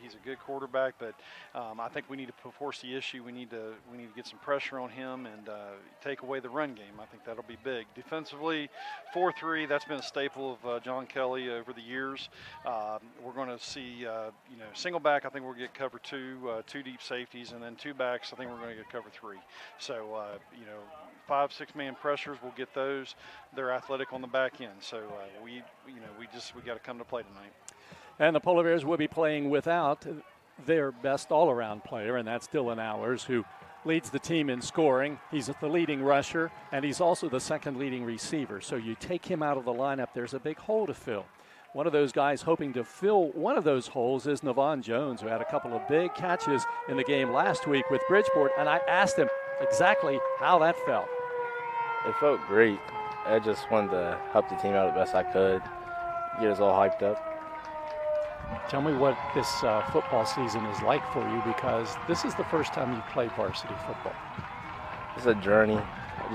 he's a good quarterback, but I think we need to force the issue. We need to get some pressure on him and take away the run game. I think that'll be big. Defensively, 4-3. That's been a staple of John Kelly over the years. We're going to see single back. I think we'll get cover two deep safeties, and then two backs. I think we're going to get cover three. So 5-6 man pressures. We'll get those. They're athletic on the back end. So we got to come to play tonight. And the Polar Bears will be playing without their best all-around player, and that's Dylan Hours, who leads the team in scoring. He's the leading rusher, and he's also the second leading receiver. So you take him out of the lineup, there's a big hole to fill. One of those guys hoping to fill one of those holes is Navon Jones, who had a couple of big catches in the game last week with Bridgeport, and I asked him exactly how that felt. It felt great. I just wanted to help the team out the best I could, get us all hyped up. Tell me what this football season is like for you, because this is the first time you've played varsity football. It's a journey. I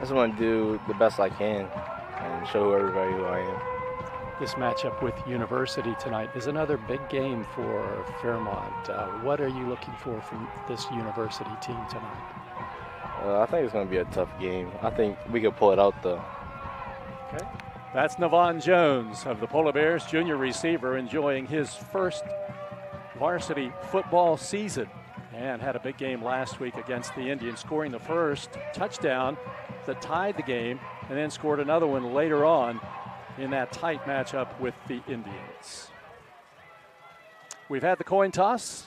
just want to do the best I can and show everybody who I am. This matchup with University tonight is another big game for Fairmont. What are you looking for from this University team tonight? I think it's going to be a tough game. I think we could pull it out, though. Okay. That's Navon Jones of the Polar Bears, junior receiver, enjoying his first varsity football season, and had a big game last week against the Indians, scoring the first touchdown that tied the game, and then scored another one later on in that tight matchup with the Indians. We've had the coin toss,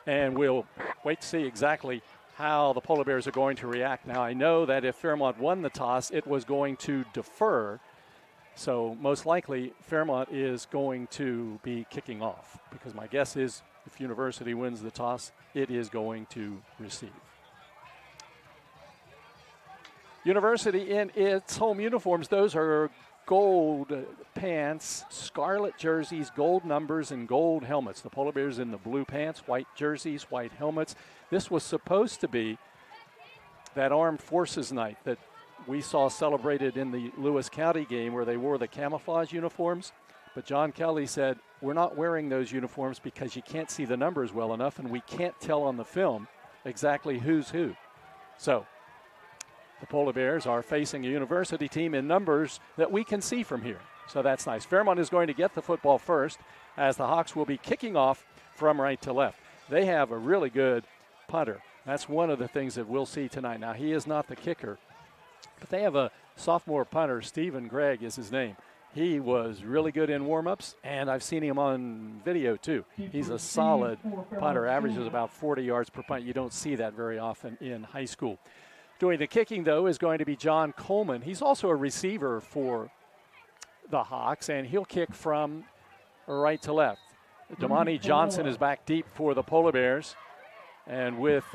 and we'll wait to see exactly how the Polar Bears are going to react. Now, I know that if Fairmont won the toss, it was going to defer. So most likely, Fairmont is going to be kicking off, because my guess is if University wins the toss, it is going to receive. University in its home uniforms, those are gold pants, scarlet jerseys, gold numbers, and gold helmets. The Polar Bears in the blue pants, white jerseys, white helmets. This was supposed to be that Armed Forces night that we saw celebrated in the Lewis County game, where they wore the camouflage uniforms. But John Kelly said, we're not wearing those uniforms because you can't see the numbers well enough, and we can't tell on the film exactly who's who. So the Polar Bears are facing a University team in numbers that we can see from here. So that's nice. Fairmont is going to get the football first, as the Hawks will be kicking off from right to left. They have a really good punter. That's one of the things that we'll see tonight. Now, he is not the kicker, but they have a sophomore punter. Stephen Gregg is his name. He was really good in warm-ups, and I've seen him on video too. He's a solid punter, averages about 40 yards per punt. You don't see that very often in high school. Doing the kicking, though, is going to be John Coleman. He's also a receiver for the Hawks, and he'll kick from right to left. Damani Johnson is back deep for the Polar Bears. And with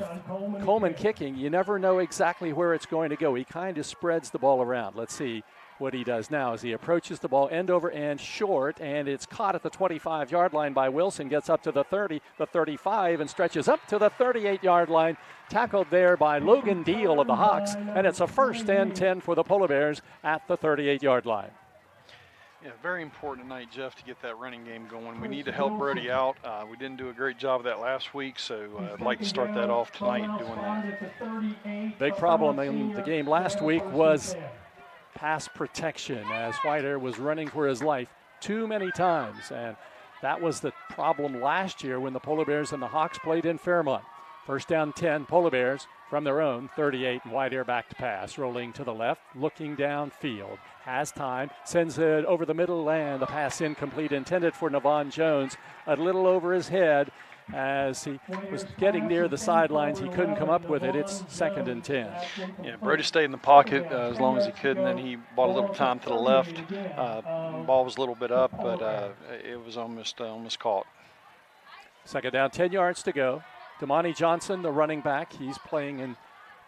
Coleman kicking, you never know exactly where it's going to go. He kind of spreads the ball around. Let's see what he does now as he approaches the ball end over end short, and it's caught at the 25-yard line by Wilson, gets up to the 30, the 35, and stretches up to the 38-yard line. Tackled there by Logan Deal of the Hawks, and it's a 1st and 10 for the Polar Bears at the 38-yard line. Yeah, very important tonight, Jeff, to get that running game going. We need to help Brody out. We didn't do a great job of that last week, so I'd like to start that off tonight doing that. Big problem in the game last week was pass protection, as Whitehair was running for his life too many times, and that was the problem last year when the Polar Bears and the Hawks played in Fairmont. 1st down 10, Polar Bears from their own 38, and Whitehair back to pass, rolling to the left, looking downfield. Has time, sends it over the middle, and the pass incomplete, intended for Navon Jones, a little over his head. As he was getting near the sidelines, he couldn't come up with it. It's 2nd and 10. Yeah, Brody stayed in the pocket as long as he could, and then he bought a little time to the left. Ball was a little bit up, but it was almost caught. 2nd down, 10 yards to go. Damani Johnson, the running back, he's playing in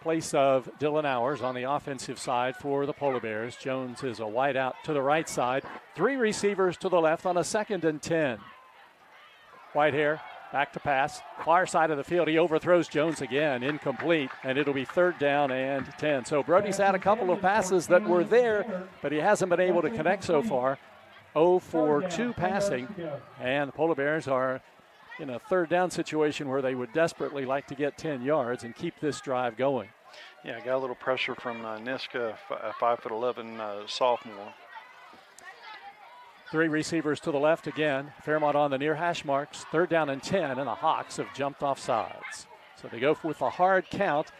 place of Dylan Hours on the offensive side for the Polar Bears. Jones is a wide out to the right side. 3 receivers to the left on a 2nd and 10. Whitehair back to pass, far side of the field. He overthrows Jones again, incomplete, and it'll be 3rd down and 10. So Brody's had a couple of passes that were there, but he hasn't been able to connect so far. 0 for 2 passing, and the Polar Bears are in a third down situation where they would desperately like to get 10 yards and keep this drive going. Yeah, got a little pressure from Niska, a 5'11" sophomore. 3 receivers to the left again. Fairmont on the near hash marks. 3rd down and 10, and the Hawks have jumped off sides. So they go with a hard count,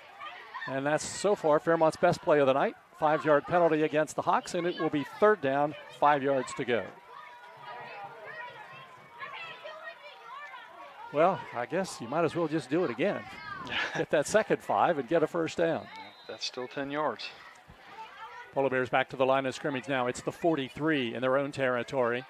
and that's so far Fairmont's best play of the night. 5-yard penalty against the Hawks, and it will be 3rd down, 5 yards to go. Well, I guess you might as well just do it again. Get that second 5 and get a first down. That's still 10 yards. Polar Bears back to the line of scrimmage now. It's the 43 in their own territory.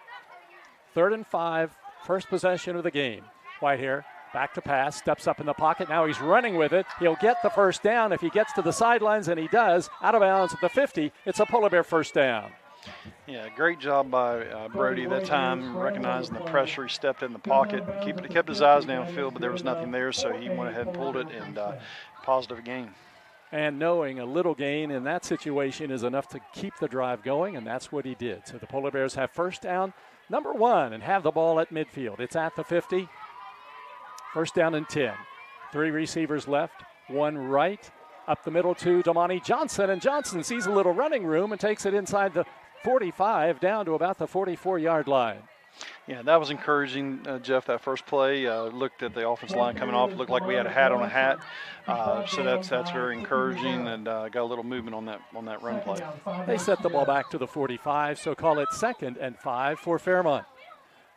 3rd and 5, first possession of the game. Whitehair back to pass, steps up in the pocket. Now he's running with it. He'll get the first down if he gets to the sidelines, and he does. Out of bounds at the 50. It's a Polar Bear first down. Yeah, great job by Brody that time, recognizing the pressure. He stepped in the pocket, kept his eyes downfield, but there was nothing there, so he went ahead and pulled it, and positive gain. And knowing a little gain in that situation is enough to keep the drive going, and that's what he did. So the Polar Bears have first down, number 1, and have the ball at midfield. It's at the 50, first down and 10. 3 receivers left, 1 right, up the middle to Damani Johnson, and Johnson sees a little running room and takes it inside the 45 down to about the 44-yard line. Yeah, that was encouraging, Jeff, that first play. Looked at the offensive line coming off. Looked like we had a hat on a hat. So that's very encouraging, and got a little movement on that run play. They set the ball back to the 45, so call it 2nd and 5 for Fairmont.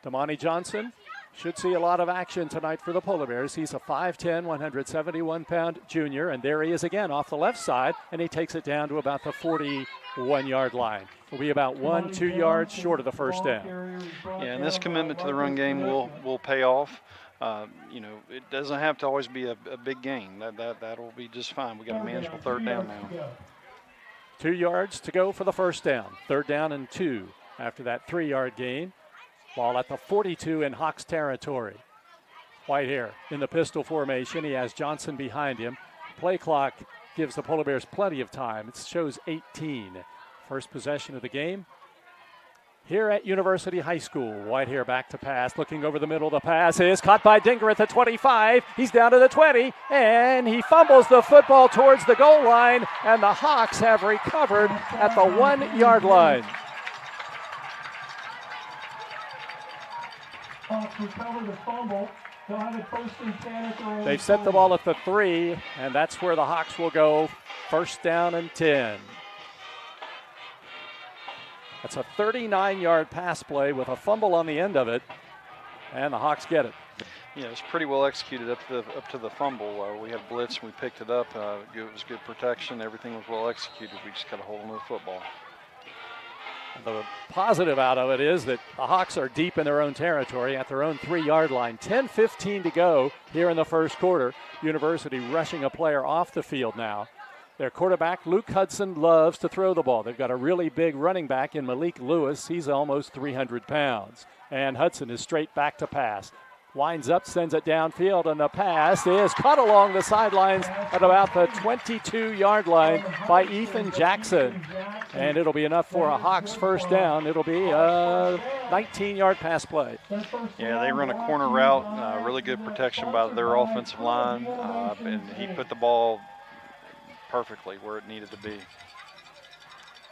Damani Johnson should see a lot of action tonight for the Polar Bears. He's a 5'10", 171-pound junior, and there he is again off the left side, and he takes it down to about the 41-yard line. Will be about 1-2 yards short of the first down. Yeah, and this commitment to the run game will pay off. It doesn't have to always be a big gain. That'll be just fine. We got a manageable 3rd down now. 2 yards to go for the first down. 3rd down and 2 after that 3-yard gain. Ball at the 42 in Hawks territory. Whitehair in the pistol formation. He has Johnson behind him. Play clock gives the Polar Bears plenty of time. It shows 18. First possession of the game here at University High School. Whitehair back to pass, looking over the middle. The pass is caught by Dinger at the 25. He's down to the 20, and he fumbles the football towards the goal line, and the Hawks have recovered at the 1-yard line. They've set the ball at the 3, and that's where the Hawks will go. First down and 10. That's a 39-yard pass play with a fumble on the end of it, and the Hawks get it. Yeah, it was pretty well executed up to the fumble. We had blitz and we picked it up. It was good protection. Everything was well executed. We just got a hold of the football. The positive out of it is that the Hawks are deep in their own territory at their own 3-yard line. 10:15 to go here in the first quarter. University rushing a player off the field now. Their quarterback, Luke Hudson, loves to throw the ball. They've got a really big running back in Malik Lewis. He's almost 300 pounds. And Hudson is straight back to pass. Winds up, sends it downfield, and the pass is caught along the sidelines at about the 22-yard line by Ethan Jackson. And it'll be enough for a Hawks first down. It'll be a 19-yard pass play. Yeah, they run a corner route, really good protection by their offensive line, and he put the ball perfectly where it needed to be.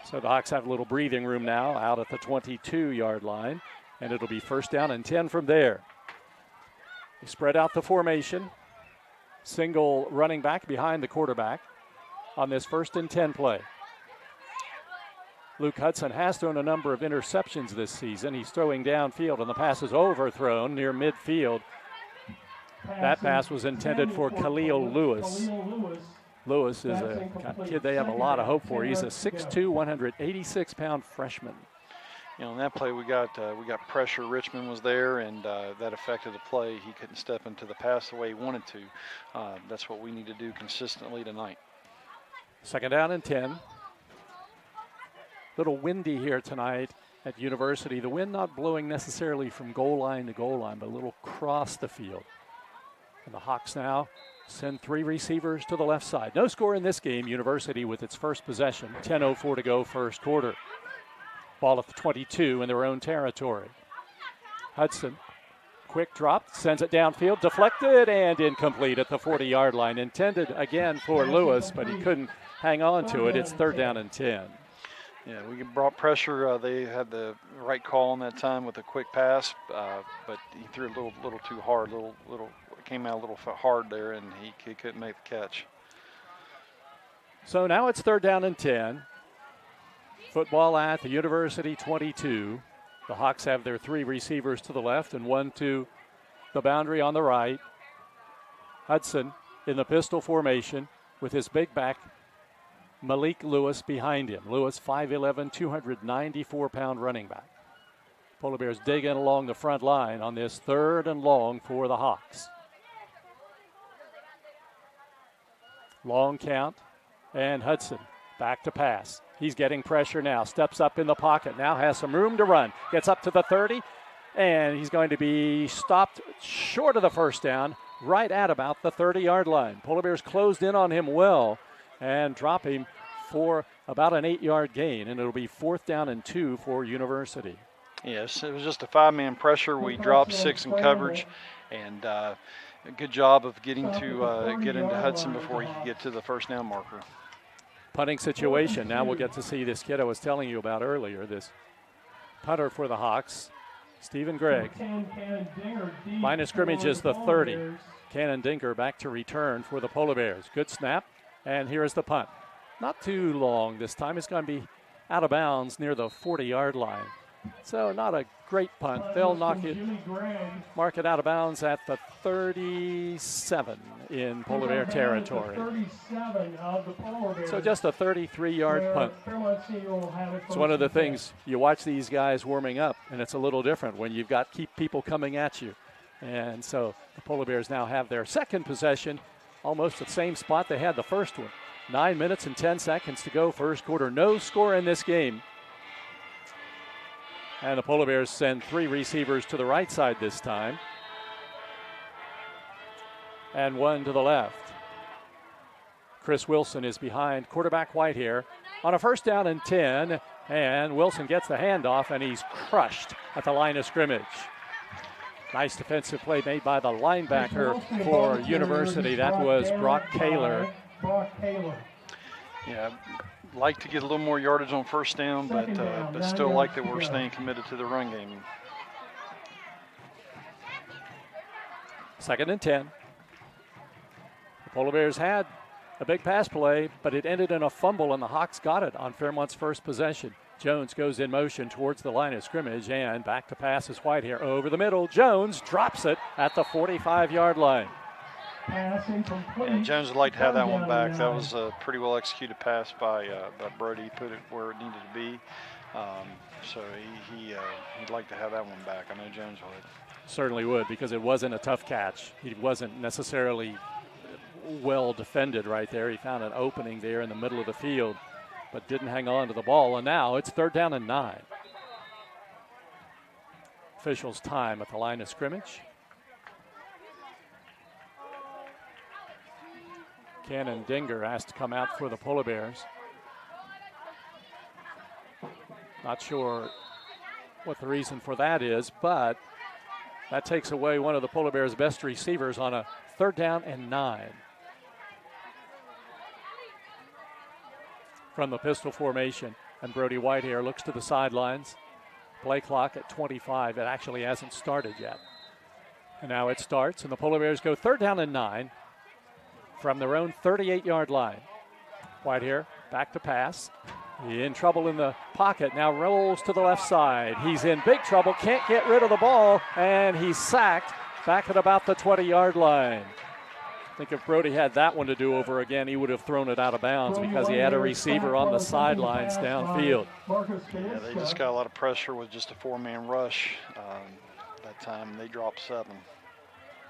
So the Hawks have a little breathing room now out at the 22-yard line, and it'll be first down and 10 from there. They spread out the formation. Single running back behind the quarterback on this 1st and 10 play. Luke Hudson has thrown a number of interceptions this season. He's throwing downfield, and the pass is overthrown near midfield. That pass was intended for Khalil Lewis. Lewis is a kid they have a lot of hope for. He's a 6'2", 186-pound freshman. You know, in that play we got pressure. Richmond was there, and that affected the play. He couldn't step into the pass the way he wanted to. That's what we need to do consistently tonight. 2nd down and 10. Little windy here tonight at University. The wind not blowing necessarily from goal line to goal line, but a little across the field. And the Hawks now send 3 receivers to the left side. No score in this game. University with its first possession. 10:04 to go first quarter. Ball at the 22 in their own territory. Hudson, quick drop, sends it downfield, deflected and incomplete at the 40-yard line. Intended again for Lewis, but he couldn't hang on to it. It's 3rd down and 10. Yeah, we brought pressure. They had the right call on that time with a quick pass, but he threw a little too hard. Came out a little hard there, and he couldn't make the catch. So now it's 3rd down and 10. Football at the University 22. The Hawks have their 3 receivers to the left and 1 to the boundary on the right. Hudson in the pistol formation with his big back, Malik Lewis, behind him. Lewis, 5'11", 294-pound running back. Polar Bears digging along the front line on this 3rd and long for the Hawks. Long count, and Hudson back to pass. He's getting pressure now, steps up in the pocket, now has some room to run, gets up to the 30, and he's going to be stopped short of the first down, right at about the 30-yard line. Polar Bears closed in on him well and drop him for about an 8-yard gain, and it'll be 4th down and 2 for University. Yes, it was just a 5-man pressure. We dropped 6 in coverage, and a good job of getting into Hudson before he could get to the first down marker. Punting situation. Now we'll get to see this kid I was telling you about earlier, this punter for the Hawks, Stephen Gregg. Line of scrimmage is the 30. Cannon Dinker back to return for the Polar Bears. Good snap, and here's the punt. Not too long this time. It's going to be out of bounds near the 40-yard line. So not a great punt. They'll mark it out of bounds at the 37 in Polar Bear territory. So just a 33-yard punt. It's one of the things, you watch these guys warming up, and it's a little different when you've got people coming at you. And so the Polar Bears now have their second possession, almost the same spot they had the first one. 9 minutes and 10 seconds to go, first quarter. No score in this game. And the Polar Bears send 3 receivers to the right side this time. And 1 to the left. Chris Wilson is behind quarterback Whitehair on a 1st down and 10. And Wilson gets the handoff, and he's crushed at the line of scrimmage. Nice defensive play made by the linebacker for University. That was Brock Kaler. Yeah, like to get a little more yardage on first down, but still like that we're staying committed to the run game. 2nd and 10. The Polar Bears had a big pass play, but it ended in a fumble, and the Hawks got it on Fairmont's first possession. Jones goes in motion towards the line of scrimmage, and back to pass is Whitehair over the middle. Jones drops it at the 45-yard line. And Jones would like to have that one back. That was a pretty well executed pass by Brody. He put it where it needed to be. So he'd like to have that one back. I know Jones would. Certainly would, because it wasn't a tough catch. He wasn't necessarily well defended right there. He found an opening there in the middle of the field, but didn't hang on to the ball. And now it's 3rd down and 9. Officials time at the line of scrimmage. Cannon Dinger has to come out for the Polar Bears. Not sure what the reason for that is, but that takes away one of the Polar Bears' best receivers on a 3rd down and 9. From the pistol formation, and Brody Whitehair looks to the sidelines. Play clock at 25. It actually hasn't started yet. And now it starts, and the Polar Bears go 3rd down and 9 from their own 38-yard line. Whitehair back to pass. In trouble in the pocket, now rolls to the left side. He's in big trouble, can't get rid of the ball, and he's sacked back at about the 20-yard line. I think if Brody had that one to do over again, he would have thrown it out of bounds because he had a receiver on the sidelines downfield. Yeah, they just got a lot of pressure with just a 4-man rush. That time they dropped 7.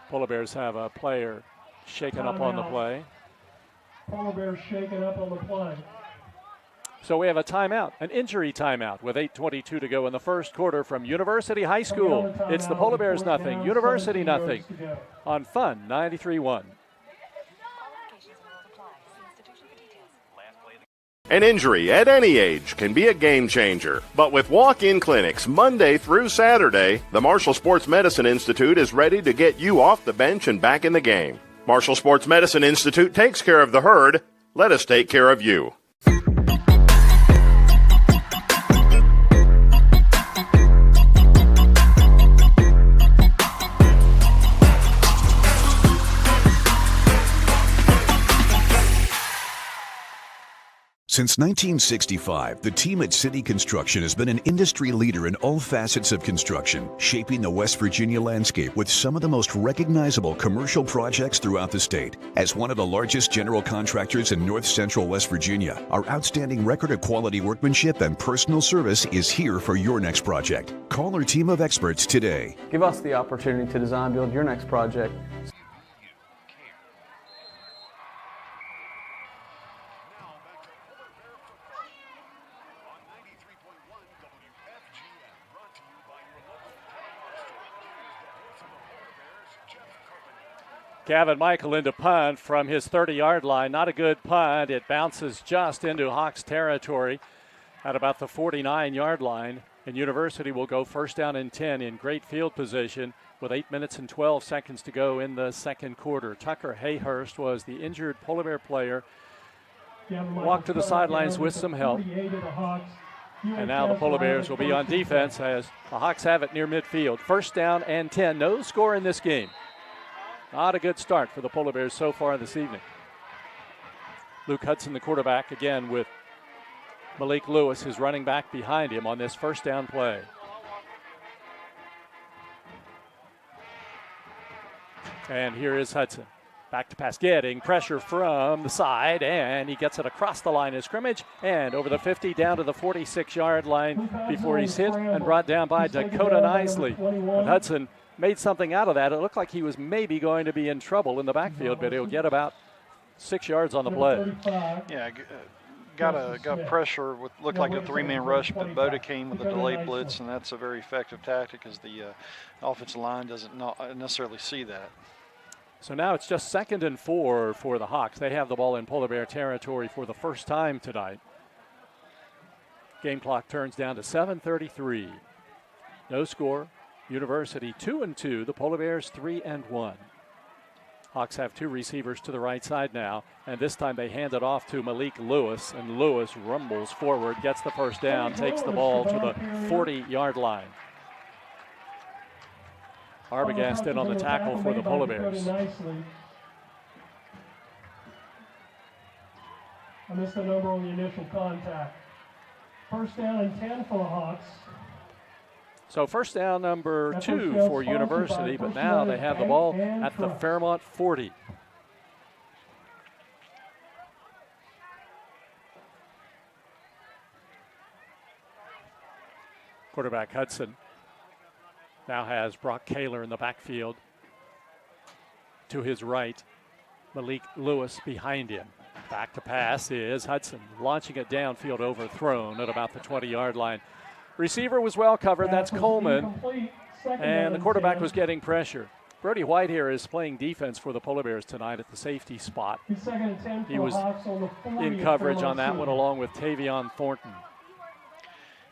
Polar Bears have a player shaken up on the play. Polar Bears shaken up on the play. So we have a timeout, an injury timeout with 8:22 to go in the first quarter from University High School. It's the Polar Bears nothing, University nothing on Fun 93.1. An injury at any age can be a game changer, but with walk-in clinics Monday through Saturday, the Marshall Sports Medicine Institute is ready to get you off the bench and back in the game. Marshall Sports Medicine Institute takes care of the herd. Let us take care of you. Since 1965, the team at City Construction has been an industry leader in all facets of construction, shaping the West Virginia landscape with some of the most recognizable commercial projects throughout the state. As one of the largest general contractors in north central West Virginia, our outstanding record of quality workmanship and personal service is here for your next project. Call our team of experts today. Give us the opportunity to design build your next project. Gavin Michael into punt from his 30-yard line. Not a good punt. It bounces just into Hawks territory at about the 49-yard line. And University will go first down and 10 in great field position with 8 minutes and 12 seconds to go in the second quarter. Tucker Hayhurst was the injured Polar Bear player. Walked to the sidelines with some help. And now the Polar Bears will be on defense as the Hawks have it near midfield. First down and 10. No score in this game. Not a good start for the Polar Bears so far this evening. Luke Hudson, the quarterback, again with Malik Lewis, his running back behind him on this first down play. And here is Hudson. Back to pass, getting pressure from the side, and he gets it across the line of scrimmage and over the 50 down to the 46-yard line before he's hit and brought down by Dakota Nisley. But Hudson made something out of that. It looked like he was maybe going to be in trouble in the backfield, but he'll get about 6 yards on the play. Yeah, got pressure with looked like a three-man rush, but Boda came with a delayed blitz, and that's a very effective tactic as the offensive line doesn't necessarily see that. So now it's just 2nd and 4 for the Hawks. They have the ball in Polar Bear territory for the first time tonight. Game clock turns down to 7:33. No score. University 2-2. The Polar Bears 3-1. Hawks have two receivers to the right side now, and this time they hand it off to Malik Lewis, and Lewis rumbles forward, gets the first down, takes the ball to the 40-yard line. Arbogast in on the tackle for the Polar Bears. I missed the number on the initial contact. First down and 10 for the Hawks. So first down number 2 for University, but now they have the ball at the Fairmont 40. Quarterback Hudson now has Brock Kaler in the backfield. To his right, Malik Lewis behind him. Back to pass is Hudson, launching it downfield, overthrown at about the 20-yard line. Receiver was well covered, that's Coleman, and the quarterback was getting pressure. Brody White here is playing defense for the Polar Bears tonight at the safety spot. He was in coverage on that one along with Tavion Thornton.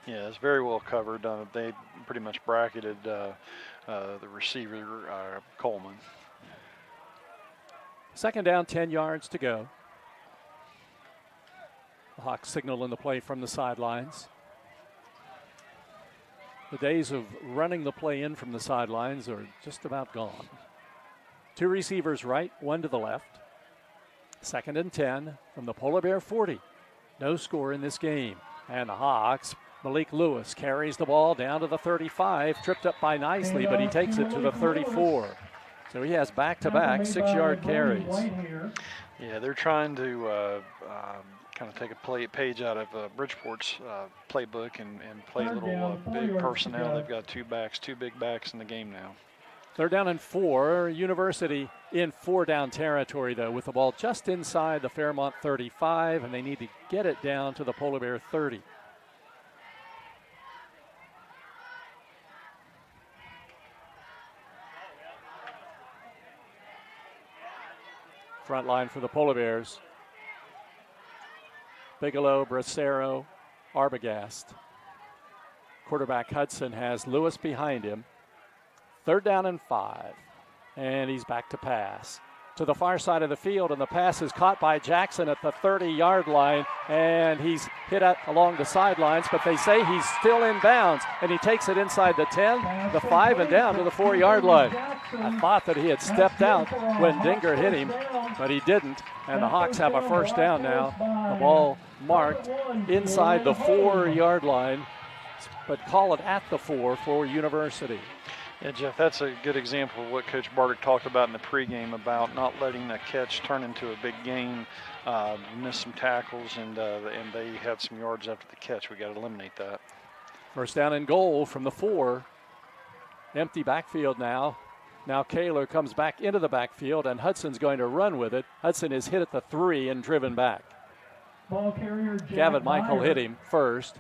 Yeah, it's very well covered. They pretty much bracketed the receiver, Coleman. Second down, 10 yards to go. The Hawks signal in the play from the sidelines. The days of running the play in from the sidelines are just about gone. Two receivers right, one to the left. Second and 10 from the Polar Bear 40. No score in this game. And the Hawks, Malik Lewis carries the ball down to the 35, tripped up by Nicely, but he takes it to the 34. So he has back-to-back 6-yard carries. Yeah, they're trying to kind of take a page out of Bridgeport's playbook and play a little big personnel. They've got two big backs in the game now. They're down in 4. University in 4-down territory, though, with the ball just inside the Fairmont 35, and they need to get it down to the Polar Bear 30. Front line for the Polar Bears. Bigelow, Bracero, Arbogast. Quarterback Hudson has Lewis behind him. 3rd down and 5. And he's back to pass. To the far side of the field, and the pass is caught by Jackson at the 30-yard line, and he's hit along the sidelines, but they say he's still in bounds, and he takes it inside the 10, the 5, and down to the 4-yard line. I thought that he had stepped out when Dinger hit him, but he didn't, and the Hawks have a 1st down now. The ball marked inside the 4-yard line, but call it at the 4 for University. Yeah, Jeff, that's a good example of what Coach Bartek talked about in the pregame about not letting a catch turn into a big gain. Missed some tackles, and they had some yards after the catch. We got to eliminate that. 1st down and goal from the 4. Empty backfield now. Now Kaler comes back into the backfield, and Hudson's going to run with it. Hudson is hit at the 3 and driven back. Ball carrier Gavin Michael hit him first.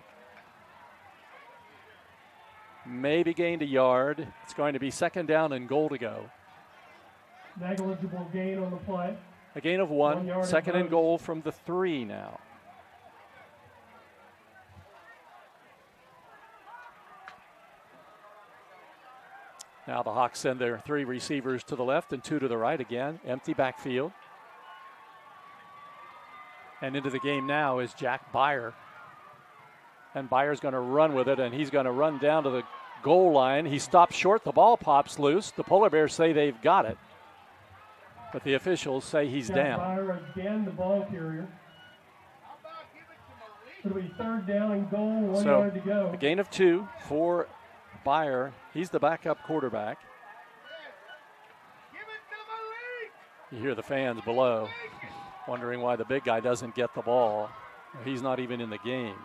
Maybe gained a yard. It's going to be 2nd down and goal to go. Negligible gain on the play. A gain of 1. 1 yard 2nd and approach. goal from the 3 now. Now the Hawks send their 3 receivers to the left and 2 to the right again. Empty backfield. And into the game now is Jack Byer. And Byer's going to run with it, and he's going to run down to the goal line. He stops short. The ball pops loose. The Polar Bears say they've got it, but the officials say he's down. Byer again, the ball carrier. It'll be 3rd down and goal, 1 yard to go. A gain of 2 for Byer. He's the backup quarterback. You hear the fans below wondering why the big guy doesn't get the ball. He's not even in the game.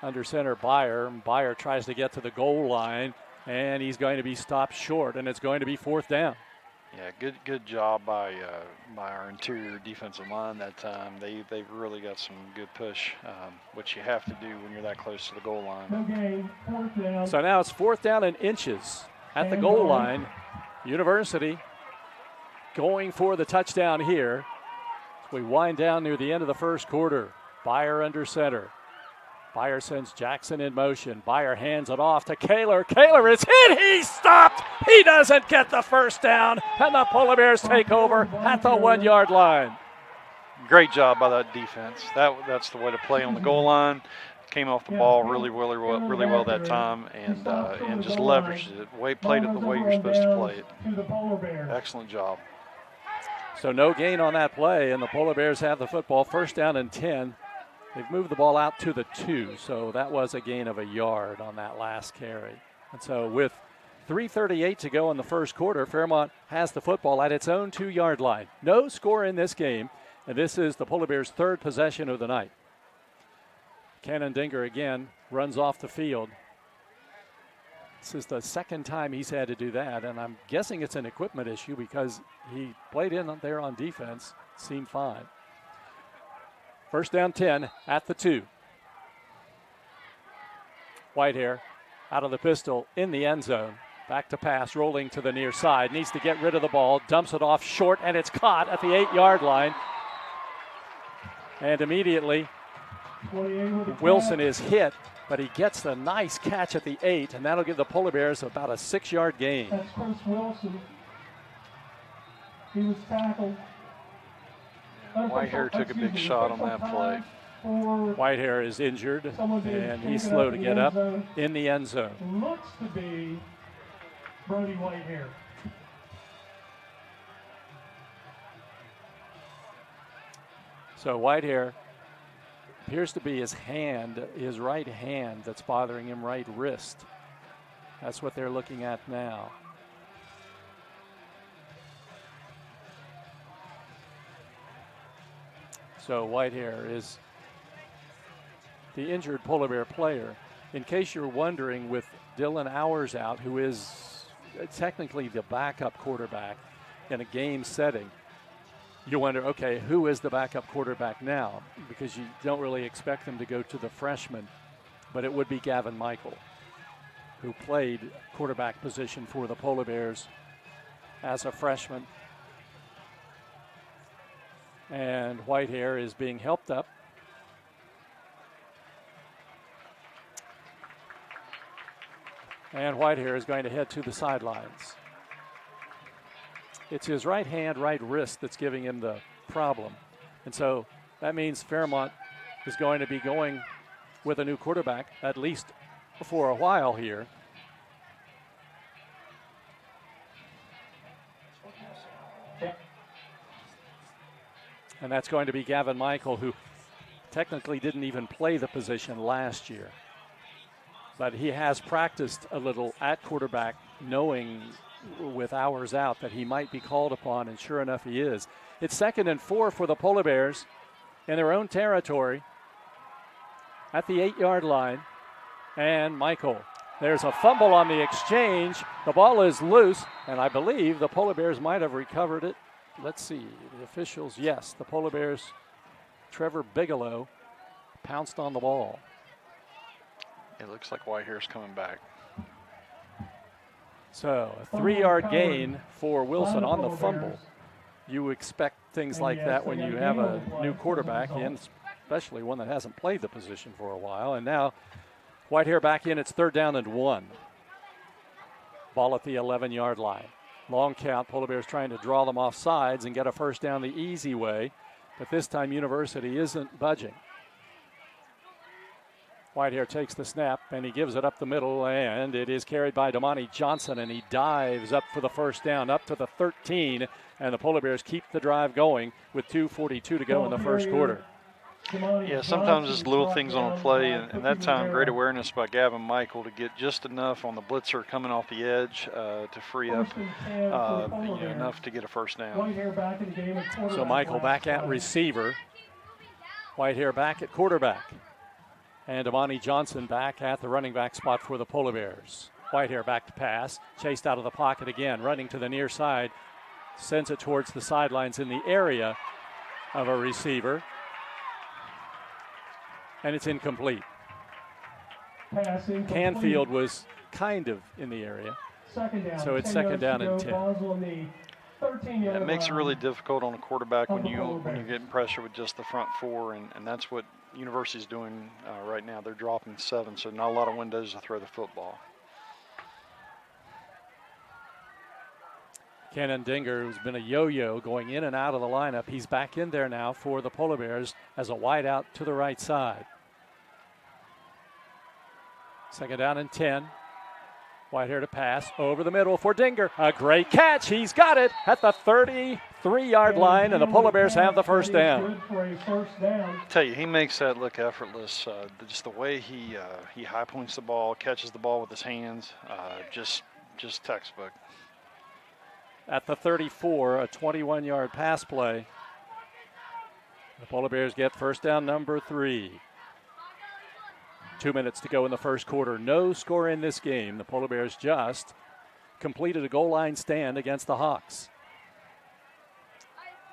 Under center, Byer. Byer tries to get to the goal line, and he's going to be stopped short, and it's going to be 4th down. Yeah, good job by our interior defensive line that time. They've really got some good push, which you have to do when you're that close to the goal line. No gain, 4th down. So now it's 4th down and inches at the goal line. University going for the touchdown here. We wind down near the end of the 1st quarter. Byer under center. Byer sends Jackson in motion. Byer hands it off to Kaler. Kaler is hit. He's stopped. He doesn't get the 1st down. And the Polar Bears take over at the 1-yard line. Great job by that defense. That's the way to play on the goal line. Came off the ball really well that time, and just leveraged it. Played it the way you're supposed to play it. Excellent job. So no gain on that play, and the Polar Bears have the football. 1st down and 10. They've moved the ball out to the 2, so that was a gain of a yard on that last carry. And so with 3:38 to go in the 1st quarter, Fairmont has the football at its own 2-yard line. No score in this game, and this is the Polar Bears' 3rd possession of the night. Cannon Dinger again runs off the field. This is the 2nd time he's had to do that, and I'm guessing it's an equipment issue because he played in there on defense, seemed fine. 1st down 10 at the 2. Whitehair out of the pistol in the end zone. Back to pass, rolling to the near side. Needs to get rid of the ball, dumps it off short, and it's caught at the 8-yard line. And immediately, Wilson is hit, but he gets the nice catch at the 8, and that'll give the Polar Bears about a 6-yard gain. That's Chris Wilson. He was tackled. Whitehair took a big shot on that play. Whitehair is injured, and he's slow to get up in the end zone. Looks to be Brody Whitehair. So Whitehair appears to be his hand, his right hand, that's bothering him, right wrist. That's what they're looking at now. So Whitehair is the injured Polar Bear player. In case you're wondering, with Dylan Hours out, who is technically the backup quarterback in a game setting, you wonder, okay, who is the backup quarterback now? Because you don't really expect them to go to the freshman, but it would be Gavin Michael, who played quarterback position for the Polar Bears as a freshman. And Whitehair is being helped up And Whitehair is going to head to the sidelines. It's his right hand, right wrist that's giving him the problem. And so that means Fairmont is going to be going with a new quarterback, at least for a while here. And that's going to be Gavin Michael, who technically didn't even play the position last year. But he has practiced a little at quarterback, knowing with hours out that he might be called upon, and sure enough he is. It's 2nd and 4 for the Polar Bears in their own territory at the 8-yard line. And Michael, there's a fumble on the exchange. The ball is loose, and I believe the Polar Bears might have recovered it. Let's see, the officials, yes, the Polar Bears, Trevor Bigelow pounced on the ball. It looks like Whitehair's coming back. So a 3-yard gain for Wilson on the fumble. You expect things like that when you have a new quarterback in, especially one that hasn't played the position for a while. And now Whitehair back in. It's 3rd down and 1. Ball at the 11-yard line. Long count. Polar Bears trying to draw them off sides and get a first down the easy way. But this time University isn't budging. Whitehair takes the snap, and he gives it up the middle, and it is carried by Damani Johnson, and he dives up for the first down, up to the 13, and the Polar Bears keep the drive going with 2:42 to go in the first quarter. Yeah, sometimes it's little things on a play, and that time great awareness by Gavin Michael to get just enough on the blitzer coming off the edge to free up enough to get a first down. So Michael back at receiver, Whitehair back at quarterback. And Damani Johnson back at the running back spot for the Polar Bears. Whitehair back to pass, chased out of the pocket again, running to the near side, sends it towards the sidelines in the area of a receiver. And it's incomplete. Canfield was kind of in the area. So it's 2nd down and 10. It makes it really difficult on a quarterback when you're getting pressure with just the front four, and that's what University's doing right now. They're dropping 7, so not a lot of windows to throw the football. Cannon Dinger, who's been a yo-yo going in and out of the lineup, he's back in there now for the Polar Bears as a wide out to the right side. 2nd down and 10. Whitehair to pass over the middle for Dinger. A great catch. He's got it at the 33-yard line, and the Polar Bears have the first down. I tell you, he makes that look effortless. Just the way he high points the ball, catches the ball with his hands, just textbook. At the 34, a 21-yard pass play. The Polar Bears get first down number 3. 2 minutes to go in the first quarter. No score in this game. The Polar Bears just completed a goal line stand against the Hawks.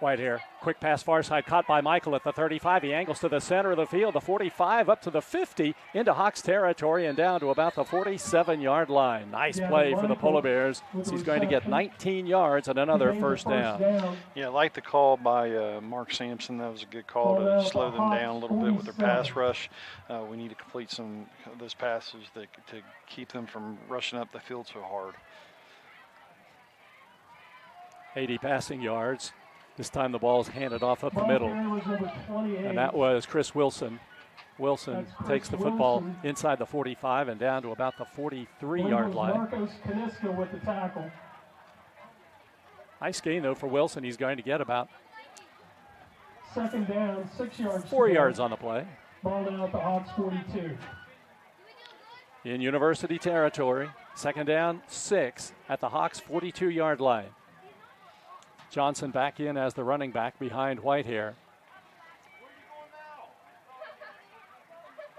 Whitehair, quick pass far side, caught by Michael at the 35. He angles to the center of the field, the 45 up to the 50, into Hawks territory and down to about the 47-yard line. Nice play for the Polar Bears. He's going to get 19 yards and another first down. Yeah, I like the call by Mark Sampson. That was a good call to slow them down a little bit with their pass rush. We need to complete some of those passes to keep them from rushing up the field so hard. 80 passing yards. This time the ball is handed off up the middle, and that was Chris Wilson. Wilson takes the football inside the 45 and down to about the 43-yard line. Nice gain, though, for Wilson. He's going to get about 2nd down, 6 yards. 4 yards on the play. Ball down at the Hawks 42. In University territory, 2nd down, 6 at the Hawks 42-yard line. Johnson back in as the running back behind Whitehair.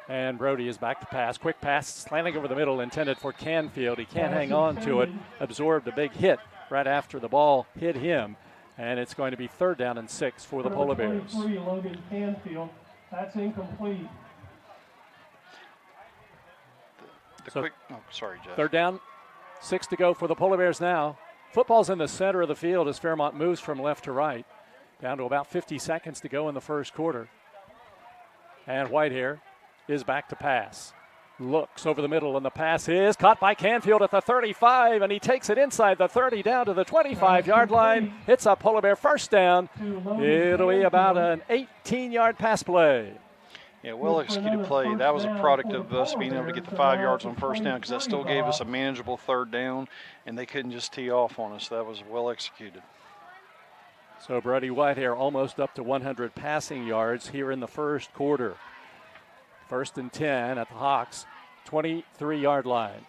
And Brody is back to pass. Quick pass, slanting over the middle, intended for Canfield. He can't hang on to it. Absorbed a big hit right after the ball hit him. And it's going to be 3rd down and 6 for the Polar Bears. Logan Canfield. That's incomplete. Sorry, Jeff. 3rd down, 6 to go for the Polar Bears now. Football's in the center of the field as Fairmont moves from left to right. Down to about 50 seconds to go in the first quarter. And Whitehair is back to pass. Looks over the middle, and the pass is caught by Canfield at the 35, and he takes it inside the 30 down to the 25-yard line. It's a Polar Bear first down. It'll be about an 18-yard pass play. Yeah, well-executed play. That was a product of us being able to get the 5 yards on first down, because that still gave us a manageable third down, and they couldn't just tee off on us. That was well-executed. So Brody Whitehair almost up to 100 passing yards here in the first quarter. 1st and 10 at the Hawks' 23-yard line.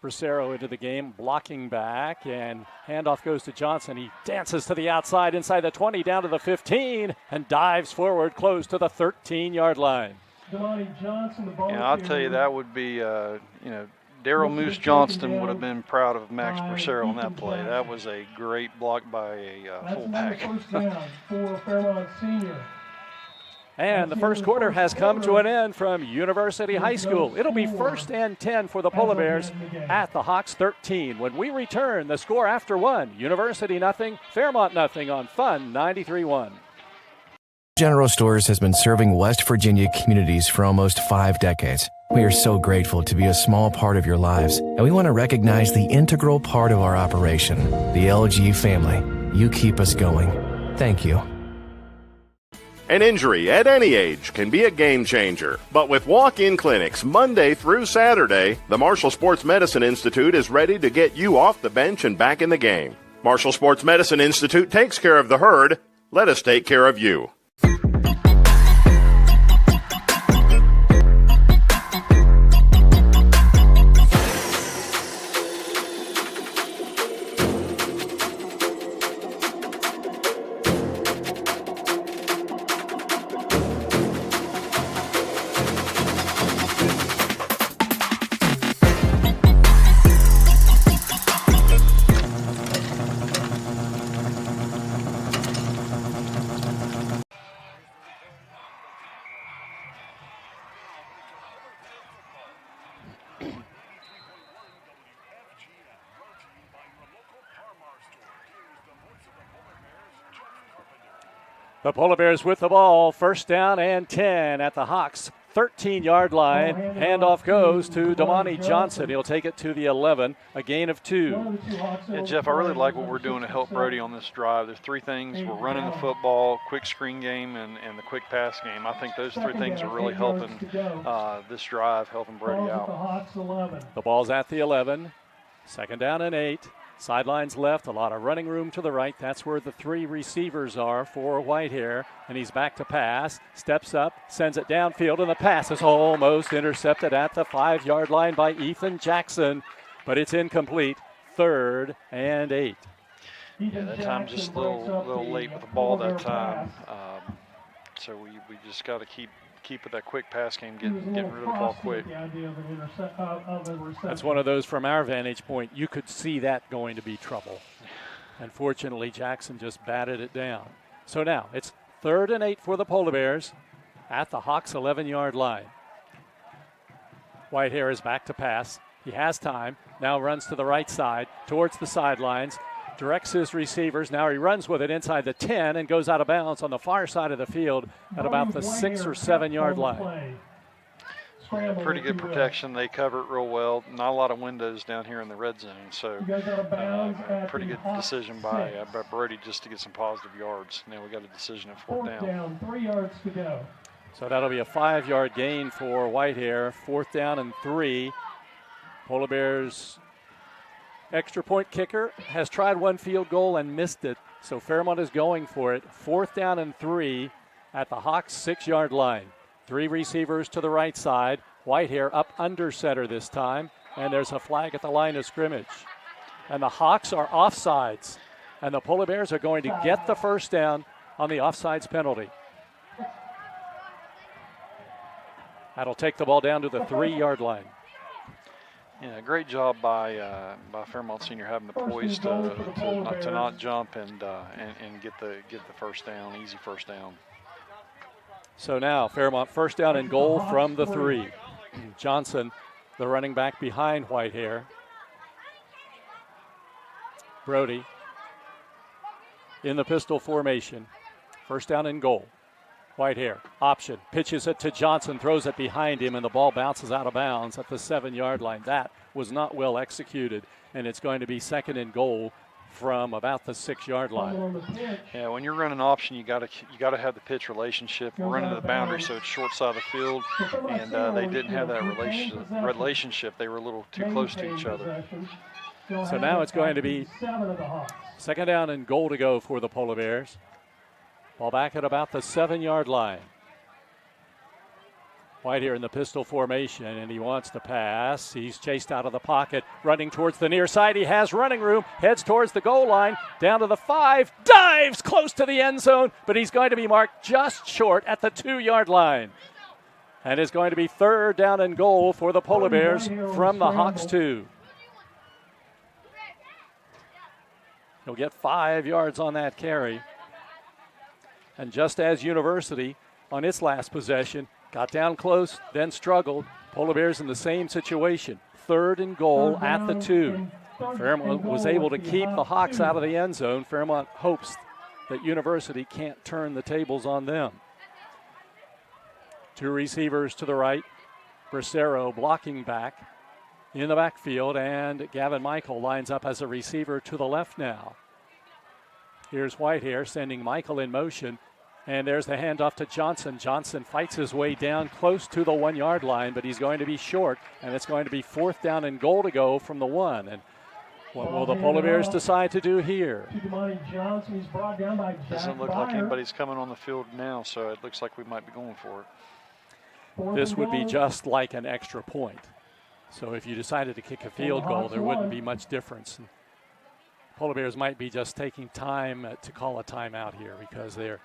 Bracero into the game, blocking back, and handoff goes to Johnson. He dances to the outside, inside the 20, down to the 15, and dives forward close to the 13-yard line. And I'll tell you, that would be, Daryl Moose Johnston would have been proud of Max Bracero on that play. That was a great block by a fullback. For Fairmont Senior. And the first quarter has come to an end from University High School. It'll be 1st and 10 for the Polar Bears at the Hawks 13. When we return, the score after one, University nothing, Fairmont nothing on Fun 93.1. General Stores has been serving West Virginia communities for almost 5 decades. We are so grateful to be a small part of your lives, and we want to recognize the integral part of our operation, the LG family. You keep us going. Thank you. An injury at any age can be a game changer. But with walk-in clinics Monday through Saturday, the Marshall Sports Medicine Institute is ready to get you off the bench and back in the game. Marshall Sports Medicine Institute takes care of the herd. Let us take care of you. The Polar Bears with the ball, 1st down and 10 at the Hawks' 13-yard line. Handoff goes to Damani Johnson. He'll take it to the 11, a gain of 2. Yeah, Jeff, I really like what we're doing to help Brody on this drive. There's 3 things. We're running the football, quick screen game, and the quick pass game. I think those 3 things are really helping this drive, helping Brody out. The ball's at the 11, 2nd down and 8. Sidelines left, a lot of running room to the right. That's where the 3 receivers are for Whitehair. And he's back to pass, steps up, sends it downfield, and the pass is almost intercepted at the 5-yard line by Ethan Jackson. But it's incomplete, 3rd and 8. Yeah, that time just a little late with the ball that time. So we just got to keep with that quick pass game, getting rid of the ball quick. That's one of those from our vantage point. You could see that going to be trouble. Unfortunately, Jackson just batted it down. So now it's 3rd and 8 for the Polar Bears at the Hawks' 11-yard line. Whitehair is back to pass. He has time. Now runs to the right side towards the sidelines. Directs his receivers. Now he runs with it inside the 10 and goes out of bounds on the far side of the field at about the 6 or 7-yard line. Pretty good protection. They cover it real well. Not a lot of windows down here in the red zone. So pretty good decision by Brody just to get some positive yards. Now we got a decision at 4th down. 3 yards to go. So that'll be a 5-yard gain for Whitehair. 4th down and 3. Polar Bears extra point kicker has tried 1 field goal and missed it. So Fairmont is going for it. 4th down and 3 at the Hawks' 6-yard line. 3 receivers to the right side. Whitehair up under center this time. And there's a flag at the line of scrimmage. And the Hawks are offsides. And the Polar Bears are going to get the first down on the offsides penalty. That'll take the ball down to the 3-yard line. Yeah, great job by Fairmont Senior having the poise to not jump and get the first down, easy first down. So now Fairmont 1st down and goal from the 3. Johnson, the running back behind Whitehair. Brody in the pistol formation. 1st down and goal. Whitehair, option, pitches it to Johnson, throws it behind him, and the ball bounces out of bounds at the 7-yard line. That was not well executed, and it's going to be 2nd and goal from about the 6-yard line. Yeah, when you're running option, you got to have the pitch relationship. We're running to the boundary, so it's short side of the field, and they didn't have that relationship. They were a little too close to each other. So now it's going to be 2nd down and goal to go for the Polar Bears. Ball back at about the 7-yard line. Whitehair in the pistol formation, and he wants to pass. He's chased out of the pocket, running towards the near side. He has running room, heads towards the goal line, down to the 5, dives close to the end zone, but he's going to be marked just short at the 2-yard line. And it's going to be 3rd down and goal for the Polar Bears from the Hawks 2. He'll get 5 yards on that carry. And just as University on its last possession got down close, then struggled, Polar Bears in the same situation. 3rd and goal at the 2. Fairmont was able to keep the Hawks out of the end zone. Fairmont hopes that University can't turn the tables on them. 2 receivers to the right. Bracero blocking back in the backfield, and Gavin Michael lines up as a receiver to the left now. Here's Whitehair sending Michael in motion, and there's the handoff to Johnson. Johnson fights his way down close to the 1-yard line, but he's going to be short, and it's going to be 4th down and goal to go from the 1. And what will the Polar Bears decide to do here? Doesn't look like anybody's coming on the field now, so it looks like we might be going for it. This would be just like an extra point. So if you decided to kick a field goal, there wouldn't be much difference. And Polar Bears might be just taking time to call a timeout here because they're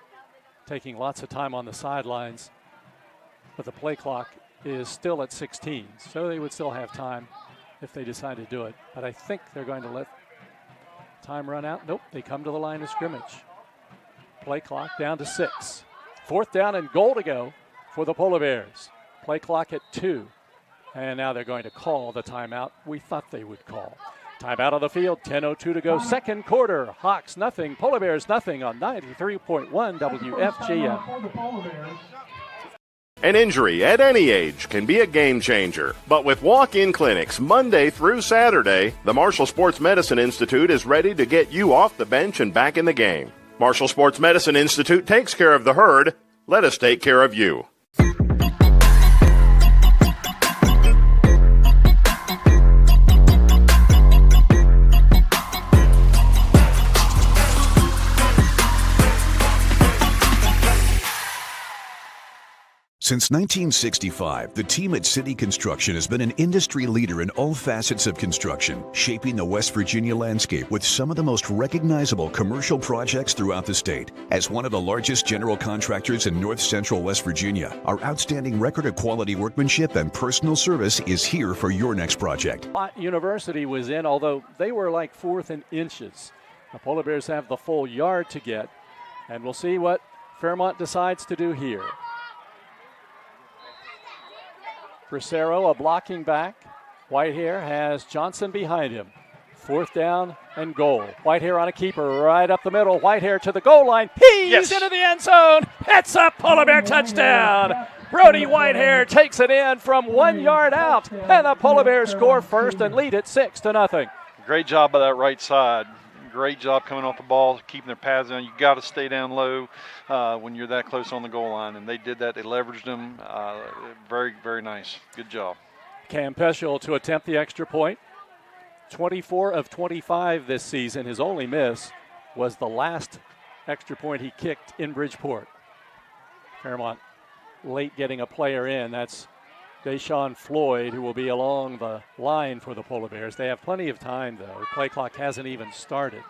taking lots of time on the sidelines, but the play clock is still at 16, so they would still have time if they decide to do it. But I think they're going to let time run out. Nope, they come to the line of scrimmage. Play clock down to 6. 4th down and goal to go for the Polar Bears. Play clock at 2. And now they're going to call the timeout we thought they would call. Timeout on the field, 10:02 to go. 2nd quarter, Hawks nothing, Polar Bears nothing on 93.1 WFGM. An injury at any age can be a game changer. But with walk-in clinics Monday through Saturday, the Marshall Sports Medicine Institute is ready to get you off the bench and back in the game. Marshall Sports Medicine Institute takes care of the herd. Let us take care of you. Since 1965, the team at City Construction has been an industry leader in all facets of construction, shaping the West Virginia landscape with some of the most recognizable commercial projects throughout the state. As one of the largest general contractors in north central West Virginia, our outstanding record of quality workmanship and personal service is here for your next project. University was in, although they were like 4th in inches. The Polar Bears have the full yard to get, and we'll see what Fairmont decides to do here. Bracero, a blocking back. Whitehair has Johnson behind him. 4th down and goal. Whitehair on a keeper right up the middle. Whitehair to the goal line. He's into the end zone. It's a Polar Bear touchdown. Brody Whitehair takes it in from 1 yard out, and the Polar Bears score first and lead it 6-0. Great job by that right side. Great job coming off the ball, keeping their pads down. You got to stay down low when you're that close on the goal line, and they did that. They leveraged them. Very, very nice. Good job. Cam Peschel to attempt the extra point. 24 of 25 this season. His only miss was the last extra point he kicked in Bridgeport. Fairmont late getting a player in. That's Deshaun Floyd, who will be along the line for the Polar Bears. They have plenty of time, though. The play clock hasn't even started.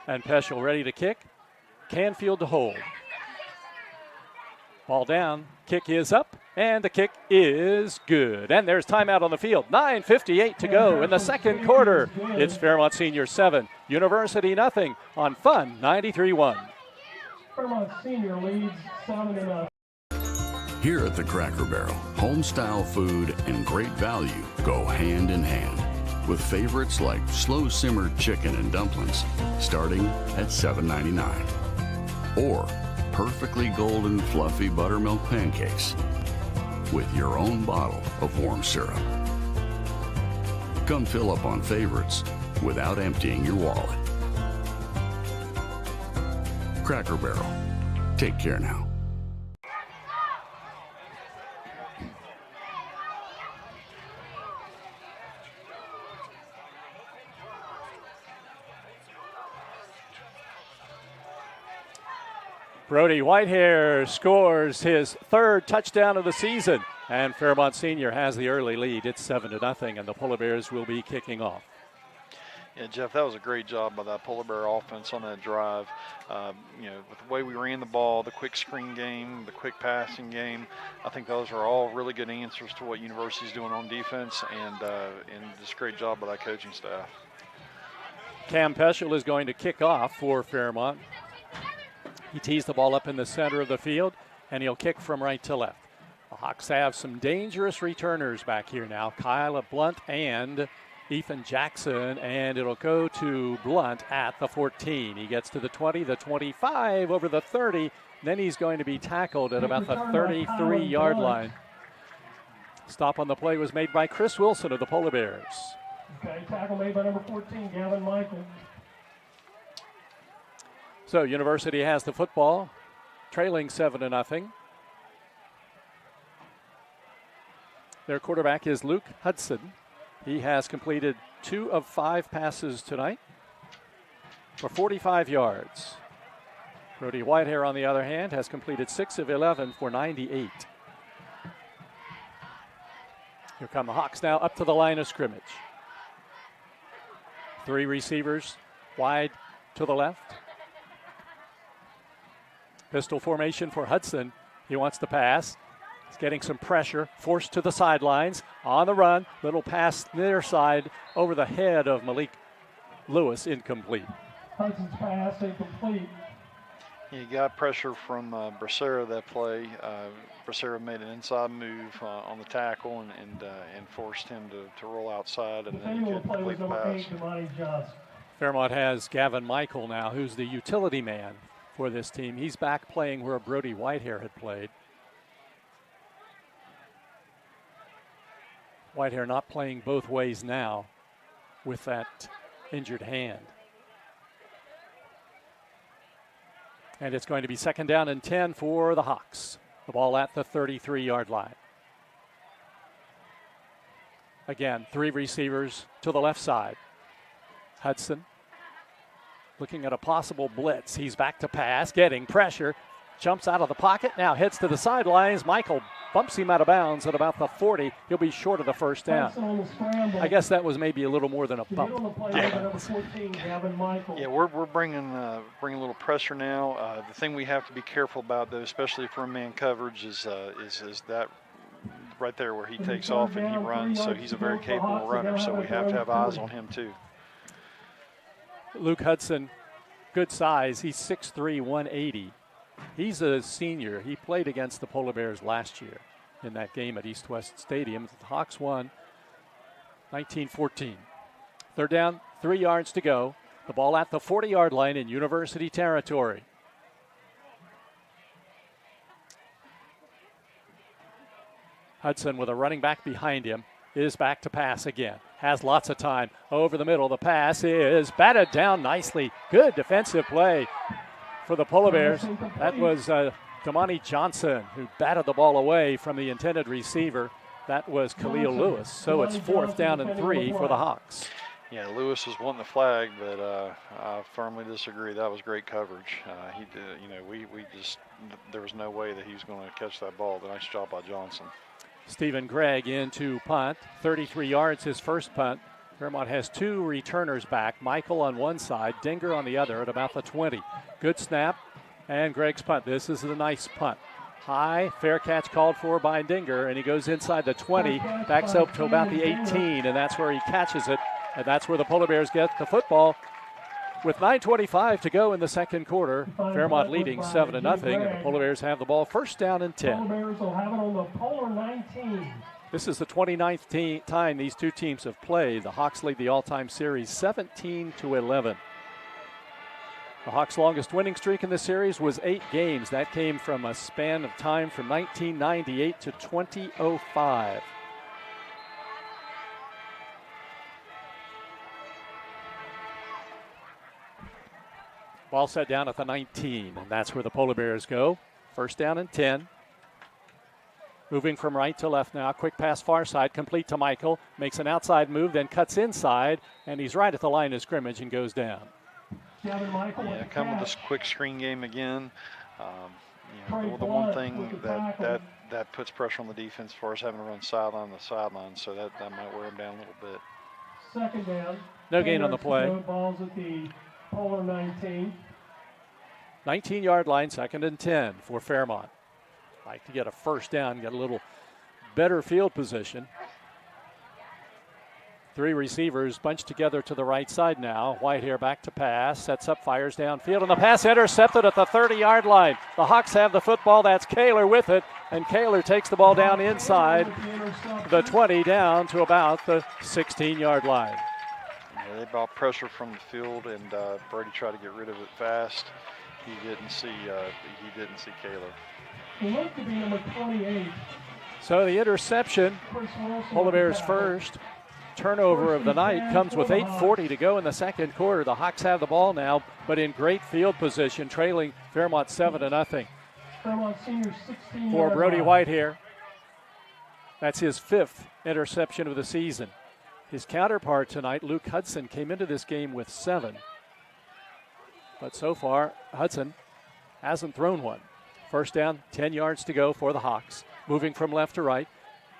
And Peschel ready to kick. Canfield to hold. Ball down. Kick is up. And the kick is good. And there's timeout on the field. 9:58 to go in the 2nd quarter. It's Fairmont Senior 7, University nothing on Fun 93.1. Fairmont Senior leads 7-0. Here at the Cracker Barrel, home-style food and great value go hand in hand, with favorites like slow-simmered chicken and dumplings starting at $7.99, or perfectly golden, fluffy buttermilk pancakes with your own bottle of warm syrup. Come fill up on favorites without emptying your wallet. Cracker Barrel. Take care now. Brody Whitehair scores his third touchdown of the season, and Fairmont Senior has the early lead. It's 7-0, and the Polar Bears will be kicking off. Yeah, Jeff, that was a great job by that Polar Bear offense on that drive. With the way we ran the ball, the quick screen game, the quick passing game, I think those are all really good answers to what University's doing on defense, and just a great job by that coaching staff. Cam Peschel is going to kick off for Fairmont. He tees the ball up in the center of the field, and he'll kick from right to left. The Hawks have some dangerous returners back here now, Kyle Blunt and Ethan Jackson, and it'll go to Blunt at the 14. He gets to the 20, the 25, over the 30. Then he's going to be tackled at about the 33-yard line. Stop on the play was made by Chris Wilson of the Polar Bears. Okay, tackle made by number 14, Gavin Michael. So University has the football, trailing 7-0. Their quarterback is Luke Hudson. He has completed 2 of 5 passes tonight for 45 yards. Brody Whitehair, on the other hand, has completed 6 of 11 for 98. Here come the Hawks now up to the line of scrimmage. 3 receivers wide to the left. Pistol formation for Hudson. He wants to pass. He's getting some pressure, forced to the sidelines. On the run, little pass near side over the head of Malik Lewis, incomplete. Hudson's pass incomplete. He got pressure from Bracero that play. Bracero made an inside move on the tackle and forced him to roll outside, and then he couldn't complete the pass. Fairmont has Gavin Michael now, who's the utility man for this team. He's back playing where Brody Whitehair had played. Whitehair not playing both ways now with that injured hand. And it's going to be 2nd down and 10 for the Hawks. The ball at the 33-yard line. Again, 3 receivers to the left side. Hudson looking at a possible blitz. He's back to pass, getting pressure. Jumps out of the pocket, now heads to the sidelines. Michael bumps him out of bounds at about the 40. He'll be short of the first down. I guess that was maybe a little more than a bump. Yeah, we're bringing a little pressure now. The thing we have to be careful about, though, especially for man coverage, is that right there where he takes off and he runs. So he's a very capable runner, so we have to have eyes on him too. Luke Hudson, good size. He's 6'3", 180. He's a senior. He played against the Polar Bears last year in that game at East West Stadium. The Hawks won 19-14. 3rd down, 3 yards to go. The ball at the 40-yard line in University territory. Hudson with a running back behind him is back to pass again. Has lots of time. Over the middle, the pass is batted down nicely. Good defensive play for the Polar Bears. That was Damani Johnson who batted the ball away from the intended receiver. That was Khalil Lewis. So it's 4th down and 3 for the Hawks. Yeah, Lewis was wanting the flag, but I firmly disagree. That was great coverage. He did, we just, there was no way that he was going to catch that ball. Nice job by Johnson. Stephen Gregg into punt. 33 yards, his first punt. Fairmont has 2 returners back. Michael on one side, Dinger on the other at about the 20. Good snap, and Gregg's punt. This is a nice punt. High, fair catch called for by Dinger, and he goes inside the 20, backs up to about the 18, and that's where he catches it. And that's where the Polar Bears get the football. With 9:25 to go in the second quarter, Fairmont leading 7-0, and the Polar Bears have the ball 1st down and 10. Polar Bears will have it on the Polar 19. This is the 29th time these two teams have played. The Hawks lead the all-time series 17-11. The Hawks' longest winning streak in this series was 8 games. That came from a span of time from 1998 to 2005. Ball set down at the 19, and that's where the Polar Bears go. First down and 10. Moving from right to left now. Quick pass far side, complete to Michael. Makes an outside move, then cuts inside, and he's right at the line of scrimmage and goes down. Yeah, come with this quick screen game again. The one thing that puts pressure on the defense as far as having to run sideline to sideline, so that might wear them down a little bit. Second down. No gain on the play. Balls at the Polar 19. 19-yard line, second and 10 for Fairmont. Like to get a first down, get a little better field position. 3 receivers bunched together to the right side now. Whitehair back to pass, sets up, fires downfield, and the pass intercepted at the 30-yard line. The Hawks have the football. That's Kaler with it, and Kaler takes the ball down inside the 20 down to about the 16-yard line. Yeah, they brought pressure from the field, and Brady tried to get rid of it fast. He didn't see Kaler. Looked to be number 28. So the interception, Polar Bears first. Turnover of the night comes with 8:40 to go in the second quarter. The Hawks have the ball now, but in great field position, trailing Fairmont 7-0. Fairmont senior 16 For Brody Whitehair. That's his 5th interception of the season. His counterpart tonight, Luke Hudson, came into this game with 7. But so far, Hudson hasn't thrown one. First down, 10 yards to go for the Hawks. Moving from left to right.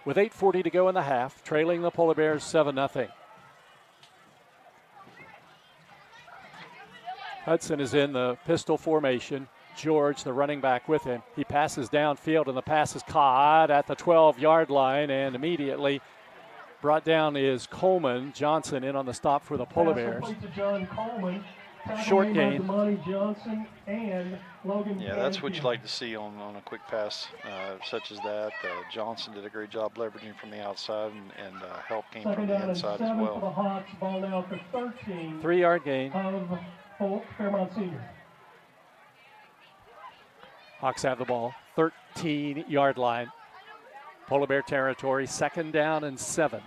With 8:40 to go in the half, trailing the Polar Bears 7-0. Hudson is in the pistol formation. George, the running back, with him. He passes downfield, and the pass is caught at the 12-yard line, and immediately brought down is Coleman. Johnson in on the stop for the Polar Bears. To John Coleman. Short gain. Johnson and Logan that's what you like to see on a quick pass such as that. Johnson did a great job leveraging from the outside, and help came from the inside as well. For the Hawks, ball now at the 13. 3-yard gain. Of Fairmont Senior. Hawks have the ball, 13-yard line. Polar Bear territory, second down and 7.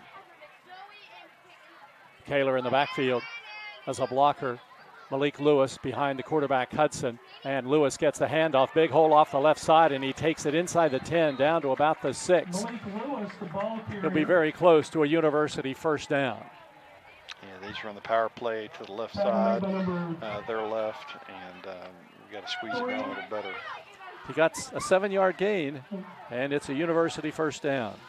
Kaler in the backfield as a blocker. Malik Lewis behind the quarterback Hudson, and Lewis gets the handoff, big hole off the left side, and he takes it inside the 10 down to about the 6. Lewis, the ball It'll be very close to a University first down. Yeah, they just run the power play to the left side, their left, and we got to squeeze it down a little better. He got a 7-yard gain, and it's a University first down.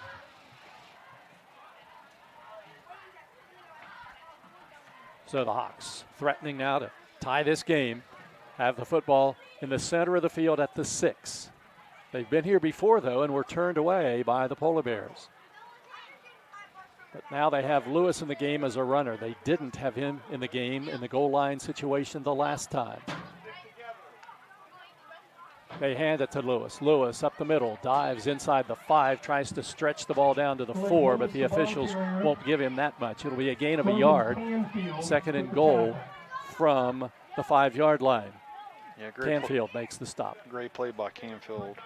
So the Hawks threatening now to tie this game, have the football in the center of the field at the 6. They've been here before, though, and were turned away by the Polar Bears. But now they have Lewis in the game as a runner. They didn't have him in the game in the goal line situation the last time. They hand it to Lewis. Lewis up the middle, dives inside the 5, tries to stretch the ball down to the 4, but the officials won't give him that much. It'll be a gain of a yard. Second and goal from the 5-yard line. Yeah, Canfield makes the stop. Great play by Canfield.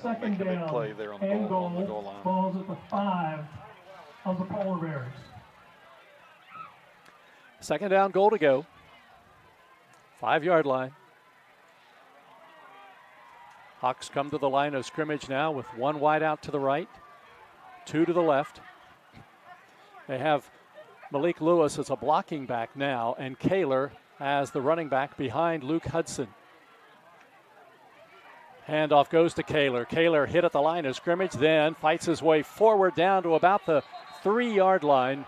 Second making a big play there on the goal line. Balls at the 5 of the Polar Bears. Second down, goal to go. 5-yard line. Hawks come to the line of scrimmage now with 1 wide out to the right, 2 to the left. They have Malik Lewis as a blocking back now, and Kaler as the running back behind Luke Hudson. Handoff goes to Kaler. Kaler hit at the line of scrimmage, then fights his way forward down to about the 3-yard line,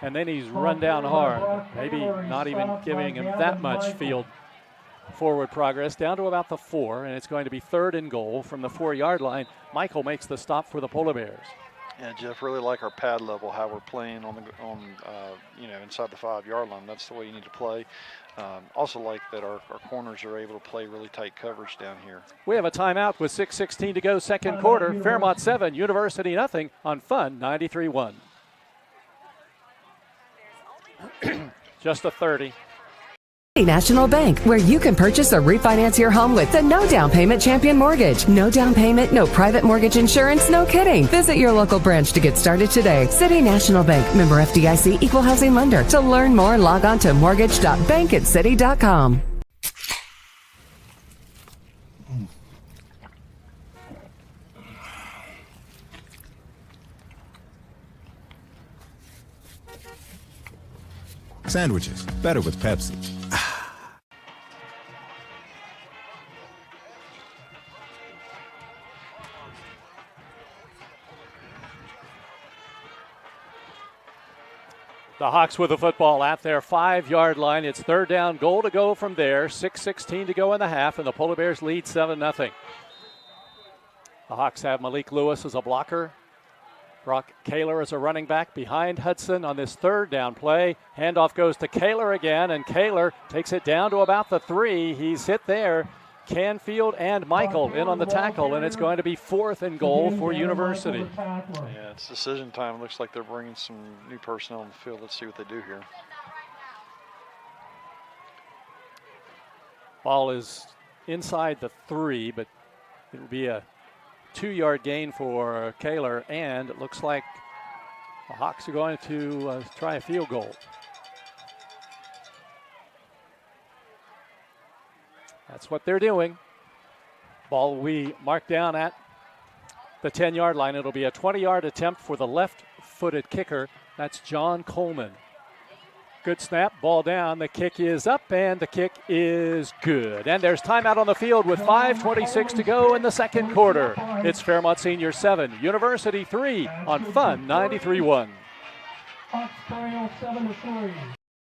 and then he's run down hard. Maybe not even giving him that much field forward progress, down to about the 4, and it's going to be 3rd and goal from the 4-yard line. Michael makes the stop for the Polar Bears. Yeah, Jeff, really like our pad level, how we're playing inside the 5-yard line. That's the way you need to play. Also like that our corners are able to play really tight coverage down here. We have a timeout with 6:16 to go, second quarter. Fairmont 7, University nothing on Fun 93-1. Just a 30. National Bank, where you can purchase or refinance your home with the no down payment Champion Mortgage. No down payment, no private mortgage insurance, no kidding. Visit your local branch to get started today. City National Bank, member FDIC, equal housing lender. To learn more, log on to mortgage.bankatcity.com. Sandwiches, better with Pepsi. The Hawks with the football at their 5-yard line. It's third down, goal to go from there. 6:16 to go in the half, and the Polar Bears lead 7-0. The Hawks have Malik Lewis as a blocker. Brock Kaler as a running back behind Hudson on this third down play. Handoff goes to Kaler again, and Kaler takes it down to about the 3. He's hit there. Canfield and Michael in on the tackle, and it's going to be 4th and goal for University. Yeah, it's decision time. It looks like they're bringing some new personnel on the field. Let's see what they do here. Ball is inside the 3, but it'll be a 2-yard gain for Kaler, and it looks like the Hawks are going to try a field goal. That's what they're doing. Ball will be marked down at the 10-yard line. It'll be a 20-yard attempt for the left-footed kicker. That's John Coleman. Good snap, ball down, the kick is up, and the kick is good. And there's timeout on the field with 5:26 to go in the second quarter. It's Fairmont Senior 7, University 3 on Fun 93.1.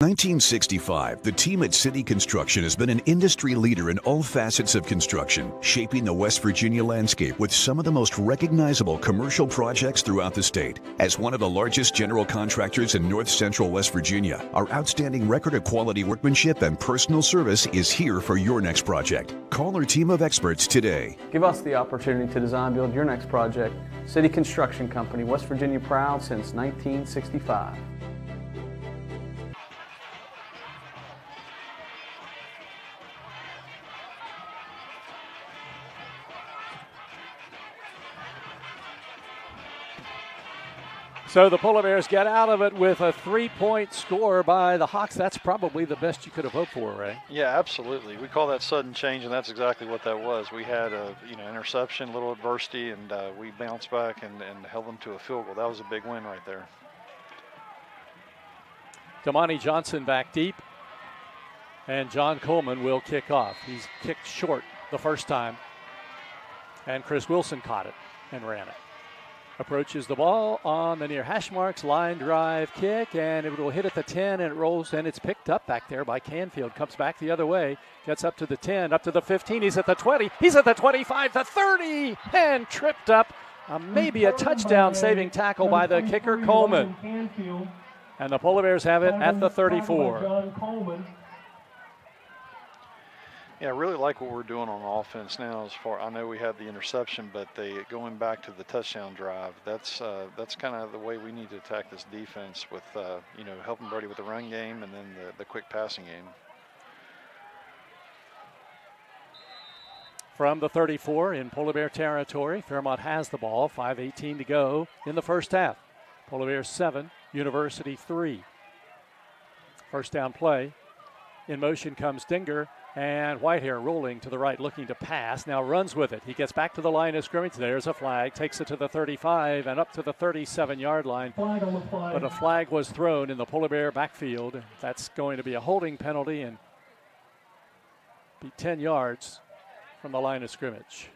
1965, the team at City Construction has been an industry leader in all facets of construction, shaping the West Virginia landscape with some of the most recognizable commercial projects throughout the state. As one of the largest general contractors in north central West Virginia, our outstanding record of quality workmanship and personal service is here for your next project. Call our team of experts today. Give us the opportunity to design build your next project. City Construction Company, West Virginia proud since 1965. So the Polar Bears get out of it with a 3-point score by the Hawks. That's probably the best you could have hoped for, Ray. Yeah, absolutely. We call that sudden change, and that's exactly what that was. We had a interception, a little adversity, and we bounced back and held them to a field goal. That was a big win right there. Damani Johnson back deep, and John Coleman will kick off. He's kicked short the first time, and Chris Wilson caught it and ran it. Approaches the ball on the near hash marks, line drive kick, and it will hit at the 10, and it rolls, and it's picked up back there by Canfield. Comes back the other way, gets up to the 10, up to the 15, he's at the 20, he's at the 25, the 30, and tripped up. Maybe a touchdown-saving tackle by the kicker, Coleman. And the Polar Bears have it at the 34. Yeah, I really like what we're doing on offense now. As far I know we had the interception, but going back to the touchdown drive. That's kind of the way we need to attack this defense with helping Brady with the run game and then the quick passing game. From the 34 in Polar Bear territory, Fairmont has the ball. 5:18 to go in the first half. Polar Bears 7, University 3. First down play. In motion comes Dinger. And Whitehair rolling to the right, looking to pass. Now runs with it. He gets back to the line of scrimmage. There's a flag. Takes it to the 35 and up to the 37-yard line. But a flag was thrown in the Polar Bear backfield. That's going to be a holding penalty and be 10 yards from the line of scrimmage.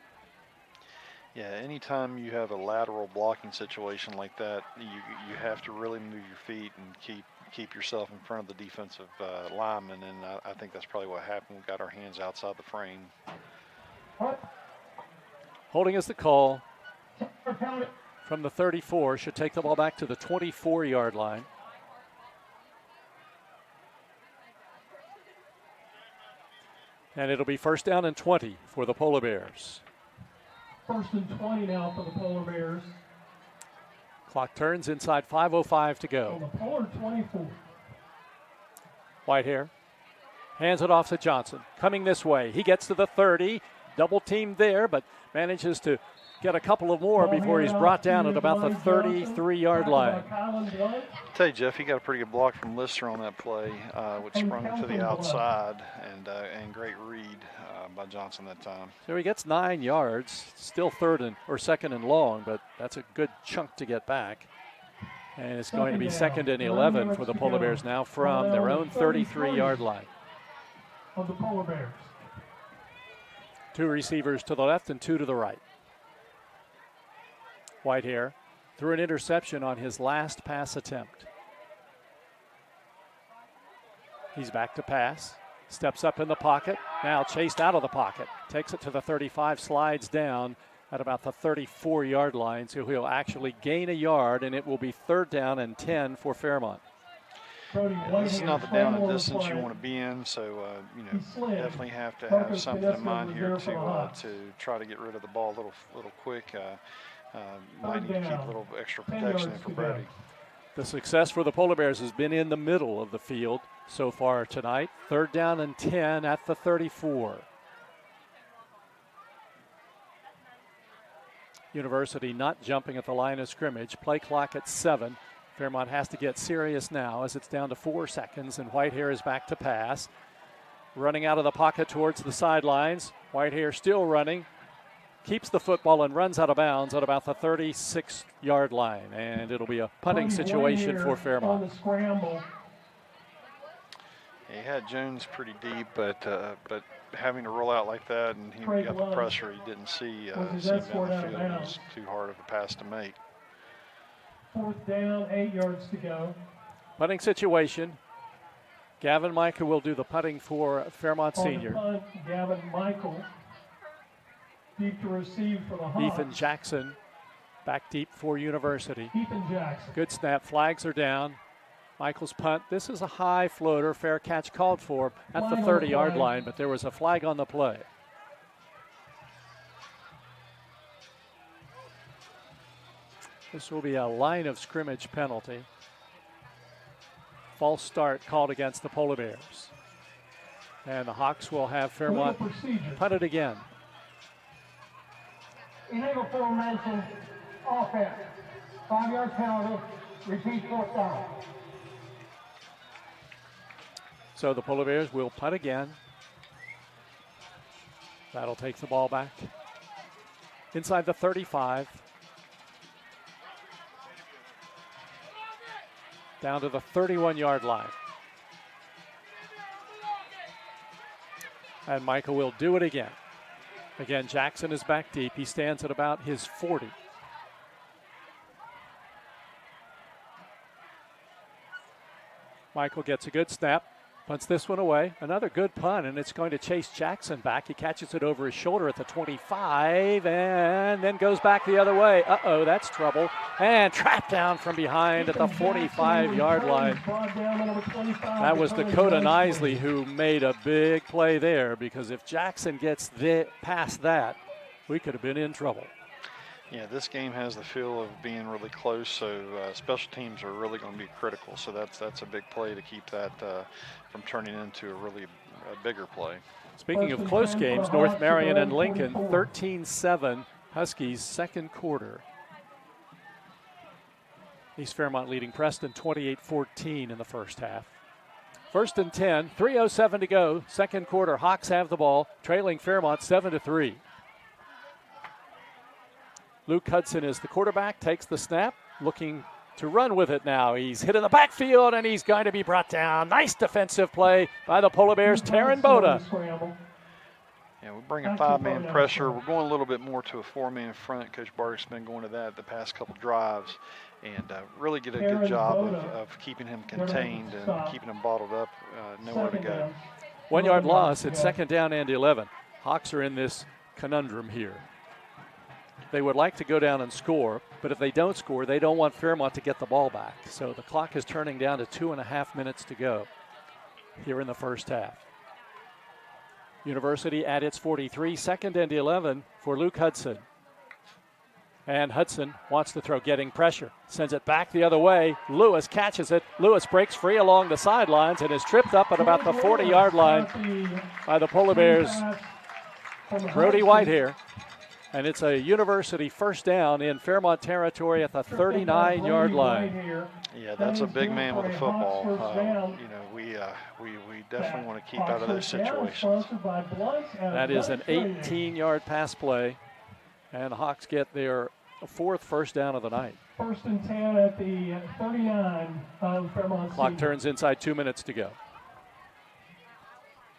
Yeah, anytime you have a lateral blocking situation like that, you have to really move your feet and keep yourself in front of the defensive lineman, and I think that's probably what happened. We got our hands outside the frame. Holding is the call from the 34. Should take the ball back to the 24-yard line. And it'll be first down and 20 for the Polar Bears. First and 20 now for the Polar Bears. Clock turns inside 5:05 to go. On the Polar 24. Whitehair Hands it off to Johnson. Coming this way. He gets to the 30. Double teamed there, but manages to get a couple of more before he's brought down at about the 33-yard line. I tell you, Jeff, he got a pretty good block from Lister on that play, which sprung him to the outside, and great read by Johnson that time. So he gets 9 yards, still second and long, but that's a good chunk to get back. And it's going to be 2nd and 11 for the Polar Bears now from their own 33-yard line. Of the Polar Bears. 2 receivers to the left and 2 to the right. Whitehair threw an interception on his last pass attempt. He's back to pass. Steps up in the pocket. Now chased out of the pocket. Takes it to the 35, slides down at about the 34-yard line. So he'll actually gain a yard, and it will be 3rd down and 10 for Fairmont. This is not the down and distance you want to be in, so definitely have to have something in mind here to try to get rid of the ball a little quick. Might need to keep a little extra protection in for Brody. The success for the Polar Bears has been in the middle of the field so far tonight. 3rd down and 10 at the 34. University not jumping at the line of scrimmage. Play clock at 7. Fairmont has to get serious now as it's down to 4 seconds, and Whitehair is back to pass. Running out of the pocket towards the sidelines. Whitehair still running. Keeps the football and runs out of bounds at about the 36-yard line. And it'll be a punting situation for Fairmont. On the scramble. He had Jones pretty deep, but having to roll out like that, and he got the pressure, he didn't see him down the field. It was too hard of a pass to make. 4th down, 8 yards to go. Punting situation. Gavin Michael will do the punting for Fairmont Senior. Punt, Gavin Michael. Deep to receive for the Hawks. Ethan Jackson back deep for University. Ethan Jackson. Good snap. Flags are down. Michael's punt. This is a high floater. Fair catch called for at the 30-yard line, but there was a flag on the play. This will be a line of scrimmage penalty. False start called against the Polar Bears. And the Hawks will have Fairmont punt it again. Illegal formation, offense. 5-yard penalty, repeat 4th down. So the Polar Bears will punt again. That'll take the ball back inside the 35. Down to the 31-yard line. And Michael will do it again. Again, Jackson is back deep. He stands at about his 40. Michael gets a good snap, punts this one away. Another good punt, and it's going to chase Jackson back. He catches it over his shoulder at the 25 and then goes back the other way. Uh-oh, that's trouble. And trapped down from behind at the 45-yard line. That was Dakota Nisley who made a big play there, because if Jackson gets past that, we could have been in trouble. Yeah, this game has the feel of being really close, so special teams are really going to be critical. So that's a big play to keep that from turning into a bigger play. Speaking of close games, North Marion and Lincoln, 13-7 Huskies second quarter. East Fairmont leading Preston 28-14 in the first half. 1st and 10, 3:07 to go, second quarter. Hawks have the ball, trailing Fairmont 7-3. Luke Hudson is the quarterback, takes the snap, looking to run with it now. He's hit in the backfield, and he's going to be brought down. Nice defensive play by the Polar Bears, Taryn Boda. Yeah, we're bringing 5-man pressure. We're going a little bit more to a 4-man front. Coach Bart's been going to that the past couple drives, and really get a good job of keeping him contained and keeping him bottled up, nowhere to go. 1 yard loss at 2nd down and 11. Hawks are in this conundrum here. They would like to go down and score, but if they don't score, they don't want Fairmont to get the ball back. So the clock is turning down to 2.5 minutes to go here in the first half. University at its 43, 2nd and 11 for Luke Hudson. And Hudson wants to throw, getting pressure. Sends it back the other way. Lewis catches it. Lewis breaks free along the sidelines and is tripped up at about the 40-yard line by the Polar Bears' Brody Whitehair. And it's a University first down in Fairmont territory at the 39-yard line. Yeah, that's a big man with a football. We definitely want to keep out of those situations. That is an 18-yard pass play, and the Hawks get their fourth first down of the night. 1st and 10 at the 39 of Fairmont. Clock turns inside 2 minutes to go.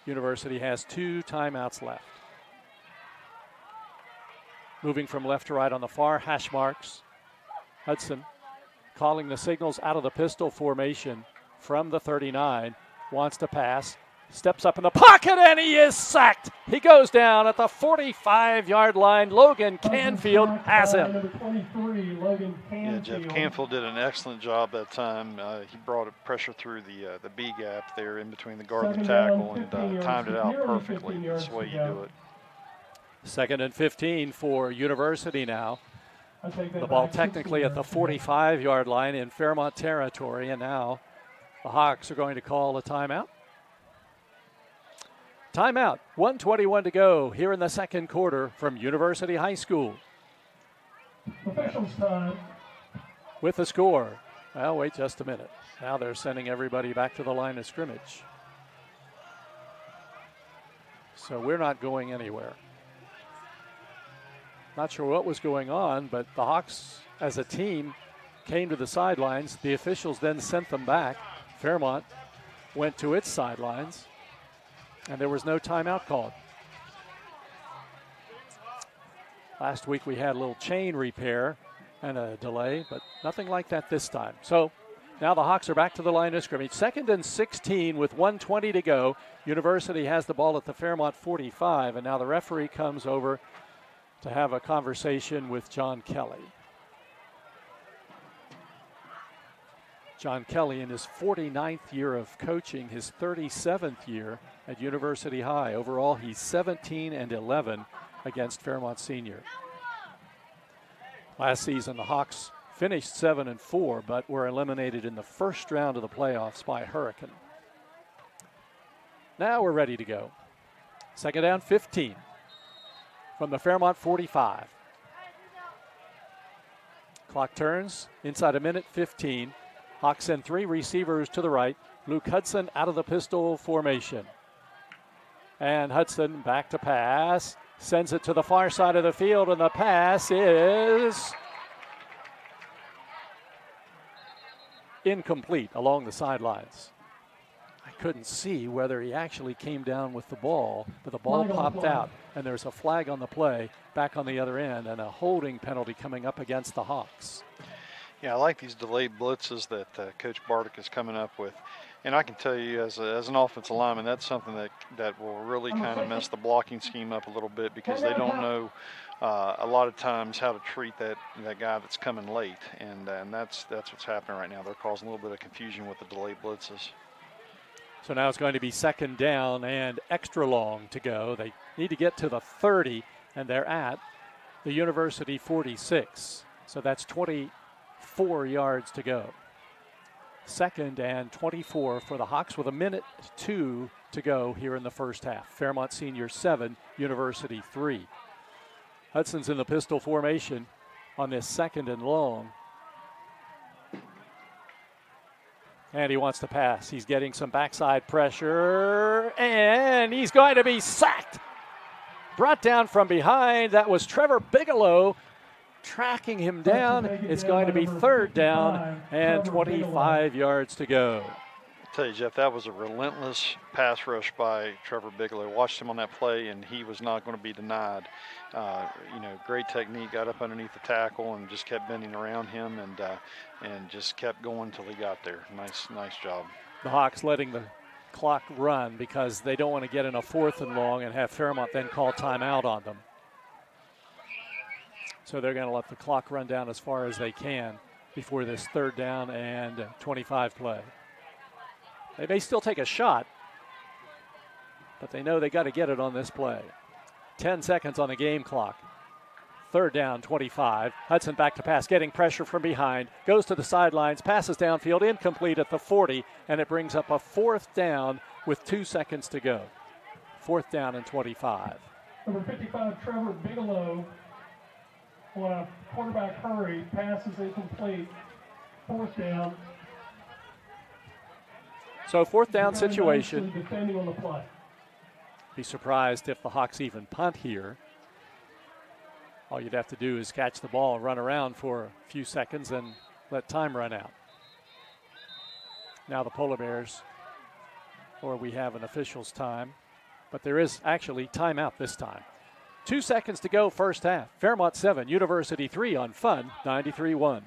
University has 2 timeouts left. Moving from left to right on the far hash marks. Hudson calling the signals out of the pistol formation from the 39. Wants to pass. Steps up in the pocket and he is sacked. He goes down at the 45-yard line. Logan Canfield has him. Yeah, Jeff Canfield did an excellent job that time. He brought pressure through the B gap there in between the guard and the tackle and timed it out perfectly. That's the way you do it. 2nd and 15 for University now. The ball technically at the 45-yard line in Fairmont territory, and now the Hawks are going to call a timeout. Timeout, 1:21 to go here in the second quarter from University High School. Officials time. With the score. Well, wait just a minute. Now they're sending everybody back to the line of scrimmage. So we're not going anywhere. Not sure what was going on, but the Hawks as a team came to the sidelines. The officials then sent them back. Fairmont went to its sidelines, and there was no timeout called. Last week we had a little chain repair and a delay, but nothing like that this time. So now the Hawks are back to the line of scrimmage. 2nd and 16 with 1:20 to go. University has the ball at the Fairmont 45, and now the referee comes over to have a conversation with John Kelly. John Kelly in his 49th year of coaching, his 37th year at University High. Overall, he's 17-11 against Fairmont Senior. Last season, the Hawks finished 7-4, but were eliminated in the first round of the playoffs by Hurricane. Now we're ready to go. 2nd down, 15 from the Fairmont 45. Clock turns inside a minute 15. Hawks send 3 receivers to the right. Luke Hudson out of the pistol formation. And Hudson back to pass. Sends it to the far side of the field, and the pass is incomplete along the sidelines. I couldn't see whether he actually came down with the ball, but the ball popped out, and there's a flag on the play back on the other end, and a holding penalty coming up against the Hawks. Yeah, I like these delayed blitzes that Coach Bartek is coming up with. And I can tell you as an offensive lineman, that's something that will really kind of mess the blocking scheme up a little bit because they don't know a lot of times how to treat that guy that's coming late. And that's what's happening right now. They're causing a little bit of confusion with the delayed blitzes. So now it's going to be 2nd down and extra long to go. They need to get to the 30, and they're at the University 46. So that's 24 yards to go. 2nd and 24 for the Hawks with 1:02 to go here in the first half. Fairmont Senior 7, University 3. Hudson's in the pistol formation on this 2nd and long. And he wants to pass. He's getting some backside pressure, and he's going to be sacked. Brought down from behind. That was Trevor Bigelow tracking him down. It's going to be 3rd down and 25 yards to go. I tell you, Jeff, that was a relentless pass rush by Trevor Bigelow. Watched him on that play, and he was not going to be denied. Great technique, got up underneath the tackle and just kept bending around him and just kept going until he got there. Nice job. The Hawks letting the clock run because they don't want to get in a 4th and long and have Fairmont then call timeout on them. So they're going to let the clock run down as far as they can before this 3rd down and 25 play. They may still take a shot, but they know they got to get it on this play. 10 seconds on the game clock. 3rd down, 25. Hudson back to pass, getting pressure from behind. Goes to the sidelines, passes downfield, incomplete at the 40, and it brings up a 4th down with 2 seconds to go. 4th down and 25. Number 55, Trevor Bigelow, on a quarterback hurry, passes incomplete. 4th down. So 4th down situation. Defending on the play. Be surprised if the Hawks even punt here. All you'd have to do is catch the ball and run around for a few seconds and let time run out. Now the Polar Bears, or we have an official's time, but there is actually timeout this time. 2 seconds to go, first half. Fairmont 7, University 3 on Fun 93.1.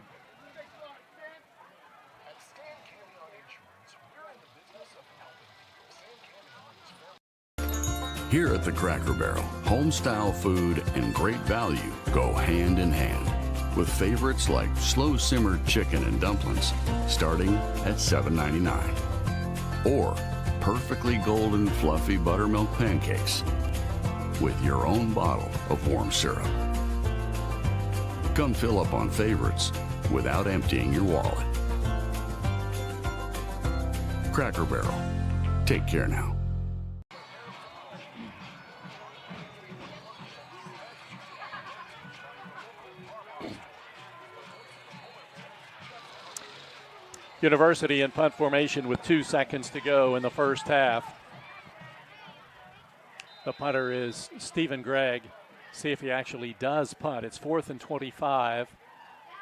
Here at the Cracker Barrel, home-style food and great value go hand in hand, with favorites like slow-simmered chicken and dumplings starting at $7.99, or perfectly golden fluffy buttermilk pancakes with your own bottle of warm syrup. Come fill up on favorites without emptying your wallet. Cracker Barrel. Take care now. University in punt formation with 2 seconds to go in the first half. The punter is Stephen Gregg. See if he actually does punt. It's 4th and 25.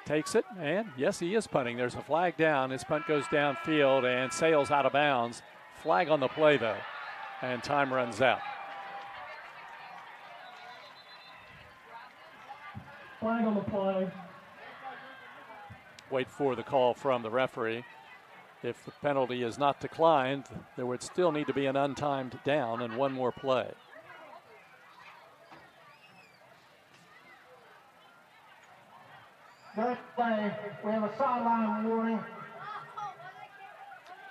Takes it, and yes, he is punting. There's a flag down. His punt goes downfield and sails out of bounds. Flag on the play, though, and time runs out. Flag on the play. Wait for the call from the referee. If the penalty is not declined, there would still need to be an untimed down and one more play. That play, we have a sideline warning.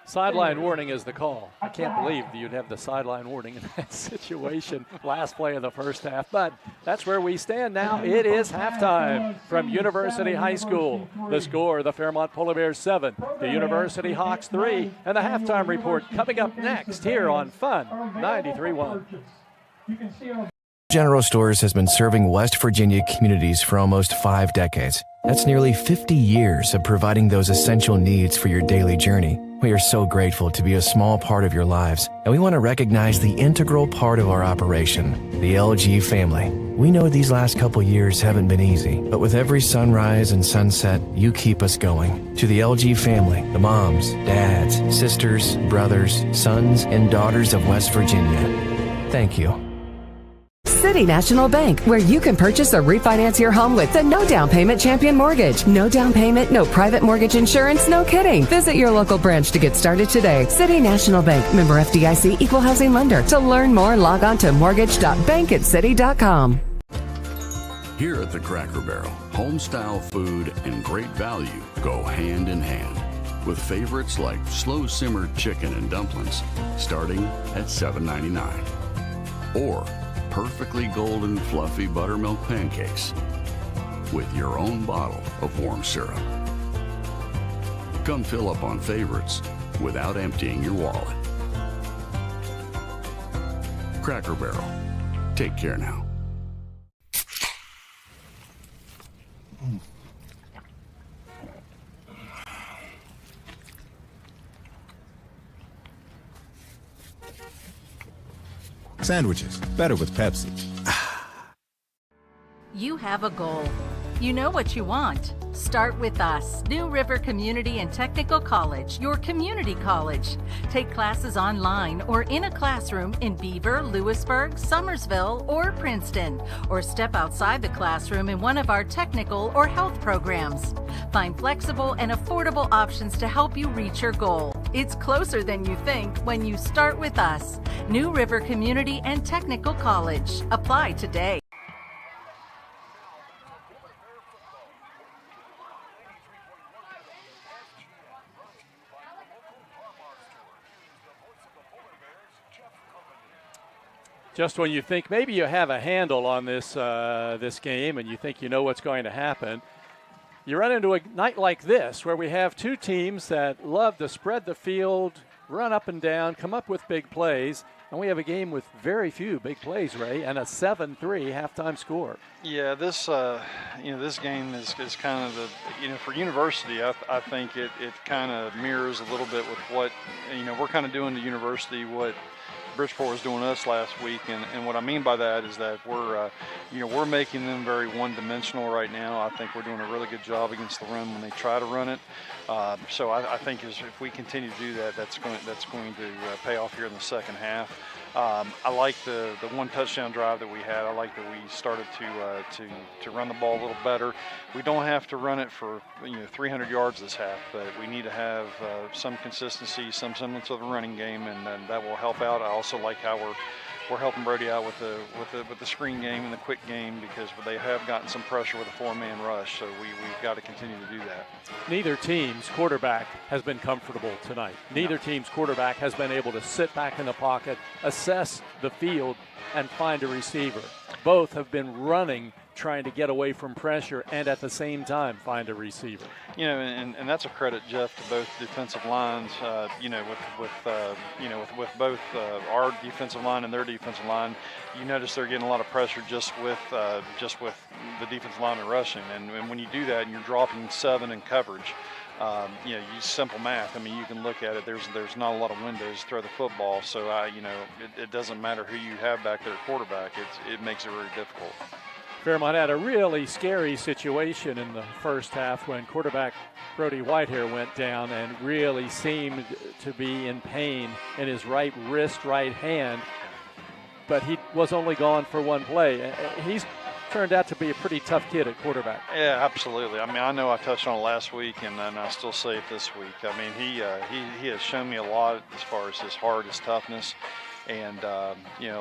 Sideline warning is the call. I can't believe you'd have the sideline warning in that situation. Last play of the first half, but that's where we stand now. It is halftime from University High School. The score, the Fairmont Polar Bears 7, the University Hawks 3, and the halftime report coming up next here on Fun 93.1. General Stores has been serving West Virginia communities for almost 5 decades. That's nearly 50 years of providing those essential needs for your daily journey. We are so grateful to be a small part of your lives, and we want to recognize the integral part of our operation, the LG family. We know these last couple years haven't been easy, but with every sunrise and sunset, you keep us going. To the LG family, the moms, dads, sisters, brothers, sons, and daughters of West Virginia, thank you. City National Bank, where you can purchase or refinance your home with the no down payment champion mortgage. No down payment, no private mortgage insurance, no kidding. Visit your local branch to get started today. City National Bank, member FDIC, equal housing lender. To learn more, log on to mortgage.bankatcity.com. Here at the Cracker Barrel, home-style food and great value go hand in hand, with favorites like slow-simmered chicken and dumplings starting at $7.99, or perfectly golden fluffy buttermilk pancakes with your own bottle of warm syrup. Come fill up on favorites without emptying your wallet. Cracker Barrel. Take care now. Sandwiches, better with Pepsi. You have a goal. You know what you want. Start with us, New River Community and Technical College, your community college. Take classes online or in a classroom in Beaver, Lewisburg, Summersville, or Princeton, or step outside the classroom in one of our technical or health programs. Find flexible and affordable options to help you reach your goal. It's closer than you think when you start with us, New River Community and Technical College. Apply today. Just when you think maybe you have a handle on this this game and you think you know what's going to happen, you run into a night like this where we have two teams that love to spread the field, run up and down, come up with big plays, and we have a game with very few big plays, Ray, and a 7-3 halftime score. Yeah, this this game is kind of the, for University, I think it kind of mirrors a little bit with what, we're kind of doing to University what Bridgeport was doing us last week, and what I mean by that is that we're making them very one-dimensional right now. I think we're doing a really good job against the run when they try to run it. So I think if we continue to do that, that's going to pay off here in the second half. I like the one touchdown drive that we had. I like that we started to run the ball a little better. We don't have to run it for 300 yards this half, but we need to have some consistency, some semblance of the running game, and that will help out. I also like how we're helping Brody out with the screen game and the quick game, because they have gotten some pressure with a four-man rush, so we've got to continue to do that. Neither team's quarterback has been comfortable tonight. Neither team's quarterback has been able to sit back in the pocket, assess the field, and find a receiver. Both have been running, trying to get away from pressure, and at the same time find a receiver. And that's a credit, Jeff, to both defensive lines. With both our defensive line and their defensive line, you notice they're getting a lot of pressure just with the defensive line and rushing. And when you do that, and you're dropping 7 in coverage, use simple math. I mean, you can look at it. There's not a lot of windows to throw the football. So it doesn't matter who you have back there at quarterback. It makes it really difficult. Fairmont had a really scary situation in the first half when quarterback Brody Whitehair went down and really seemed to be in pain in his right wrist, right hand. But he was only gone for one play. He's turned out to be a pretty tough kid at quarterback. Yeah, absolutely. I mean, I know I touched on it last week, and I still say it this week. I mean, he has shown me a lot as far as his heart, his toughness. And,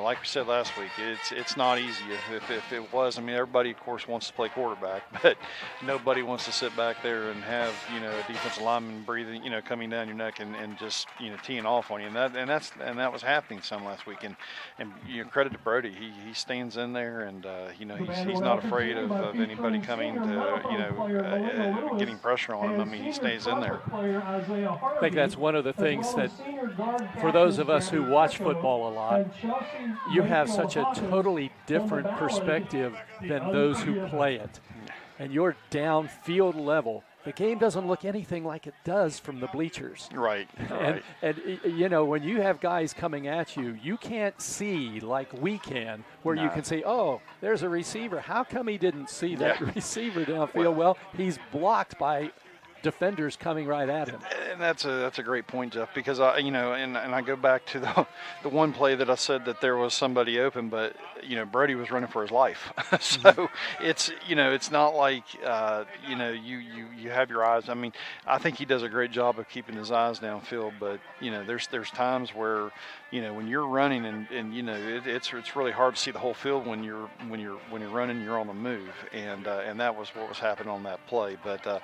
like we said last week, it's not easy. If it was, I mean, everybody, of course, wants to play quarterback, but nobody wants to sit back there and have, a defensive lineman breathing, coming down your neck and just, teeing off on you. And that was happening some last week. And credit to Brody. He stands in there, and, he's not afraid of anybody coming to, getting pressure on him. I mean, he stays in there. I think that's one of the things that, for those of us who watch football a lot, you have such a totally different perspective than those who play it. And you're downfield level. The game doesn't look anything like it does from the bleachers. Right. And when you have guys coming at you, you can't see like we can, where you can say, oh, there's a receiver. How come he didn't see that receiver downfield? Well, he's blocked by defenders coming right at him. And that's a great point, Jeff, because and I go back to the one play that I said that there was somebody open, but Brody was running for his life. So it's not like you have your eyes. I mean, I think he does a great job of keeping his eyes downfield, but there's times where when you're running and it's really hard to see the whole field when you're running, you're on the move, and that was what was happening on that play. But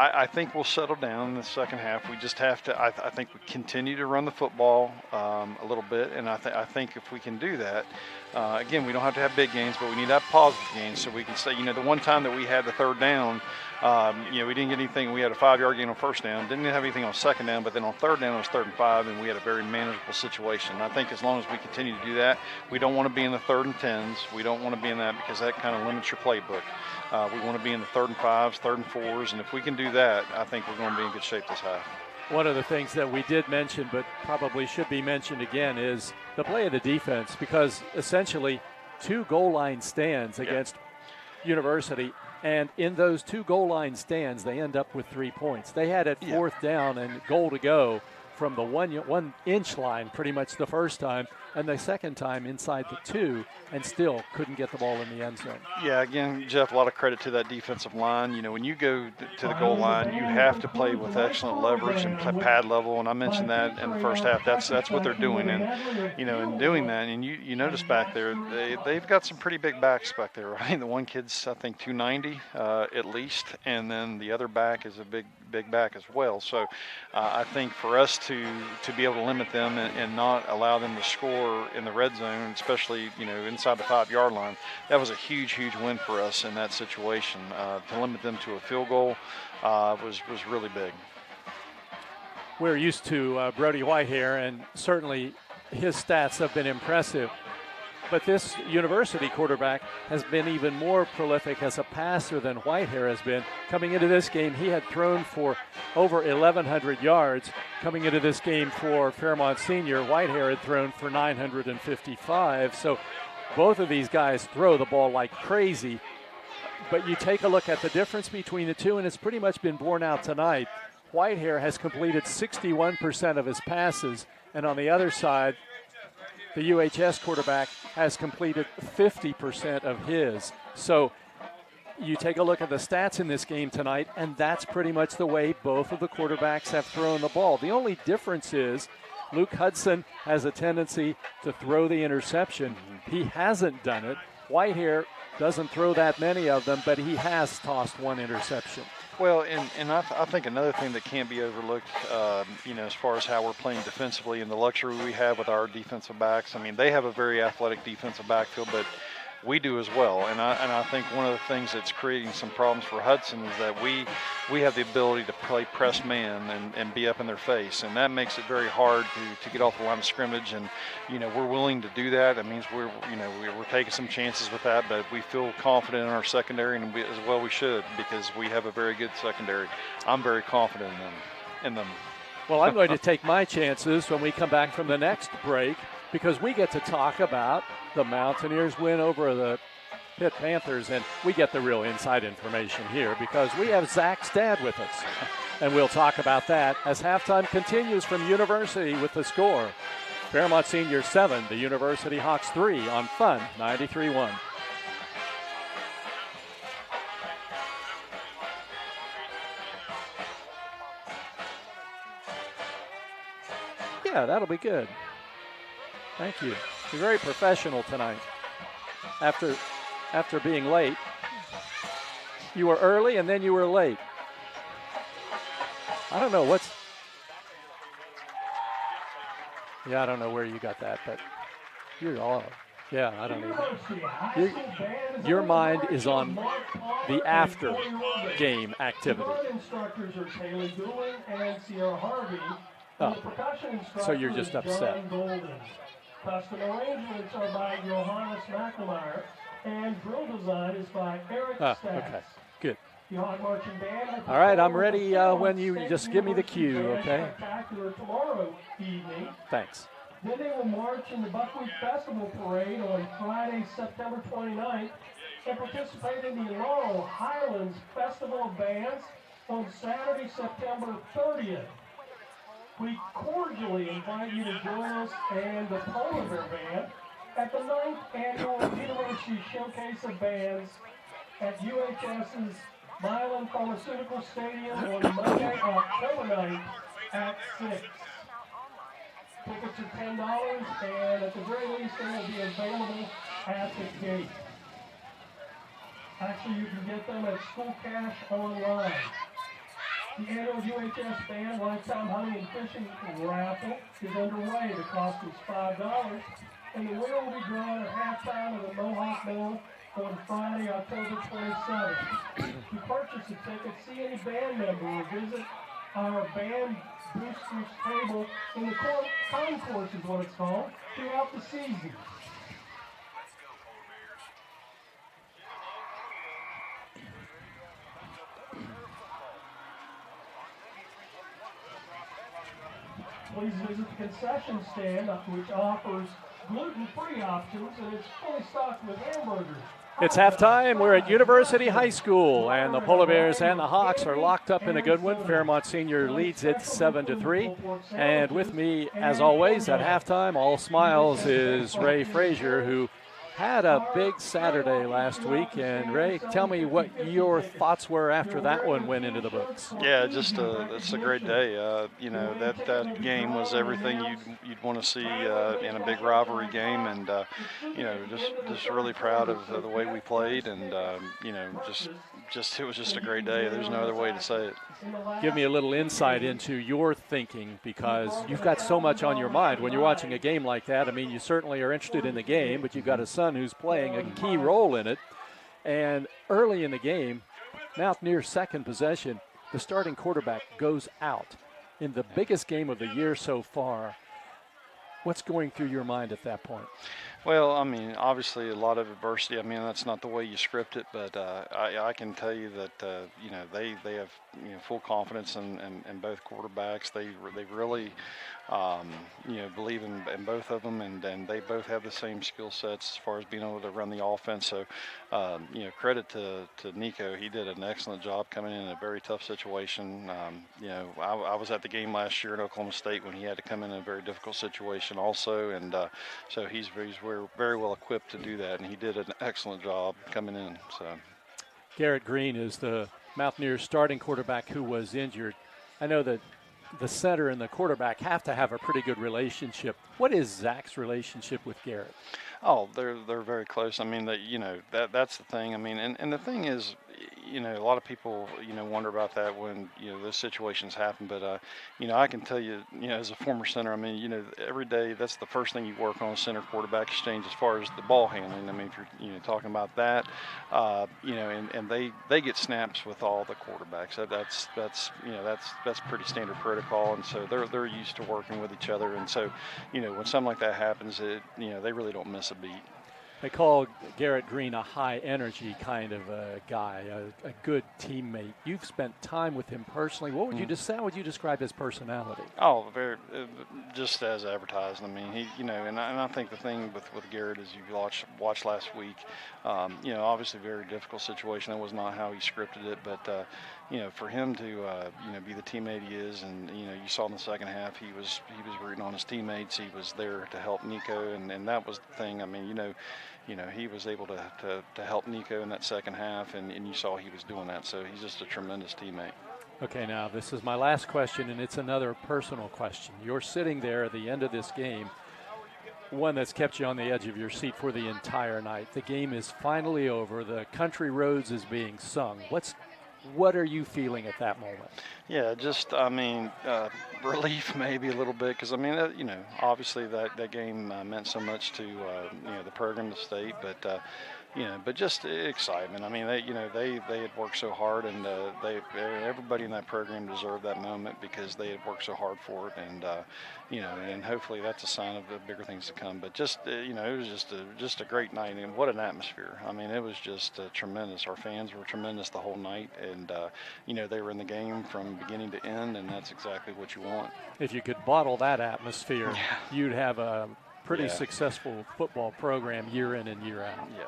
I think we'll settle down in the second half. We just have to. I think we continue to run the football a little bit, and I think if we can do that, again, we don't have to have big gains, but we need to have positive gains so we can say, the one time that we had the third down, we didn't get anything. We had a 5-yard gain on first down, didn't have anything on second down, but then on third down it was 3rd and 5, and we had a very manageable situation. I think as long as we continue to do that, we don't want to be in the 3rd and 10s. We don't want to be in that because that kind of limits your playbook. We want to be in the 3rd and 5s, 3rd and 4s, and if we can do that, I think we're going to be in good shape this half. One of the things that we did mention, but probably should be mentioned again, is the play of the defense, because essentially 2 goal line stands against University, and in those 2 goal line stands, they end up with 3 points. They had it 4th down and goal to go from the 1 inch line pretty much the first time, and the second time inside the 2, and still couldn't get the ball in the end zone. Yeah, again, Jeff, a lot of credit to that defensive line. When you go to the goal line, you have to play with excellent leverage and pad level, and I mentioned that in the first half. That's what they're doing, and in doing that, and you notice back there, they've got some pretty big backs back there, right? The one kid's, I think, 290 at least, and then the other back is a big big back as well. So I think for us to be able to limit them and not allow them to score in the red zone, especially, inside the 5-yard line, that was a huge win for us in that situation. To limit them to a field goal was really big. We're used to Brody Whitehair, and certainly his stats have been impressive. But this University quarterback has been even more prolific as a passer than Whitehair has been. Coming into this game, he had thrown for over 1,100 yards. Coming into this game for Fairmont Senior, Whitehair had thrown for 955. So both of these guys throw the ball like crazy. But you take a look at the difference between the two, and it's pretty much been borne out tonight. Whitehair has completed 61% of his passes, and on the other side, the UHS quarterback has completed 50% of his. So you take a look at the stats in this game tonight, and that's pretty much the way both of the quarterbacks have thrown the ball. The only difference is Luke Hudson has a tendency to throw the interception. He hasn't done it. Whitehair doesn't throw that many of them, but he has tossed one interception. Well, and I think another thing that can't be overlooked, as far as how we're playing defensively and the luxury we have with our defensive backs. I mean, they have a very athletic defensive backfield, but we do as well. And I think one of the things that's creating some problems for Hudson is that we have the ability to play press man and be up in their face, and that makes it very hard to get off the line of scrimmage. And we're willing to do that. That means we're taking some chances with that, but we feel confident in our secondary, and as well we should, because we have a very good secondary. I'm very confident in them. Well, I'm going to take my chances when we come back from the next break, because we get to talk about the Mountaineers win over the Pitt Panthers, and we get the real inside information here because we have Zach's dad with us. And we'll talk about that as halftime continues from University with the score. Fairmont Senior 7, the University Hawks 3 on Fun 93.1. Yeah, that'll be good. Thank you. You're very professional tonight. After being late, you were early and then you were late. I don't know I don't know where you got that, but you're all. Yeah, I don't either. Your mind is on the after game activity. Oh, so you're just upset. Custom arrangements are by Johannes McNamara, and drill design is by Eric Stacks. Okay, good. Marching Band. All right, I'm ready when you just give me the cue, okay? Spectacular tomorrow evening. Thanks. Then they will march in the Buckwheat Festival Parade on Friday, September 29th, and participate in the Laurel Highlands Festival of Bands on Saturday, September 30th. We cordially invite you to join us and the Polar Bear Band at the 9th Annual University Showcase of Bands at UHS's Milan Pharmaceutical Stadium on Monday, October 9th at 6. Tickets are $10, and at the very least, they will be available at the gate. Actually, you can get them at School Cash online. The annual UHS Band Lifetime Hunting and Fishing Raffle is underway. The cost is $5, and the winner will be drawn at halftime of the Mohawk Bowl on Friday, October 27th. To purchase a ticket, see any band member or visit our band boosters table in the concourse is what it's called, throughout the season. Please visit the concession stand, which offers gluten-free options, and it's fully stocked with hamburgers. It's halftime. We're at University High School, and the Polar Bears and the Hawks are locked up in a good one. Fairmont Senior leads it 7-3. And with me, as always, at halftime, all smiles, is Ray Frazier, who had a big Saturday last week. And Ray, tell me what your thoughts were after that one went into the books. Yeah, just it's a great day. That game was everything you'd want to see in a big rivalry game, and just really proud of the way we played, and just it was just a great day. There's no other way to say it. Give me a little insight into your thinking, because you've got so much on your mind when you're watching a game like that. I mean, you certainly are interested in the game, but you've got a son who's playing a key role in it. And early in the game, Mountaineers' second possession, the starting quarterback goes out in the biggest game of the year so far. What's going through your mind at that point? Well, I mean, obviously a lot of adversity. I mean, that's not the way you script it, but I can tell you that they have full confidence in both quarterbacks. They really believe in both of them, and they both have the same skill sets as far as being able to run the offense. So credit to Nico. He did an excellent job coming in a very tough situation. I was at the game last year in Oklahoma State when he had to come in a very difficult situation also, and so he's very well equipped to do that, and he did an excellent job coming in. So Garrett Green is the Mountaineers starting quarterback who was injured. I know that the center and the quarterback have to have a pretty good relationship. What is Zach's relationship with Garrett? Oh, they're very close. I mean, that's the thing. I mean, and the thing is, a lot of people, wonder about that when, those situations happen. But, I can tell you, as a former center, I mean, every day that's the first thing you work on, center quarterback exchange as far as the ball handling. I mean, if you're, talking about that, and they get snaps with all the quarterbacks. That's pretty standard protocol. And so they're used to working with each other. And so, when something like that happens, they really don't miss a beat. They call Garrett Green a high-energy kind of a guy, a good teammate. You've spent time with him personally. What would how would you describe his personality? Oh, very, just as advertised. I mean, he, and I think the thing with Garrett is you watched last week. Obviously, very difficult situation. That was not how he scripted it, but for him to be the teammate he is, and you saw in the second half he was rooting on his teammates. He was there to help Nico, and that was the thing. I mean, he was able to help Nico in that second half, and you saw he was doing that. So he's just a tremendous teammate. Okay, now this is my last question, and it's another personal question. You're sitting there at the end of this game, one that's kept you on the edge of your seat for the entire night. The game is finally over. The Country Roads is being sung. What are you feeling at that moment? Yeah, just, relief maybe a little bit, because, obviously that game meant so much to, the program, the state, but just excitement. I mean, they had worked so hard, and everybody in that program deserved that moment because they had worked so hard for it, and and hopefully that's a sign of the bigger things to come. But just it was just a great night, and what an atmosphere. I mean, it was just tremendous. Our fans were tremendous the whole night, and they were in the game from beginning to end, and that's exactly what you want. If you could bottle that atmosphere, you'd have a pretty successful football program year in and year out. Yeah.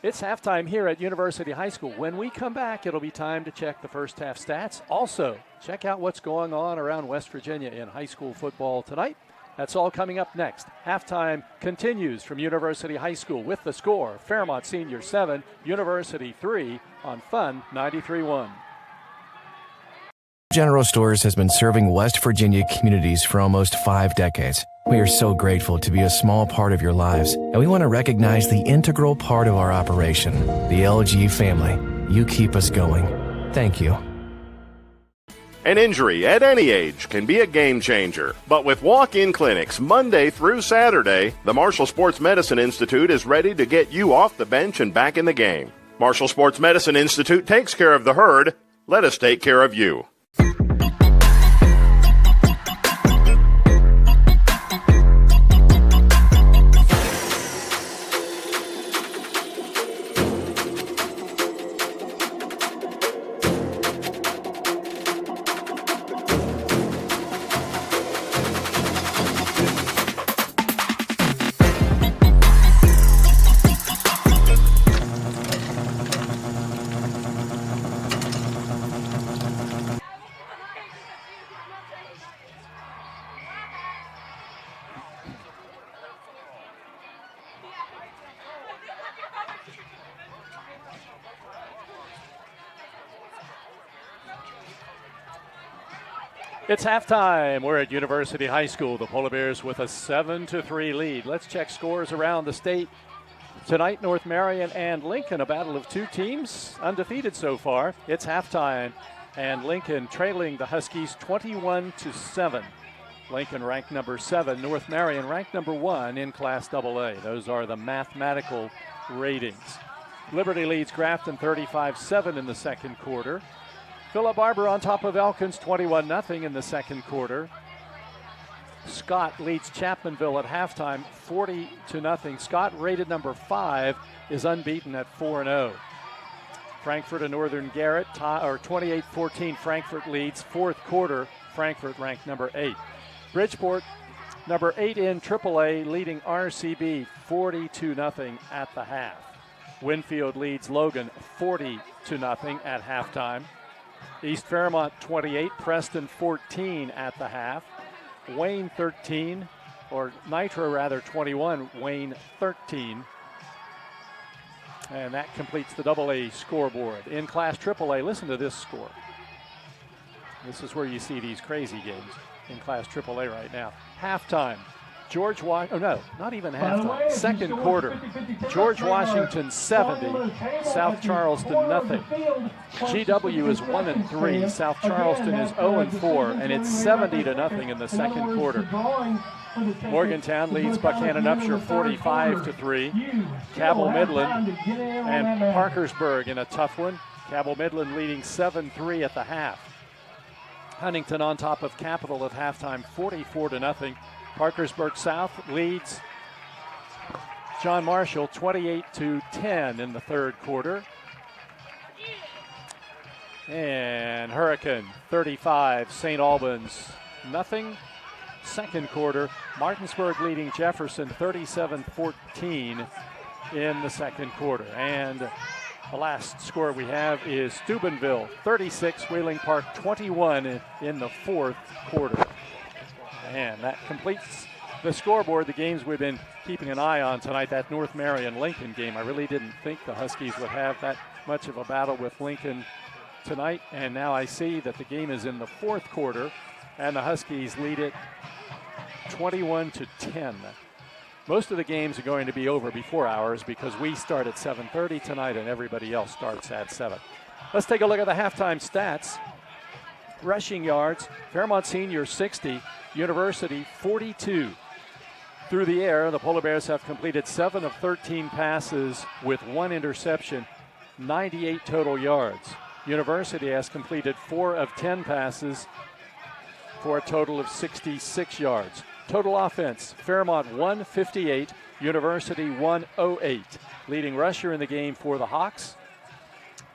It's halftime here at University High School. When we come back, it'll be time to check the first half stats. Also, check out what's going on around West Virginia in high school football tonight. That's all coming up next. Halftime continues from University High School with the score: Fairmont Senior 7, University 3 on Fun 93.1. General Stores has been serving West Virginia communities for almost 5 decades. We are so grateful to be a small part of your lives, and we want to recognize the integral part of our operation, the LG family. You keep us going. Thank you. An injury at any age can be a game changer, but with walk-in clinics Monday through Saturday, the Marshall Sports Medicine Institute is ready to get you off the bench and back in the game. Marshall Sports Medicine Institute takes care of the herd. Let us take care of you. It's halftime. We're at University High School. The Polar Bears with a 7-3 lead. Let's check scores around the state. Tonight, North Marion and Lincoln, a battle of two teams undefeated so far. It's halftime, and Lincoln trailing the Huskies 21-7. Lincoln ranked number 7, North Marion ranked number 1 in Class AA. Those are the mathematical ratings. Liberty leads Grafton 35-7 in the second quarter. Philip Barber on top of Elkins 21-0 in the second quarter. Scott leads Chapmanville at halftime 40-0. Scott, rated number 5, is unbeaten at 4-0. Frankfort and Northern Garrett 28-14. Frankfort leads fourth quarter. Frankfort ranked number 8. Bridgeport, number 8 in AAA, leading RCB 42-0 at the half. Winfield leads Logan 40-0 at halftime. East Fairmont 28, Preston 14 at the half. Wayne 13, or Nitro rather 21, Wayne 13. And that completes the AA scoreboard. In Class AAA, listen to this score. This is where you see these crazy games in Class AAA right now. Halftime, not even halftime. Second quarter, George Washington 70, South Charleston nothing. GW is 1-3, South Charleston is 0-4, and it's 70-0 in the second quarter. Morgantown leads Buchanan Upshur 45-3. Cabell Midland and Parkersburg in a tough one. Cabell Midland leading 7-3 at the half. Huntington on top of Capital at halftime 44-0. Parkersburg South leads John Marshall 28-10 in the third quarter. And Hurricane 35, St. Albans nothing. Second quarter, Martinsburg leading Jefferson 37-14 in the second quarter. And the last score we have is Steubenville 36, Wheeling Park 21 in the fourth quarter. And that completes the scoreboard, the games we've been keeping an eye on tonight. That North Marion-Lincoln game, I really didn't think the Huskies would have that much of a battle with Lincoln tonight. And now I see that the game is in the fourth quarter, and the Huskies lead it 21-10. Most of the games are going to be over before hours because we start at 7:30 tonight and everybody else starts at 7. Let's take a look at the halftime stats. Rushing yards, Fairmont Senior 60, University 42. Through the air, the Polar Bears have completed 7 of 13 passes with 1 interception, 98 total yards. University has completed 4 of 10 passes for a total of 66 yards. Total offense, Fairmont 158, University 108. Leading rusher in the game for the Hawks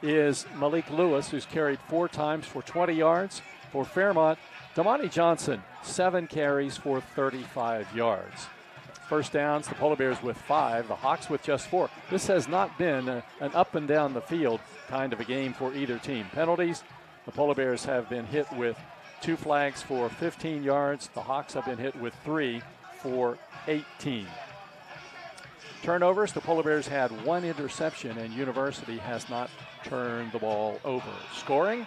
is Malik Lewis, who's carried 4 times for 20 yards. For Fairmont, Damani Johnson, 7 carries for 35 yards. First downs, the Polar Bears with 5, the Hawks with just 4. This has not been an up and down the field kind of a game for either team. Penalties, the Polar Bears have been hit with 2 flags for 15 yards. The Hawks have been hit with 3 for 18. Turnovers, the Polar Bears had 1 interception, and University has not turned the ball over. Scoring,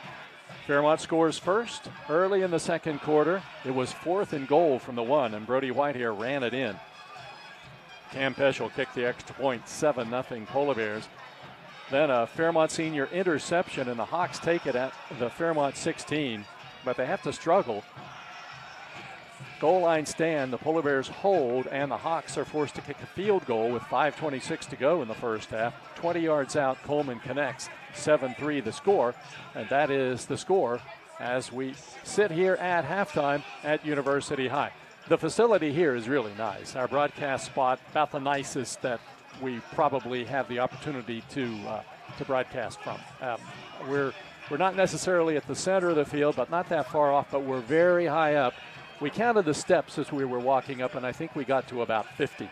Fairmont scores first early in the second quarter. It was 4th and goal from the 1, and Brody Whitehair ran it in. Cam Peschel kicked the extra point, 7-0 Polar Bears. Then a Fairmont Senior interception, and the Hawks take it at the Fairmont 16, but they have to struggle. Goal line stand, the Polar Bears hold, and the Hawks are forced to kick a field goal with 5:26 to go in the first half. 20 yards out, Coleman connects, 7-3 the score, and that is the score as we sit here at halftime at University High. The facility here is really nice. Our broadcast spot, about the nicest that we probably have the opportunity to broadcast from. We're not necessarily at the center of the field, but not that far off, but we're very high up. We counted the steps as we were walking up, and I think we got to about 50.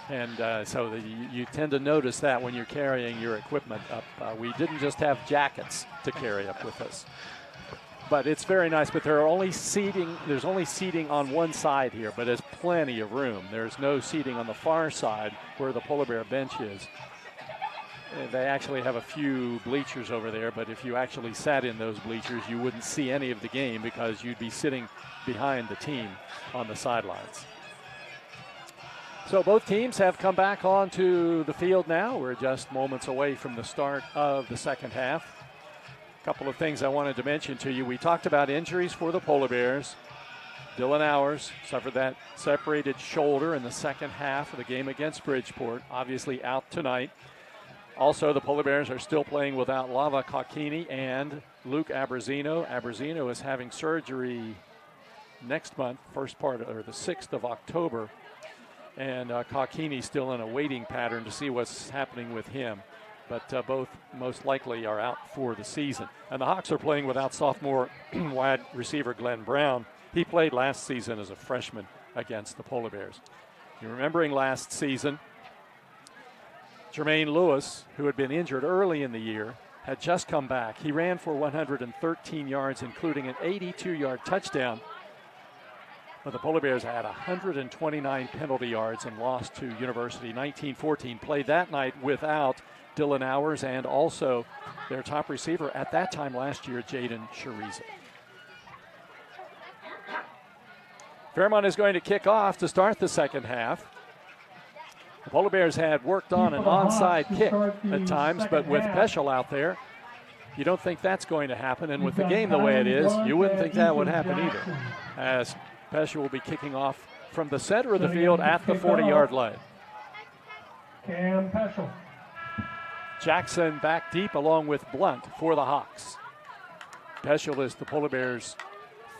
And so you tend to notice that when you're carrying your equipment up. We didn't just have jackets to carry up with us. But it's very nice, but there's only seating on one side here, but there's plenty of room. There's no seating on the far side where the Polar Bear bench is. They actually have a few bleachers over there, but if you actually sat in those bleachers, you wouldn't see any of the game because you'd be sitting behind the team on the sidelines. So both teams have come back onto the field now. We're just moments away from the start of the second half. A couple of things I wanted to mention to you. We talked about injuries for the Polar Bears. Dylan Hours suffered that separated shoulder in the second half of the game against Bridgeport, obviously out tonight. Also, the Polar Bears are still playing without Lava Kakini and Luke Abrazino. Abrazino is having surgery next month, first part, or the 6th of October. And Kakini still in a waiting pattern to see what's happening with him. But both most likely are out for the season. And the Hawks are playing without sophomore wide receiver Glenn Brown. He played last season as a freshman against the Polar Bears. You're remembering last season, Jermaine Lewis, who had been injured early in the year, had just come back. He ran for 113 yards, including an 82-yard touchdown. But the Polar Bears had 129 penalty yards and lost to University 19-14. Played that night without Dylan Hours and also their top receiver at that time last year, Jaden Shariza. Fairmont is going to kick off to start the second half. The Polar Bears had worked on an onside kick at times, but with Peschel out there, you don't think that's going to happen. And with the game the way it is, you wouldn't think that would happen either, as Peschel will be kicking off from the center of the field at the 40-yard line. Cam Peschel. Jackson back deep along with Blunt for the Hawks. Peschel is the Polar Bears'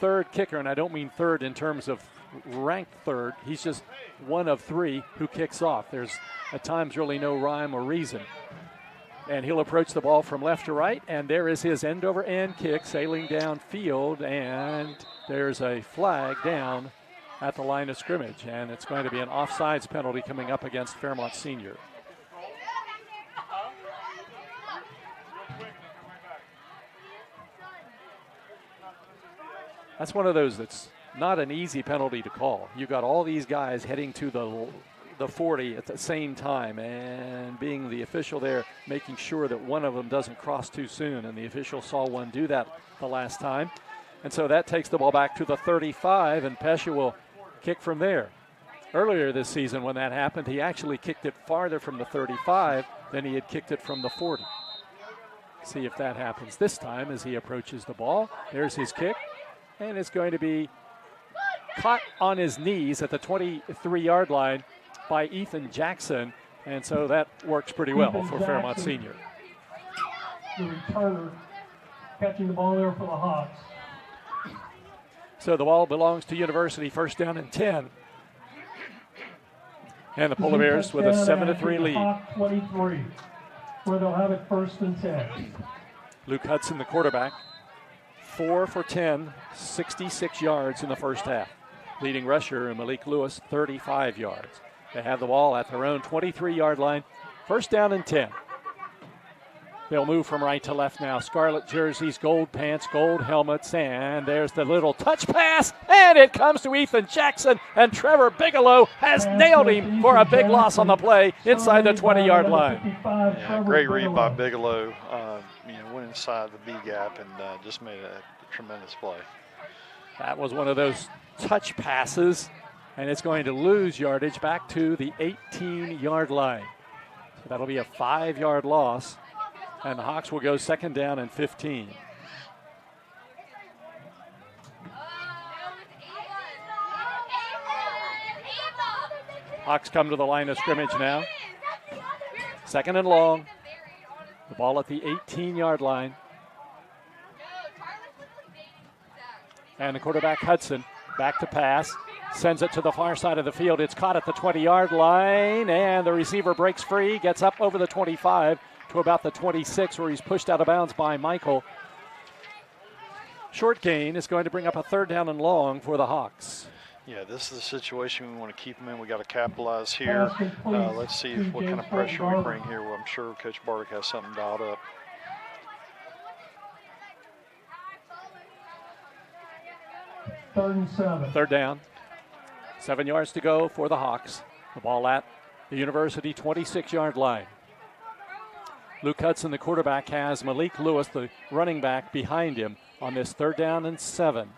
third kicker, and I don't mean third in terms of ranked third. He's just one of three who kicks off. There's at times really no rhyme or reason. And he'll approach the ball from left to right, and there is his end-over-end kick sailing downfield, and there's a flag down at the line of scrimmage, and it's going to be an offsides penalty coming up against Fairmont Senior. That's one of those that's not an easy penalty to call. You've got all these guys heading to the 40 at the same time, and being the official there, making sure that one of them doesn't cross too soon, and the official saw one do that the last time. And so that takes the ball back to the 35, and Pescia will kick from there. Earlier this season when that happened, he actually kicked it farther from the 35 than he had kicked it from the 40. See if that happens this time as he approaches the ball. There's his kick, and it's going to be caught on his knees at the 23-yard line by Ethan Jackson, and so that works pretty well for Fairmont Senior. The returner catching the ball there for the Hawks. So the ball belongs to University, first down and 10. And the Polar Bears with a 7-3 lead. 23, where they'll have it first and 10. Luke Hudson, the quarterback, 4 for 10, 66 yards in the first half. Leading rusher Malik Lewis, 35 yards. They have the ball at their own 23-yard line, first down and 10. They'll move from right to left now. Scarlet jerseys, gold pants, gold helmets, and there's the little touch pass, and it comes to Ethan Jackson, and Trevor Bigelow has nailed him for a big loss on the play inside the 20-yard line. Yeah, great read by Bigelow. Went inside the B gap and just made a tremendous play. That was one of those touch passes, and it's going to lose yardage back to the 18-yard line. So that'll be a 5-yard loss. And the Hawks will go second down and 15. Hawks come to the line of scrimmage now. Second and long. The ball at the 18-yard line. And the quarterback Hudson back to pass. Sends it to the far side of the field. It's caught at the 20-yard line, and the receiver breaks free, gets up over the 25 to about the 26, where he's pushed out of bounds by Michael. Short gain is going to bring up a third down and long for the Hawks. Yeah, this is the situation we want to keep them in. We got to capitalize here. Let's see what kind of pressure we bring here. Well, I'm sure Coach Bardick has something dialed up. Third and 7. Third down. 7 yards to go for the Hawks. The ball at the University 26-yard line. Luke Hudson, the quarterback, has Malik Lewis, the running back, behind him on this third down and 7.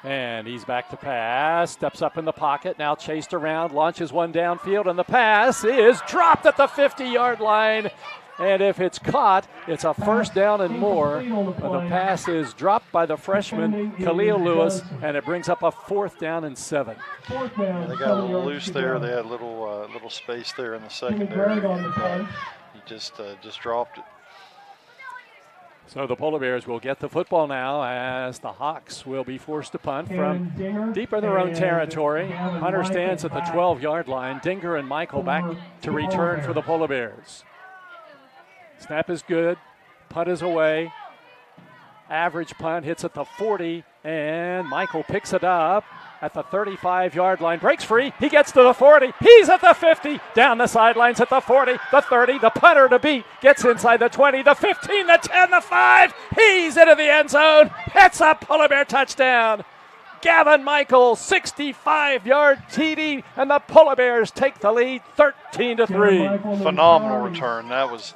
And he's back to pass, steps up in the pocket, now chased around, launches one downfield, and the pass is dropped at the 50-yard line. And if it's caught, it's a first down and more. But the pass is dropped by the freshman, Khalil Lewis, and it brings up a 4th down and 7. Yeah, they got a little loose there. They had a little space there in the secondary. He just dropped it. So the Polar Bears will get the football now as the Hawks will be forced to punt from deep in their own territory. Hunter stands at the 12-yard line. Dinger and Michael back to return for the Polar Bears. Snap is good. Punt is away. Average punt hits at the 40, and Michael picks it up at the 35-yard line. Breaks free. He gets to the 40. He's at the 50. Down the sidelines at the 40, the 30. The punter to beat. Gets inside the 20, the 15, the 10, the 5. He's into the end zone. It's a Polar Bear touchdown. Gavin Michael, 65-yard TD, and the Polar Bears take the lead 13-3. Phenomenal return. That was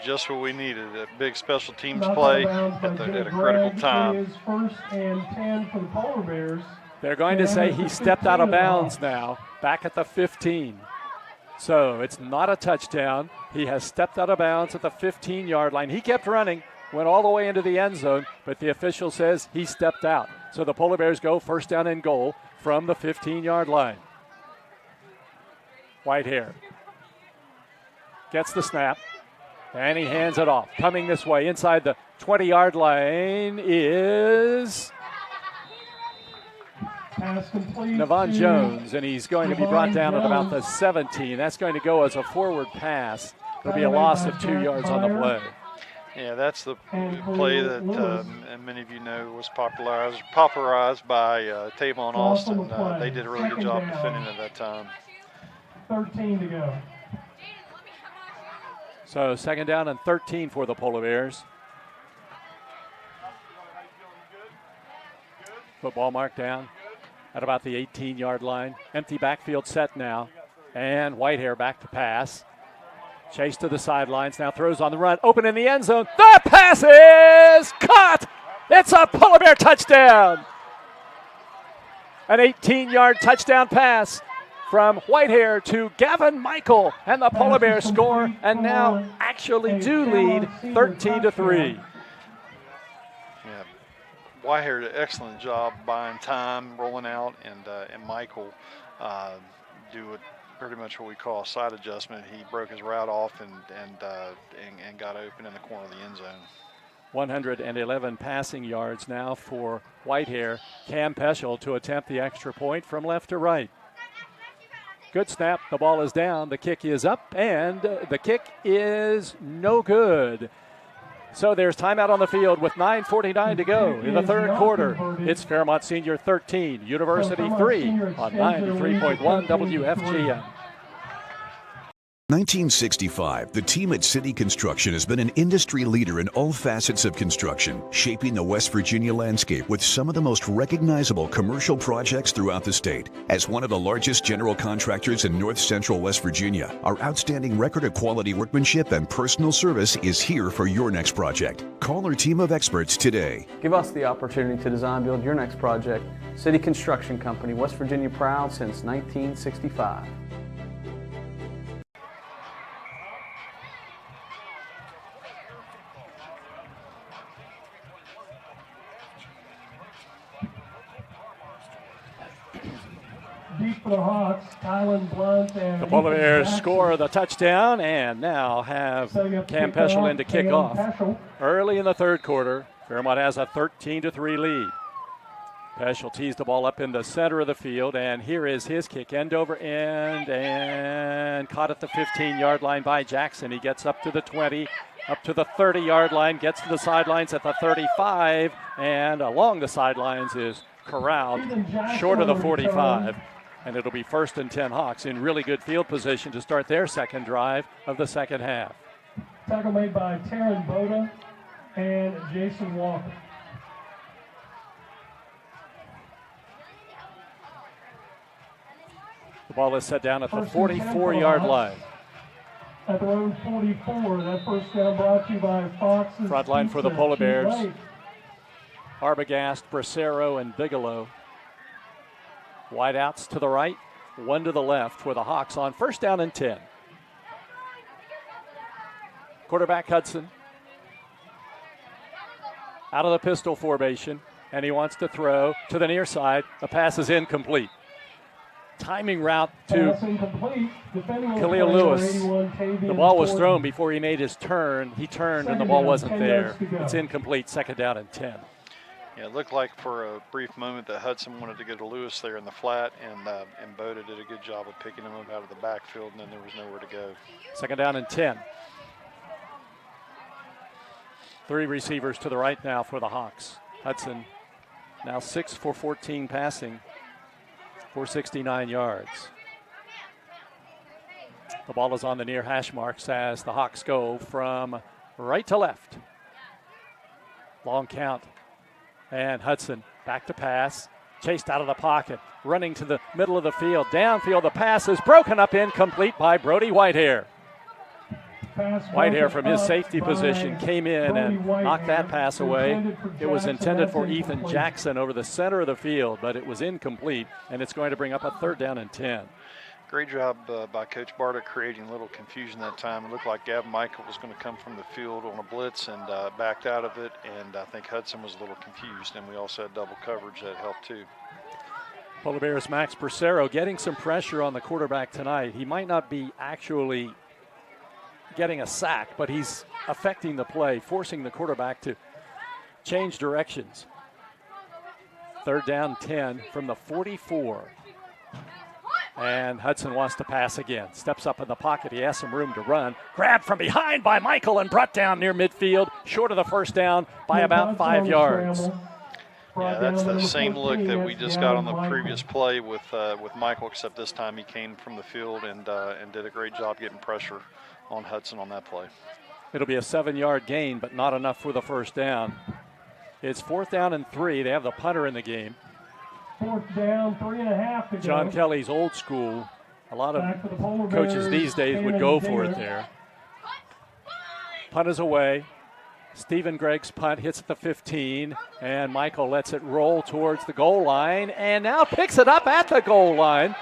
just what we needed. A big special teams play at a critical time. First and 10 for the Polar Bears. They're going to say he stepped out of bounds now, back at the 15. So it's not a touchdown. He has stepped out of bounds at the 15-yard line. He kept running, went all the way into the end zone, but the official says he stepped out. So the Polar Bears go first down and goal from the 15-yard line. Whitehair gets the snap. And he hands it off. Coming this way inside the 20-yard line is Navon Jones, and he's going to be brought down at about the 17. That's going to go as a forward pass. It'll be a loss of 2 yards on the play. Yeah, that's the play that many of you know was popularized by Tavon Austin. They did a really good job defending at that time. 13 to go. So 2nd down and 13 for the Polar Bears. Football marked down at about the 18-yard line. Empty backfield set now. And Whitehair back to pass. Chase to the sidelines, now throws on the run. Open in the end zone. The pass is caught. It's a Polar Bear touchdown. An 18-yard touchdown pass from Whitehair to Gavin Michael, and the Polar Bears score and now actually do lead 13-3. Yeah, Whitehair did an excellent job buying time, rolling out, and Michael do pretty much what we call a side adjustment. He broke his route off and got open in the corner of the end zone. 111 passing yards now for Whitehair. Cam Peschel to attempt the extra point from left to right. Good snap. The ball is down. The kick is up, and the kick is no good. So there's timeout on the field with 9:49 to go in the third quarter. It's Fairmont Senior 13, University 3 on 93.1 WFGM. 1965, the team at City Construction has been an industry leader in all facets of construction, shaping the West Virginia landscape with some of the most recognizable commercial projects throughout the state. As one of the largest general contractors in north central West Virginia, our outstanding record of quality workmanship and personal service is here for your next project. Call our team of experts today. Give us the opportunity to design build your next project. City Construction Company, West Virginia proud since 1965. Deep for the Hawks, Kylan Blunt and the Polar Bears score the touchdown and now have Cam Peschel in to kick off. Early in the third quarter, Fairmont has a 13-3 lead. Peschel tees the ball up in the center of the field, and here is his kick, end over end, and caught at the 15-yard line by Jackson. He gets up to the 20, up to the 30-yard line, gets to the sidelines at the 35, and along the sidelines is corralled short of the 45. And it'll be 1st and 10 Hawks in really good field position to start their second drive of the second half. Tackle made by Taryn Boda and Jason Walker. The ball is set down at the 44-yard line. At their own 44, that first down brought to you by Fox. Front line for the Polar Bears. Arbogast, Bracero, and Bigelow. Wideouts to the right, one to the left for the Hawks on first down and 10. Quarterback Hudson out of the pistol formation, and he wants to throw to the near side. The pass is incomplete. Timing route to Khalil Lewis. The ball was thrown before he made his turn. He turned and the ball wasn't there. It's incomplete, second down and 10. Yeah, it looked like for a brief moment that Hudson wanted to go to Lewis there in the flat, and Boda did a good job of picking him up out of the backfield, and then there was nowhere to go. Second down and 10. 3 receivers to the right now for the Hawks. Hudson now 6 for 14 passing for 69 yards. The ball is on the near hash marks as the Hawks go from right to left. Long count. And Hudson back to pass, chased out of the pocket, running to the middle of the field. Downfield, the pass is broken up, incomplete by Brody Whitehair. Whitehair from his safety position came in and knocked that pass away. It was intended for Ethan Jackson over the center of the field, but it was incomplete, and it's going to bring up a third down and 10. Great job by Coach Barta creating a little confusion that time. It looked like Gavin Michael was going to come from the field on a blitz and backed out of it, and I think Hudson was a little confused, and we also had double coverage that helped too. Polar Bears' Max Bracero getting some pressure on the quarterback tonight. He might not be actually getting a sack, but he's affecting the play, forcing the quarterback to change directions. Third down 10 from the 44. And Hudson wants to pass again. Steps up in the pocket. He has some room to run. Grabbed from behind by Michael and brought down near midfield, short of the first down by about 5 yards. Yeah, that's the same look that we just got on the previous play with Michael, except this time he came from the field and did a great job getting pressure on Hudson on that play. It'll be a 7-yard gain, but not enough for the first down. It's fourth down and 3. They have the punter in the game. Fourth down, 3.5 to go. John Kelly's old school. A lot of coaches these days would go for it there. Punt is away. Stephen Gregg's punt hits at the 15, and Michael lets it roll towards the goal line, and now picks it up at the goal line,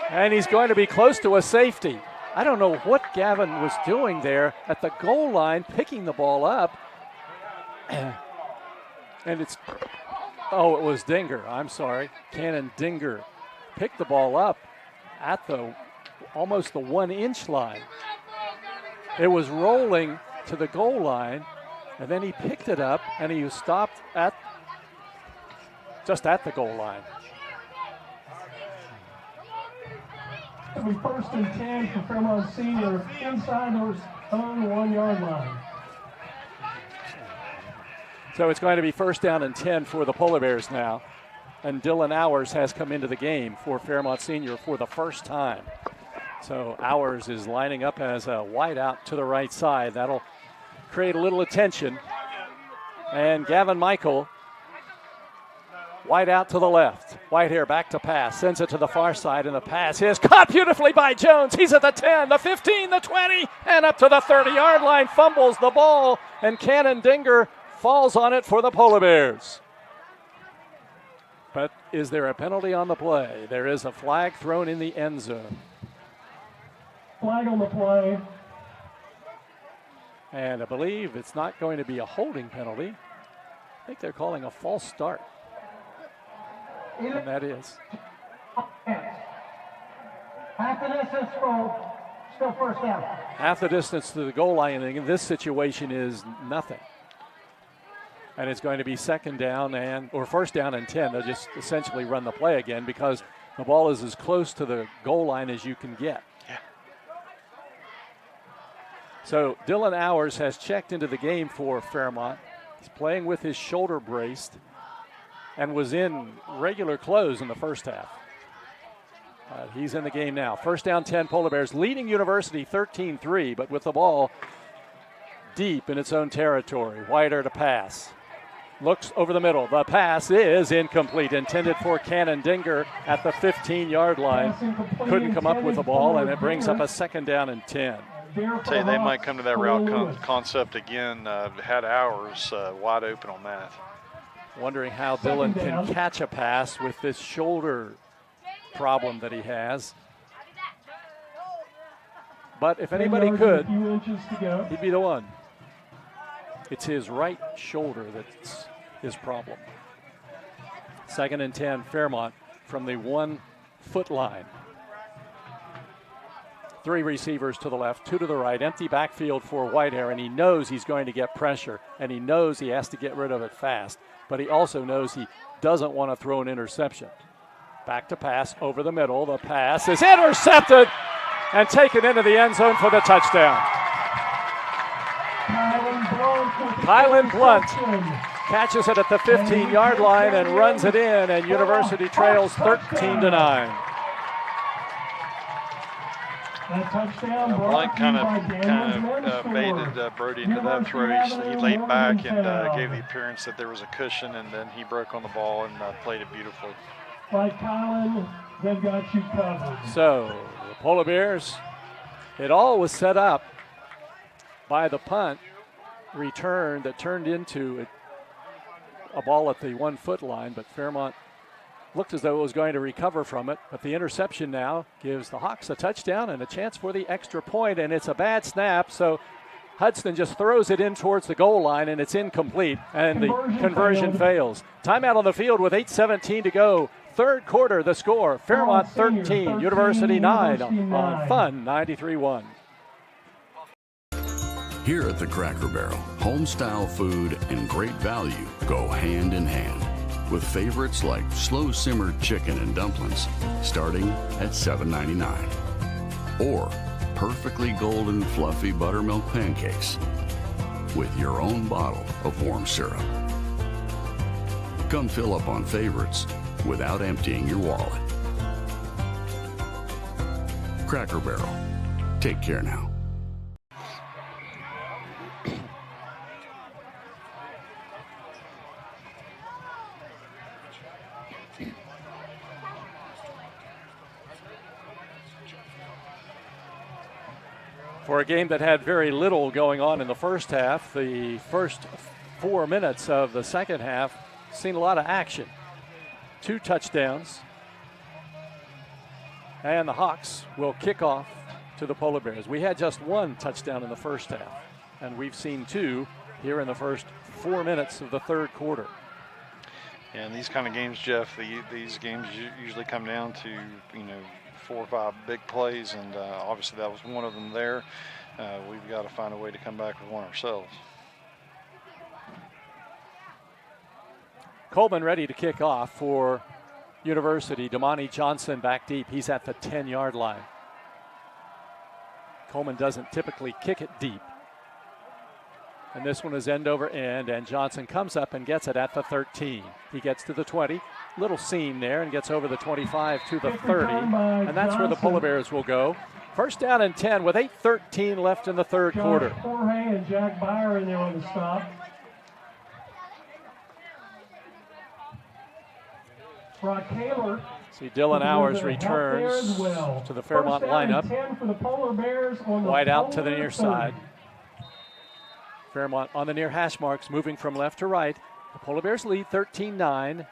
and he's going to be close to a safety. I don't know what Gavin was doing there at the goal line, picking the ball up, and it's... Oh, it was Dinger. I'm sorry. Cannon Dinger picked the ball up at almost the 1-inch line. It was rolling to the goal line, and then he picked it up, and he was stopped just at the goal line. It'll be first and 10 for Fairmont Senior inside their own 1-yard line. So it's going to be first down and 10 for the Polar Bears now. And Dylan Hours has come into the game for Fairmont Senior for the first time. So Hours is lining up as a wideout to the right side. That'll create a little attention. And Gavin Michael, wide out to the left. Whitehair back to pass, sends it to the far side, and the pass is caught beautifully by Jones. He's at the 10, the 15, the 20, and up to the 30-yard line, fumbles the ball, and Cannon Dinger falls on it for the Polar Bears. But is there a penalty on the play? There is a flag thrown in the end zone. Flag on the play. And I believe it's not going to be a holding penalty. I think they're calling a false start. And that is. Half the distance for still first down. Half the distance to the goal line in this situation is nothing. And it's going to be second down or first down and 10. They'll just essentially run the play again because the ball is as close to the goal line as you can get. Yeah. So Dylan Hours has checked into the game for Fairmont. He's playing with his shoulder braced and was in regular clothes in the first half. He's in the game now. First down 10, Polar Bears leading University 13-3, but with the ball deep in its own territory. Whitehair to pass. Looks over the middle. The pass is incomplete, intended for Cannon Dinger at the 15-yard line. Couldn't come up with the ball, and it brings up a second down and 10. I'll tell you, they might come to that route concept again. Had Hours wide open on that. Wondering how Dillon can catch a pass with this shoulder problem that he has. But if anybody could, he'd be the one. It's his right shoulder that's his problem. 2nd and 10, Fairmont from the 1 foot line. 3 receivers to the left, 2 to the right, empty backfield for Whitehair, and he knows he's going to get pressure, and he knows he has to get rid of it fast, but he also knows he doesn't want to throw an interception. Back to pass over the middle. The pass is intercepted and taken into the end zone for the touchdown. Kylan Blunt catches it at the 15-yard line and runs it in, and University trails 13-9. Blunt kind of baited Brody into that throw. He laid back and gave the appearance that there was a cushion, and then he broke on the ball and played it beautifully. Like Kylan, they've got you covered. So the Polar Bears, it all was set up by the punt return that turned into a ball at the 1 foot line, but Fairmont looked as though it was going to recover from it, but the interception now gives the Hawks a touchdown and a chance for the extra point, and it's a bad snap, so Hudson just throws it in towards the goal line, and it's incomplete, and the conversion fails. Timeout on the field with 8:17 to go. Third quarter, the score, Fairmont 13, University 9 on Fun 93.1. Here at the Cracker Barrel, home-style food and great value go hand in hand, with favorites like slow-simmered chicken and dumplings starting at $7.99, or perfectly golden fluffy buttermilk pancakes with your own bottle of warm syrup. Come fill up on favorites without emptying your wallet. Cracker Barrel. Take care now. For a game that had very little going on in the first half, the first 4 minutes of the second half seen a lot of action. 2 touchdowns, and the Hawks will kick off to the Polar Bears. We had just 1 touchdown in the first half, and we've seen 2 here in the first 4 minutes of the third quarter. And these kind of games, Jeff, these games usually come down to 4 or 5 big plays, and obviously that was one of them there. We've got to find a way to come back with one ourselves. Coleman ready to kick off for University. Damani Johnson back deep. He's at the 10-yard line. Coleman doesn't typically kick it deep. And this one is end over end, and Johnson comes up and gets it at the 13. He gets to the 20, little seam there, and gets over the 25 to the 30, and that's where the Polar Bears will go. First down and 10 with 8:13 left in the third quarter. Jorge and Jack Byer in there on the stop. Brock Kaler. See, Dylan Hours returns to the Fairmont lineup. Wide out to the near side. Fairmont on the near hash marks, moving from left to right. The Polar Bears lead 13-9.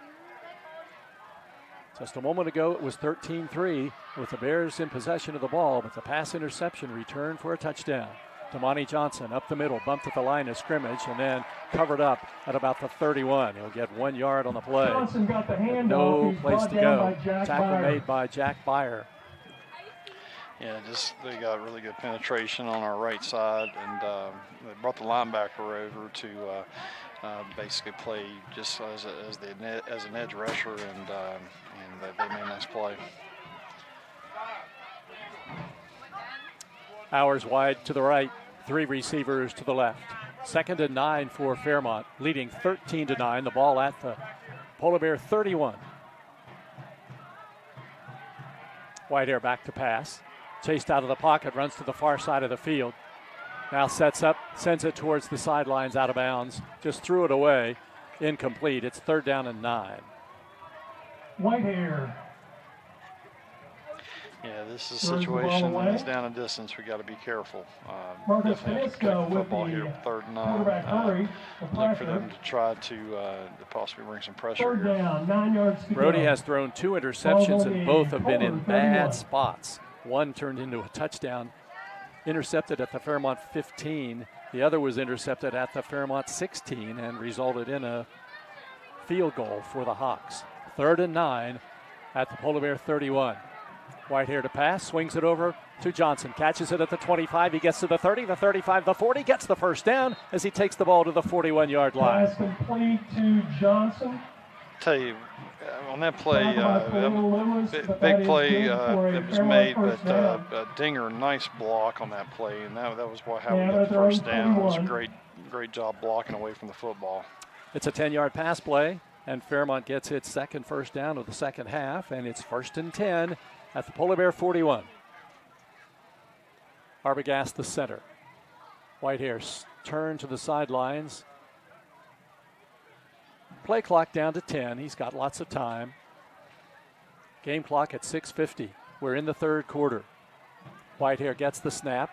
Just a moment ago, it was 13-3 with the Bears in possession of the ball, but the pass interception returned for a touchdown. Damani Johnson up the middle, bumped at the line of scrimmage, and then covered up at about the 31. He'll get 1 yard on the play. Johnson got the hand no off. place to go. Tackle Byer. Made by Jack Byer. Yeah, they got really good penetration on our right side, and they brought the linebacker over to basically play just as an edge rusher, and they made a nice play. Hours wide to the right, 3 receivers to the left. 2nd and 9 for Fairmont, leading 13-9. The ball at the Polar Bear 31. Whitehair back to pass. Chased out of the pocket, runs to the far side of the field. Now sets up, sends it towards the sidelines, out of bounds. Just threw it away, incomplete. It's 3rd down and 9. Whitehair. Yeah, this is a situation when it's down a distance, we got to be careful. Marcus Definitely have to Finisco protect the with football the here with 3rd and 9. quarterback hurry, the Look for pressure. them to try to possibly bring some pressure 3rd here. down, 9 yards to Brody go. has thrown 2 interceptions, and both have been in Corner, 31. bad spots. One turned into a touchdown, intercepted at the Fairmont 15. The other was intercepted at the Fairmont 16 and resulted in a field goal for the Hawks. 3rd and 9 at the Polar Bear 31. Whitehair to pass, swings it over to Johnson, catches it at the 25. He gets to the 30, the 35, the 40, gets the first down as he takes the ball to the 41-yard line. Pass complete to Johnson. Tell you, on that play, Lewis, but big that play is good for a that was Fairmont made, first but down. Dinger, nice block on that play, and that was how we Yeah, got the they're first down. It was a 31. great job blocking away from the football. It's a 10-yard pass play, and Fairmont gets its second first down of the second half, and it's 1st and 10 at the Polar Bear 41. Arbogast the center. Whitehair turn to the sidelines. Play clock down to 10. He's got lots of time. Game clock at 6:50. We're in the 3rd quarter. Whitehair gets the snap.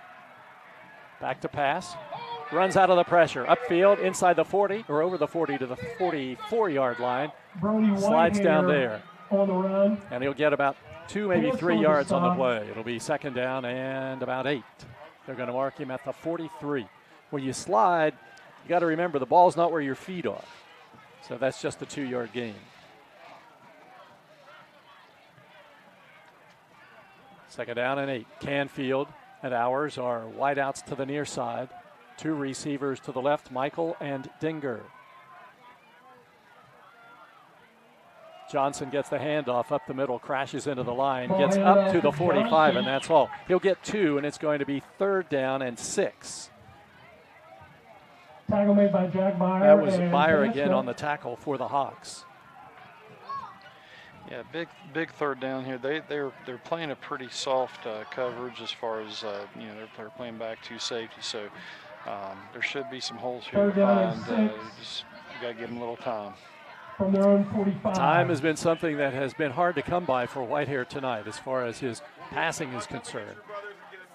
Back to pass. Runs out of the pressure. Upfield, inside the 40, or over the 40 to the 44-yard line. Brody Slides down Whitehair there. On the run. And he'll get about 2, maybe Yes, 3 on the yards on the stop. play. It'll be 2nd down and about 8. They're going to mark him at the 43. When you slide, you got to remember the ball's not where your feet are. So that's just a 2-yard gain. 2nd down and 8. Canfield and Hours are wideouts to the near side. 2 receivers to the left, Michael and Dinger. Johnson gets the handoff up the middle, crashes into the line, gets up to the 45, and that's all. He'll get 2, and it's going to be 3rd down and 6. Tackle made by Jack Byer. That was and Byer again Finisco. on the tackle for the Hawks. Yeah, big 3rd down here. They're playing a pretty soft coverage as far as they're playing back 2 safety, so there should be some holes here. 3rd down and And 6. just got to give them a little time. From their own 45. Time has been something that has been hard to come by for Whitehair tonight as far as his passing is concerned.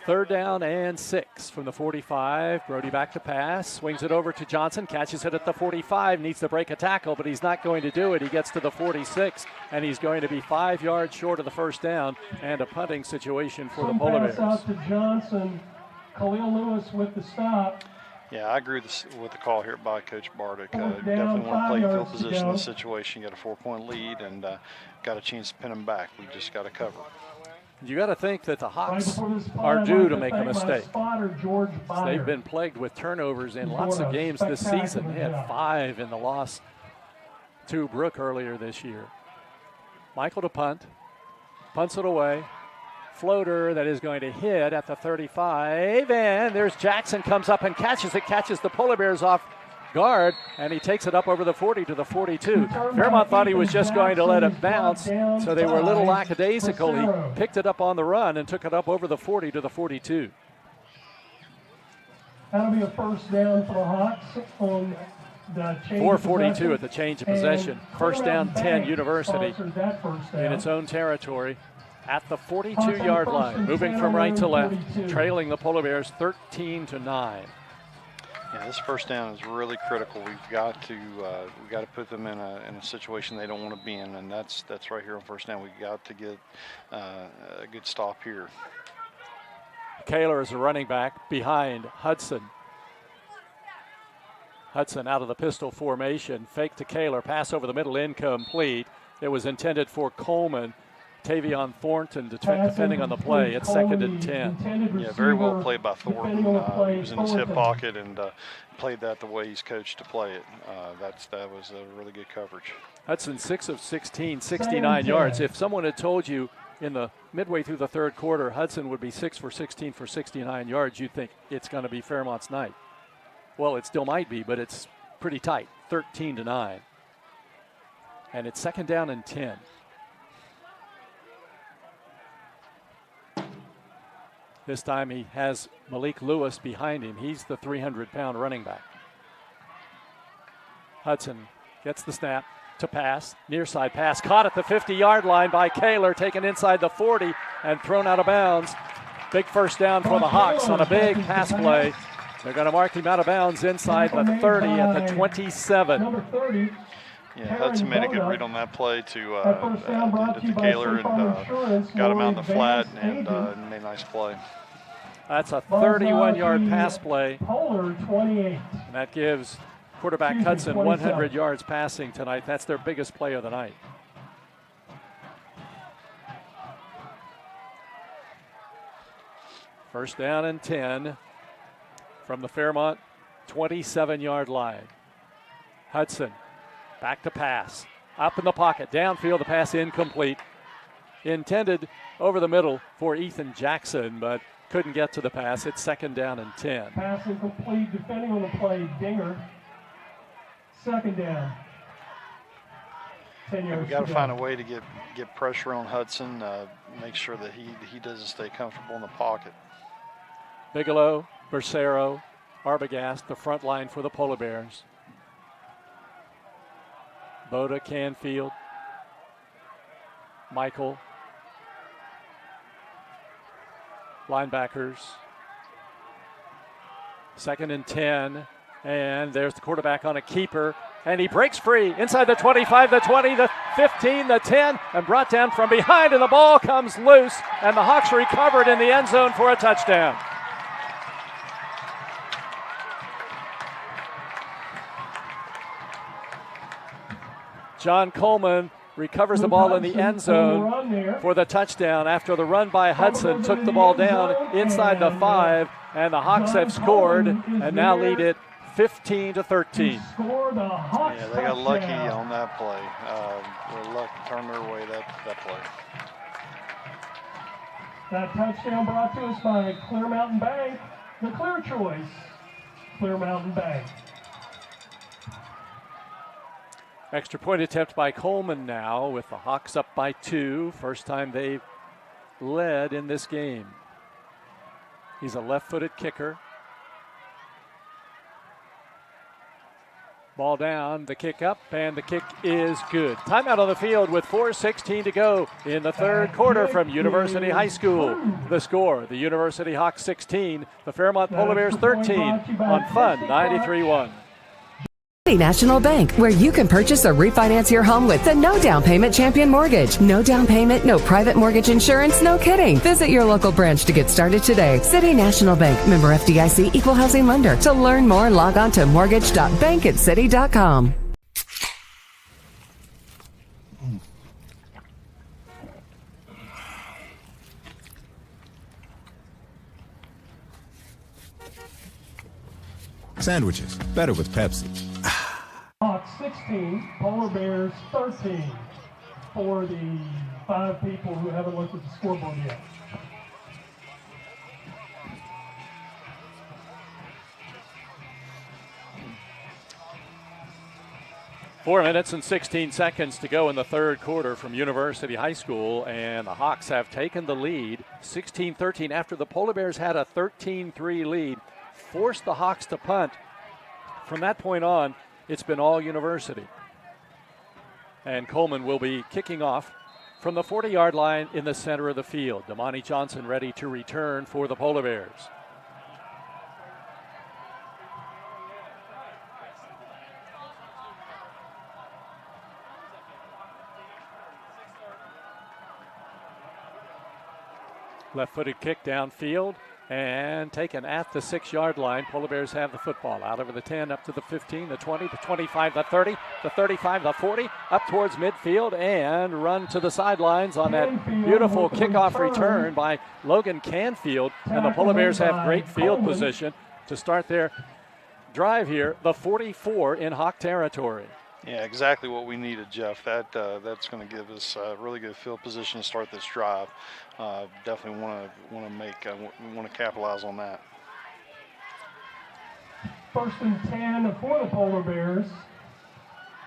3rd down and 6 from the 45. Brody back to pass, swings it over to Johnson, catches it at the 45, needs to break a tackle, but he's not going to do it. He gets to the 46, and he's going to be 5 yards short of the first down and a punting situation for the Polar Pass Bears. out to Johnson. Khalil Lewis with the stop. Yeah, I agree with the call here by Coach Bardick. Fourth Definitely down, want to 5 play field yards to position in go. this situation. You got a 4-point lead and got a chance to pin them back. We just got to cover. You got to think that the Right Hawks before this play, are I'd due like to make a thank my mistake. spotter, George Byer. They've been plagued with turnovers in He's lots doing of a games this season. spectacular They had job. 5 in the loss to Brook earlier this year. Michael to punt. Punts it away. Floater that is going to hit at the 35. And there's Jackson, comes up and catches it. Catches the Polar Bears off guard, and he takes it up over the 40 to the 42. Fairmont thought he was just going to let it bounce, so they were a little lackadaisical. He picked it up on the run and took it up over the 40 to the 42. That'll be a first down for the Hawks on the change 4:42 of at the change of possession. And First down, 10 Fairmont University sponsored that first down. in its own territory at the Hawks on 42-yard first line, and moving 10 from on right to their left, 42. trailing the Polar Bears 13-9. Yeah, this first down is really critical. We've got to put them in a situation they don't want to be in, and that's right here on first down. We've got to get a good stop here. Kaler is a running back behind Hudson. Hudson out of the pistol formation, fake to Kaler, pass over the middle, incomplete. It was intended for Coleman. Tavion Thornton defending on the play. It's 2nd and 10. Yeah, very well played by Thornton. He was in his hip pocket and played that the way he's coached to play it. That was a really good coverage. Hudson 6 of 16, 69 yards. If someone had told you in the midway through the 3rd quarter Hudson would be 6 for 16 for 69 yards, you'd think it's going to be Fairmont's night. Well, it still might be, but it's pretty tight, 13-9. And it's 2nd down and 10. This time he has Malik Lewis behind him. He's the 300-pound running back. Hudson gets the snap, to pass. Near side pass caught at the 50-yard line by Kaler, taken inside the 40 and thrown out of bounds. Big first down for the Hawks on a big pass play. They're going to mark him out of bounds inside the 30 at the 27. Number 30. Yeah, Hudson made a good read on that play to Kaler and got him out in the flat and made a nice play. That's a 31-yard pass play. Polar 28. And that gives quarterback Hudson 100 yards passing tonight. That's their biggest play of the night. First down and 10 from the Fairmont 27-yard line. Hudson back to pass. Up in the pocket. Downfield, the pass incomplete. Intended over the middle for Ethan Jackson, but couldn't get to the pass. It's second down and 10. Pass incomplete, depending on the play, Dinger. Second down. 10 yards. We got to find a way to get pressure on Hudson, make sure that he doesn't stay comfortable in the pocket. Bigelow, Bersero, Arbogast, the front line for the Polar Bears. Boda, Canfield, Michael, linebackers. Second and 10, and there's the quarterback on a keeper, and he breaks free inside the 25, the 20, the 15, the 10, and brought down from behind, and the ball comes loose, and the Hawks recovered in the end zone for a touchdown. John Coleman recovers the ball in the end zone for the touchdown after the run by Hudson took the ball down inside the 5, and the Hawks have scored and now lead it 15-13. Yeah, they got lucky on that play. Their luck turned their way that play. That touchdown brought to us by Clear Mountain Bank, the clear choice, Clear Mountain Bank. Extra point attempt by Coleman now with the Hawks up by 2. First time they've led in this game. He's a left-footed kicker. Ball down, the kick up, and the kick is good. Timeout on the field with 4:16 to go in the third quarter from University High School. The score, the University Hawks 16, the Fairmont Polar Bears 13 on Fun 93.1. National Bank, where you can purchase or refinance your home with the no down payment champion mortgage. No down payment, no private mortgage insurance, no kidding. Visit your local branch to get started today. City National Bank, member FDIC, equal housing lender. To learn more, log on to mortgage.bankatscity.com. Sandwiches, better with Pepsi. Hawks 16, Polar Bears 13 for the 5 people who haven't looked at the scoreboard yet. Four minutes and 16 seconds to go in the third quarter from University High School, and the Hawks have taken the lead 16-13 after the Polar Bears had a 13-3 lead, forced the Hawks to punt. From that point on, it's been all University. And Coleman will be kicking off from the 40-yard line in the center of the field. Damani Johnson ready to return for the Polar Bears. Left-footed kick downfield and taken at the 6-yard line. Polar Bears have the football out over the 10, up to the 15, the 20, the 25, the 30, the 35, the 40, up towards midfield and run to the sidelines on that beautiful kickoff return by Logan Canfield. And the Polar Bears have great field position to start their drive here, the 44 in Hawk territory. Yeah, exactly what we needed, Jeff. That's going to give us a really good field position to start this drive. Definitely want to capitalize on that. First and 10 for the Polar Bears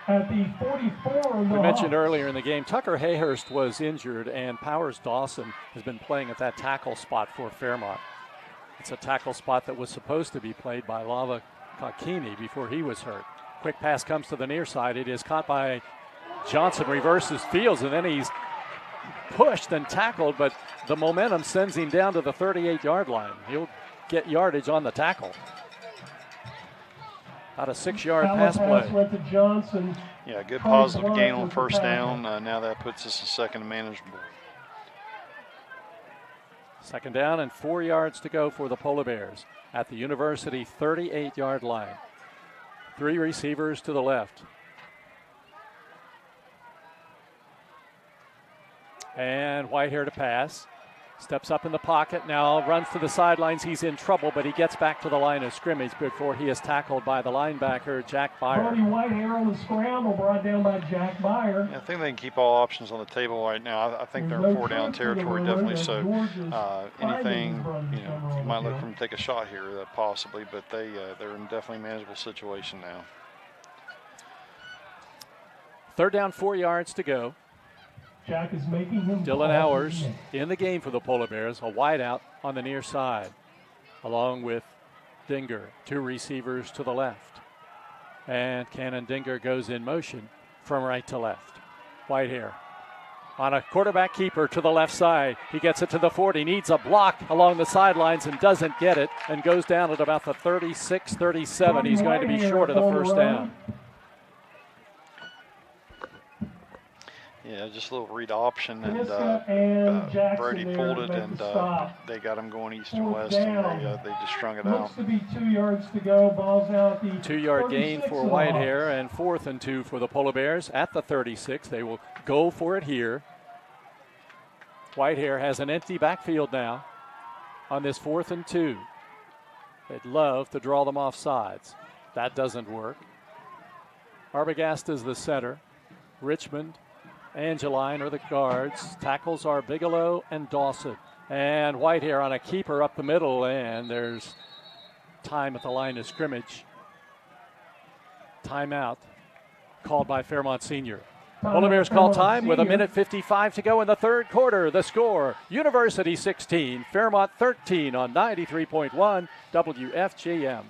at the 44 of the We mentioned Hawks. earlier in the game, Tucker Hayhurst was injured, and Powers Dawson has been playing at that tackle spot for Fairmont. It's a tackle spot that was supposed to be played by Lava Kakini before he was hurt. Quick pass comes to the near side. It is caught by Johnson reverses fields, and then he's pushed and tackled, but the momentum sends him down to the 38-yard line. He'll get yardage on the tackle. About a 6-yard pass play. Went to Johnson. Yeah, good positive gain on first down. Now that puts us in second and manageable. Second down and 4 yards to go for the Polar Bears at the University 38-yard line. 3 receivers to the left. And Whitehair to pass. Steps up in the pocket, now runs to the sidelines. He's in trouble, but he gets back to the line of scrimmage before he is tackled by the linebacker, Jack Byer. Brody Whitehair on the scramble, brought down by Jack Byer. Yeah, I think they can keep all options on the table right now. I think they're in 4-down territory, definitely. So anything, you might look for them to take a shot here, possibly, but they're in definitely manageable situation now. Third down, 4 yards to go. Jack is making him. Dylan Howers in the game for the Polar Bears, a wideout on the near side, along with Dinger, 2 receivers to the left. And Cannon Dinger goes in motion from right to left. Whitehair on a quarterback keeper to the left side. He gets it to the 40, needs a block along the sidelines and doesn't get it, and goes down at about the 36, 37. He's going to be short of the first down. Yeah, just a little read option, and Brody pulled it, and they got him going east and west, and they just strung it out. Looks to be 2 yards to go. Ball's out the 2-yard gain for Whitehair, and 4th and 2 for the Polar Bears at the 36. They will go for it here. Whitehair has an empty backfield now on this 4th and 2. They'd love to draw them off sides. That doesn't work. Arbogast is the center. Richmond, Angeline are the guards. Tackles are Bigelow and Dawson. And Whitehair on a keeper up the middle, and there's time at the line of scrimmage. Timeout called by Fairmont Senior. Polar Bears call time with 1:55 to go in the third quarter. The score, University 16, Fairmont 13 on 93.1 WFGM.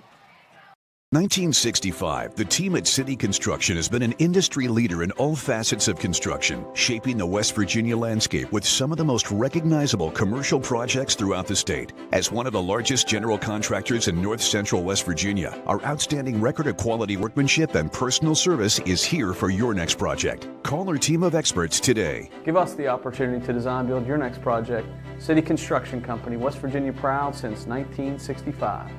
1965, the team at City Construction has been an industry leader in all facets of construction, shaping the West Virginia landscape with some of the most recognizable commercial projects throughout the state. As one of the largest general contractors in north central West Virginia, our outstanding record of quality workmanship and personal service is here for your next project. Call our team of experts today. Give us the opportunity to design build your next project. City Construction Company, West Virginia proud since 1965.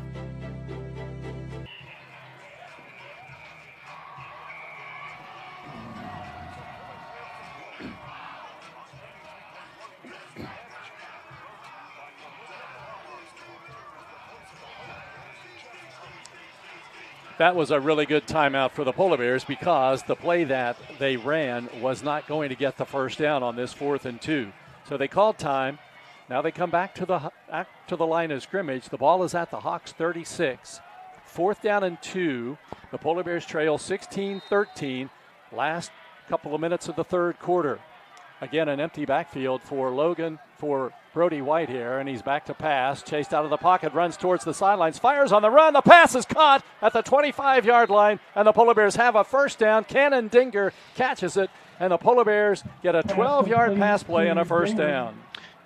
That was a really good timeout for the Polar Bears because the play that they ran was not going to get the first down on this 4th and 2. So they called time. Now they come back to the line of scrimmage. The ball is at the Hawks 36. 4th down and 2. The Polar Bears trail 16-13. Last couple of minutes of the third quarter. Again, an empty backfield for Brody Whitehair, and he's back to pass. Chased out of the pocket, runs towards the sidelines, fires on the run. The pass is caught at the 25-yard line, and the Polar Bears have a first down. Cannon Dinger catches it, and the Polar Bears get a 12-yard pass play and a first down.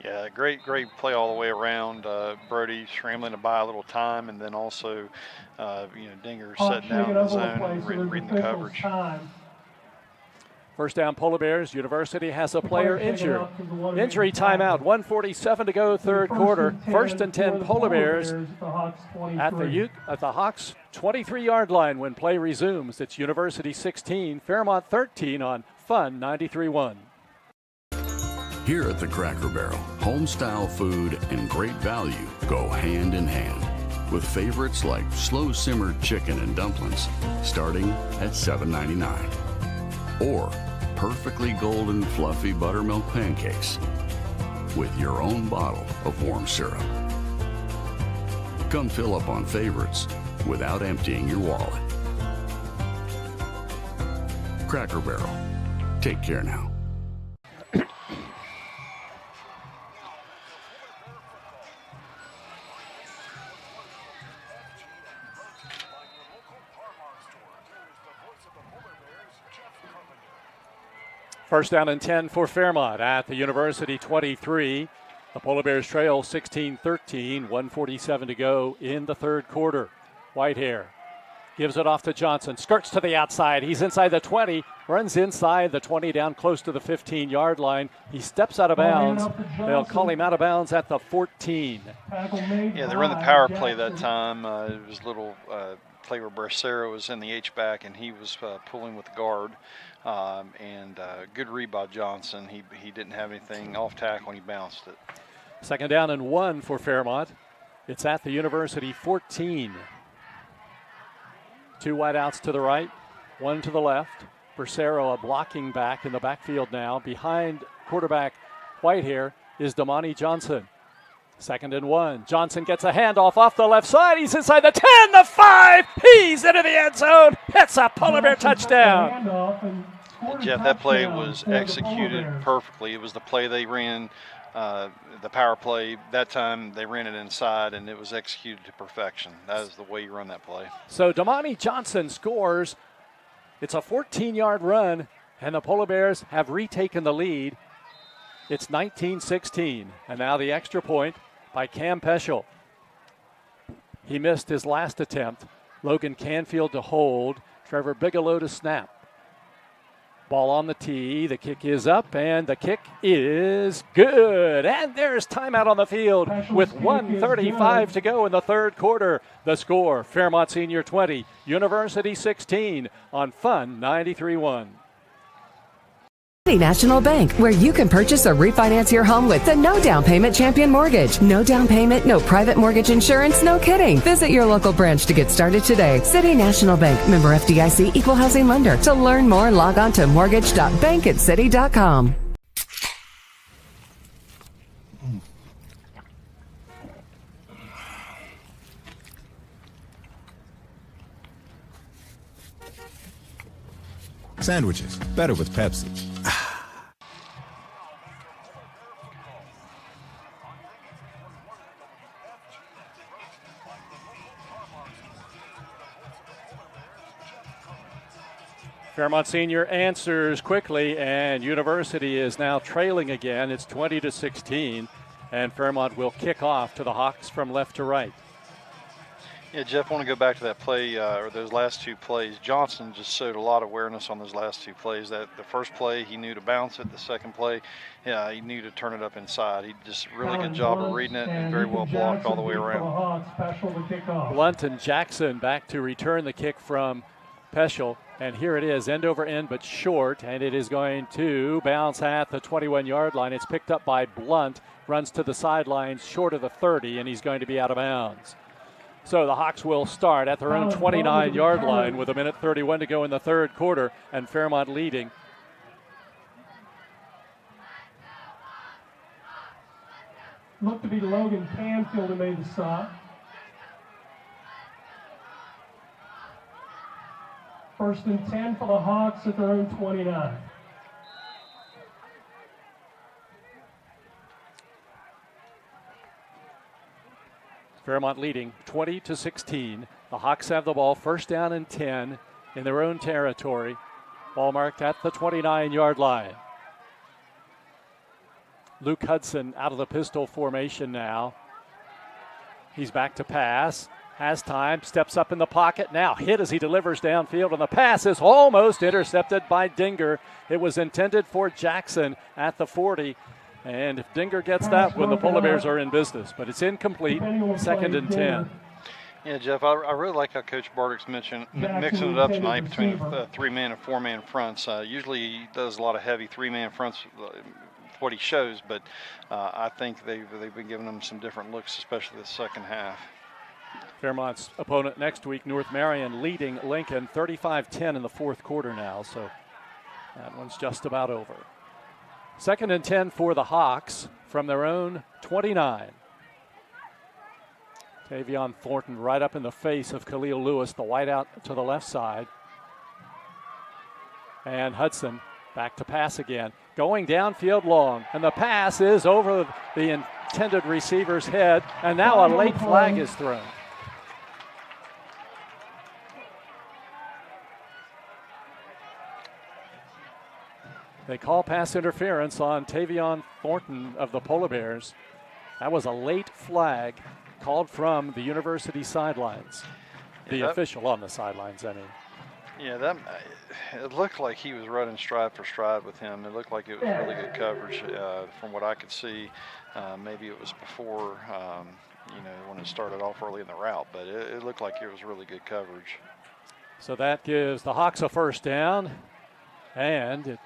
Yeah, great play all the way around. Brody scrambling to buy a little time, and then also, Dinger setting down the zone and reading the coverage. First down, Polar Bears. University has a player injured. Injury timeout, 1:47 to go, third quarter. 1st and 10, Polar Bears at the Hawks 23-yard line when play resumes. It's University 16, Fairmont 13 on Fun 93.1. Here at the Cracker Barrel, home-style food and great value go hand in hand, with favorites like slow-simmered chicken and dumplings starting at $7.99. Or perfectly golden fluffy buttermilk pancakes with your own bottle of warm syrup. Come fill up on favorites without emptying your wallet. Cracker Barrel. Take care now. First down and 10 for Fairmont at the University 23. The Polar Bears trail 16-13, 1:47 to go in the third quarter. Whitehair gives it off to Johnson, skirts to the outside. He's inside the 20, runs inside the 20 down close to the 15-yard line. He steps out of bounds. They'll call him out of bounds at the 14. Yeah, they run the power play that time. It was a little play where Bracero was in the H-back and he was pulling with the guard. Good read by Johnson. He didn't have anything off tackle when he bounced it. Second down and 1 for Fairmont. It's at the University 14. 2 wideouts to the right, 1 to the left. Bracero, a blocking back in the backfield now. Behind quarterback Whitehair is Damani Johnson. Second and 1. Johnson gets a handoff off the left side. He's inside the 10, the 5. He's into the end zone. It's a Polar Bear touchdown. Jeff, that play was executed perfectly. It was the play they ran, the power play. That time they ran it inside, and it was executed to perfection. That is the way you run that play. So Damani Johnson scores. It's a 14-yard run, and the Polar Bears have retaken the lead. It's 19-16, and now the extra point by Cam Peschel. He missed his last attempt. Logan Canfield to hold. Trevor Bigelow to snap. Ball on the tee. The kick is up, and the kick is good. And there's timeout on the field with 1:35 to go in the third quarter. The score, Fairmont Senior 20, University 16 on Fun 93.1. City National Bank, where you can purchase or refinance your home with the no down payment champion mortgage. No down payment, no private mortgage insurance, no kidding. Visit your local branch to get started today. City National Bank, member FDIC, equal housing lender. To learn more, log on to mortgage.bankatscity.com. Sandwiches, better with Pepsi. Fairmont Senior answers quickly, and University is now trailing again. It's 20-16, and Fairmont will kick off to the Hawks from left to right. Yeah, Jeff, I want to go back to that play, or those last 2 plays. Johnson just showed a lot of awareness on those last 2 plays. That the first play, he knew to bounce it. The second play, he knew to turn it up inside. He just really good job of reading it and very well blocked all the way around. Blunt and Jackson back to return the kick from Peschel. And here it is, end over end, but short, and it is going to bounce at the 21-yard line. It's picked up by Blunt, runs to the sidelines, short of the 30, and he's going to be out of bounds. So the Hawks will start at their own 29-yard line with 1:31 to go in the third quarter, and Fairmont leading. Looked to be Logan Canfield who made the stop. First and 10 for the Hawks at their own 29. Fairmont leading 20-16. The Hawks have the ball, first down and 10 in their own territory. Ball marked at the 29-yard line. Luke Hudson out of the pistol formation now. He's back to pass. Has time, steps up in the pocket, now hit as he delivers downfield, and the pass is almost intercepted by Dinger. It was intended for Jackson at the 40, and if Dinger gets that one, the Polar Bears are in business, but it's incomplete, second and 10. Yeah, Jeff, I really like how Coach Bardick's mixing it up tonight between 3-man and 4-man fronts. Usually he does a lot of heavy 3-man fronts, what he shows, but I think they've been giving them some different looks, especially the second half. Fairmont's opponent next week, North Marion, leading Lincoln 35-10 in the fourth quarter now, so that one's just about over. Second and 10 for the Hawks from their own 29. Tavion Thornton right up in the face of Khalil Lewis, the wideout to the left side. And Hudson back to pass again, going downfield long, and the pass is over the intended receiver's head, and now a late flag is thrown. They call pass interference on Tavion Thornton of the Polar Bears. That was a late flag called from the university sidelines. The official on the sidelines, I mean. Yeah, it looked like he was running stride for stride with him. It looked like it was really good coverage from what I could see. Maybe it was before, when it started off early in the route, but it looked like it was really good coverage. So that gives the Hawks a first down, and it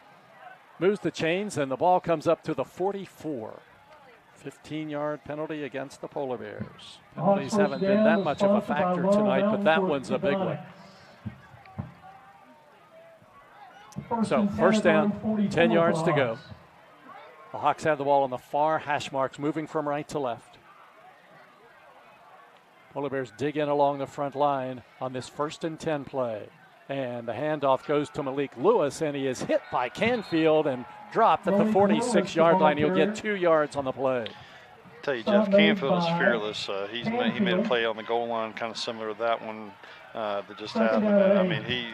moves the chains, and the ball comes up to the 44. 15-yard penalty against the Polar Bears. Penalties haven't been that much of a factor tonight, but that one's a big one. So first down, 10 yards to go. The Hawks have the ball on the far hash marks, moving from right to left. Polar Bears dig in along the front line on this 1st and 10 play. And the handoff goes to Malik Lewis, and he is hit by Canfield and dropped at the 46-yard line. He'll get 2 yards on the play. I tell you, Jeff, Canfield is fearless. He made a play on the goal line kind of similar to that one that just happened. I mean, he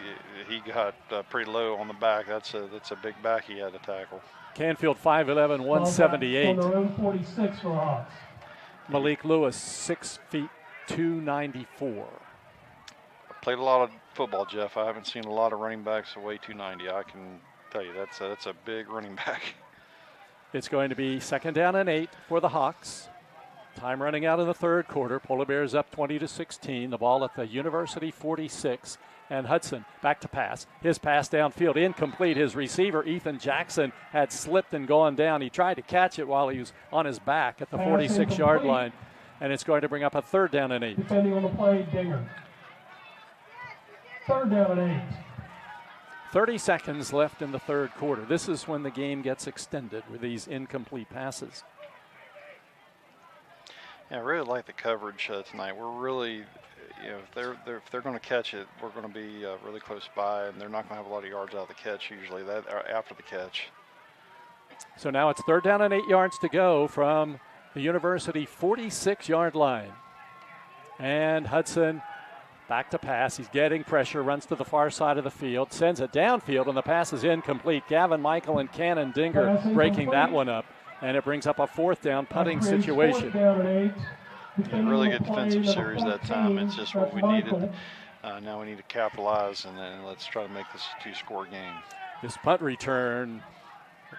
got pretty low on the back. That's a big back he had to tackle. Canfield 5'11", 178. Malik Lewis 6 feet 294. Played a lot of football, Jeff. I haven't seen a lot of running backs weigh 290. I can tell you that's a big running back. It's going to be 2nd down and 8 for the Hawks. Time running out in the third quarter. Polar Bears up 20-16. The ball at the University 46. And Hudson back to pass. His pass downfield incomplete. His receiver, Ethan Jackson, had slipped and gone down. He tried to catch it while he was on his back at the 46-yard line. And it's going to bring up a 3rd down and 8. Depending on the play, Dinger. 3rd down and 8. 30 seconds left in the third quarter. This is when the game gets extended with these incomplete passes. Yeah, I really like the coverage tonight. We're really, if they're going to catch it, we're going to be really close by, and they're not going to have a lot of yards out of the catch usually. That after the catch. So now it's 3rd down and 8 yards to go from the University 46-yard line, and Hudson back to pass. He's getting pressure, runs to the far side of the field, sends it downfield, and the pass is incomplete. Gavin Michael and Cannon Dinger breaking that one up, and it brings up a 4th down punting situation. Yeah, really good defensive series that time. It's just what we needed. Now we need to capitalize, and then let's try to make this a 2-score game. This punt return,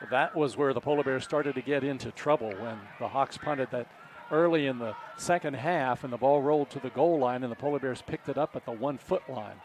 that was where the Polar Bears started to get into trouble when the Hawks punted that early in the second half, and the ball rolled to the goal line, and the Polar Bears picked it up at the 1-foot line.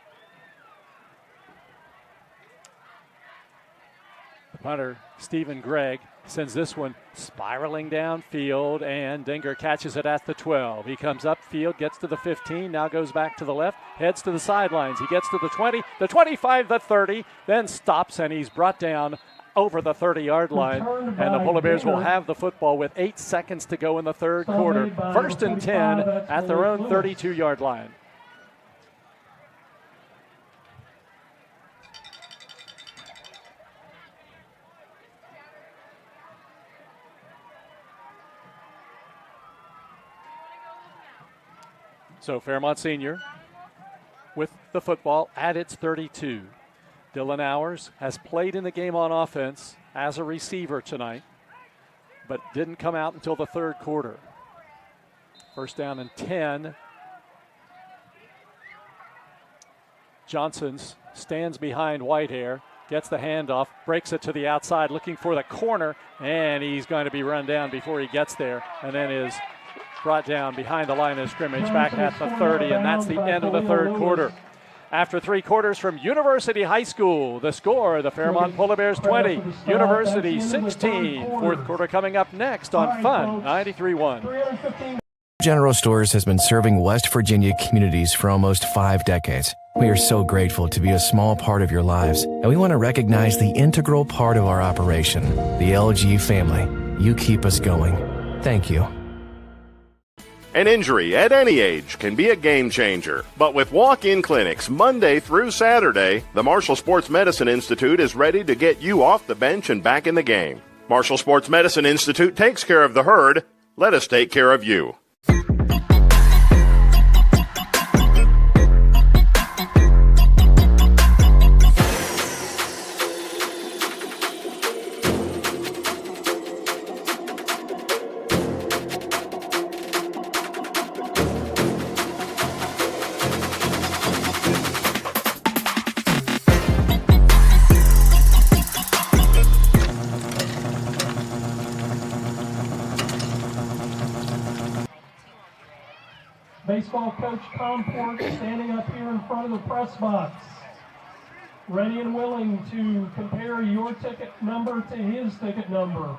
The punter, Stephen Gregg, sends this one spiraling downfield, and Dinger catches it at the 12. He comes upfield, gets to the 15, now goes back to the left, heads to the sidelines. He gets to the 20, the 25, the 30, then stops, and he's brought down over the 30-yard line, and the Polar Bears will have the football with 8 seconds to go in the third quarter. 1st and 10 at their own 32-yard line. So Fairmont Senior with the football at its 32. Dylan Hours has played in the game on offense as a receiver tonight, but didn't come out until the third quarter. 1st down and 10. Johnson stands behind Whitehair, gets the handoff, breaks it to the outside, looking for the corner, and he's going to be run down before he gets there, and then is brought down behind the line of scrimmage back at the 30, and that's the end of the third quarter. After 3 quarters from University High School, the score, the Fairmont Polar Bears 20, University 16. Fourth quarter coming up next on Fun 93.1. General Stores has been serving West Virginia communities for almost 5 decades. We are so grateful to be a small part of your lives, and we want to recognize the integral part of our operation, the LG family. You keep us going. Thank you. An injury at any age can be a game changer. But with walk-in clinics Monday through Saturday, the Marshall Sports Medicine Institute is ready to get you off the bench and back in the game. Marshall Sports Medicine Institute takes care of the herd. Let us take care of you. Baseball coach Comport standing up here in front of the press box, ready and willing to compare your ticket number to his ticket number.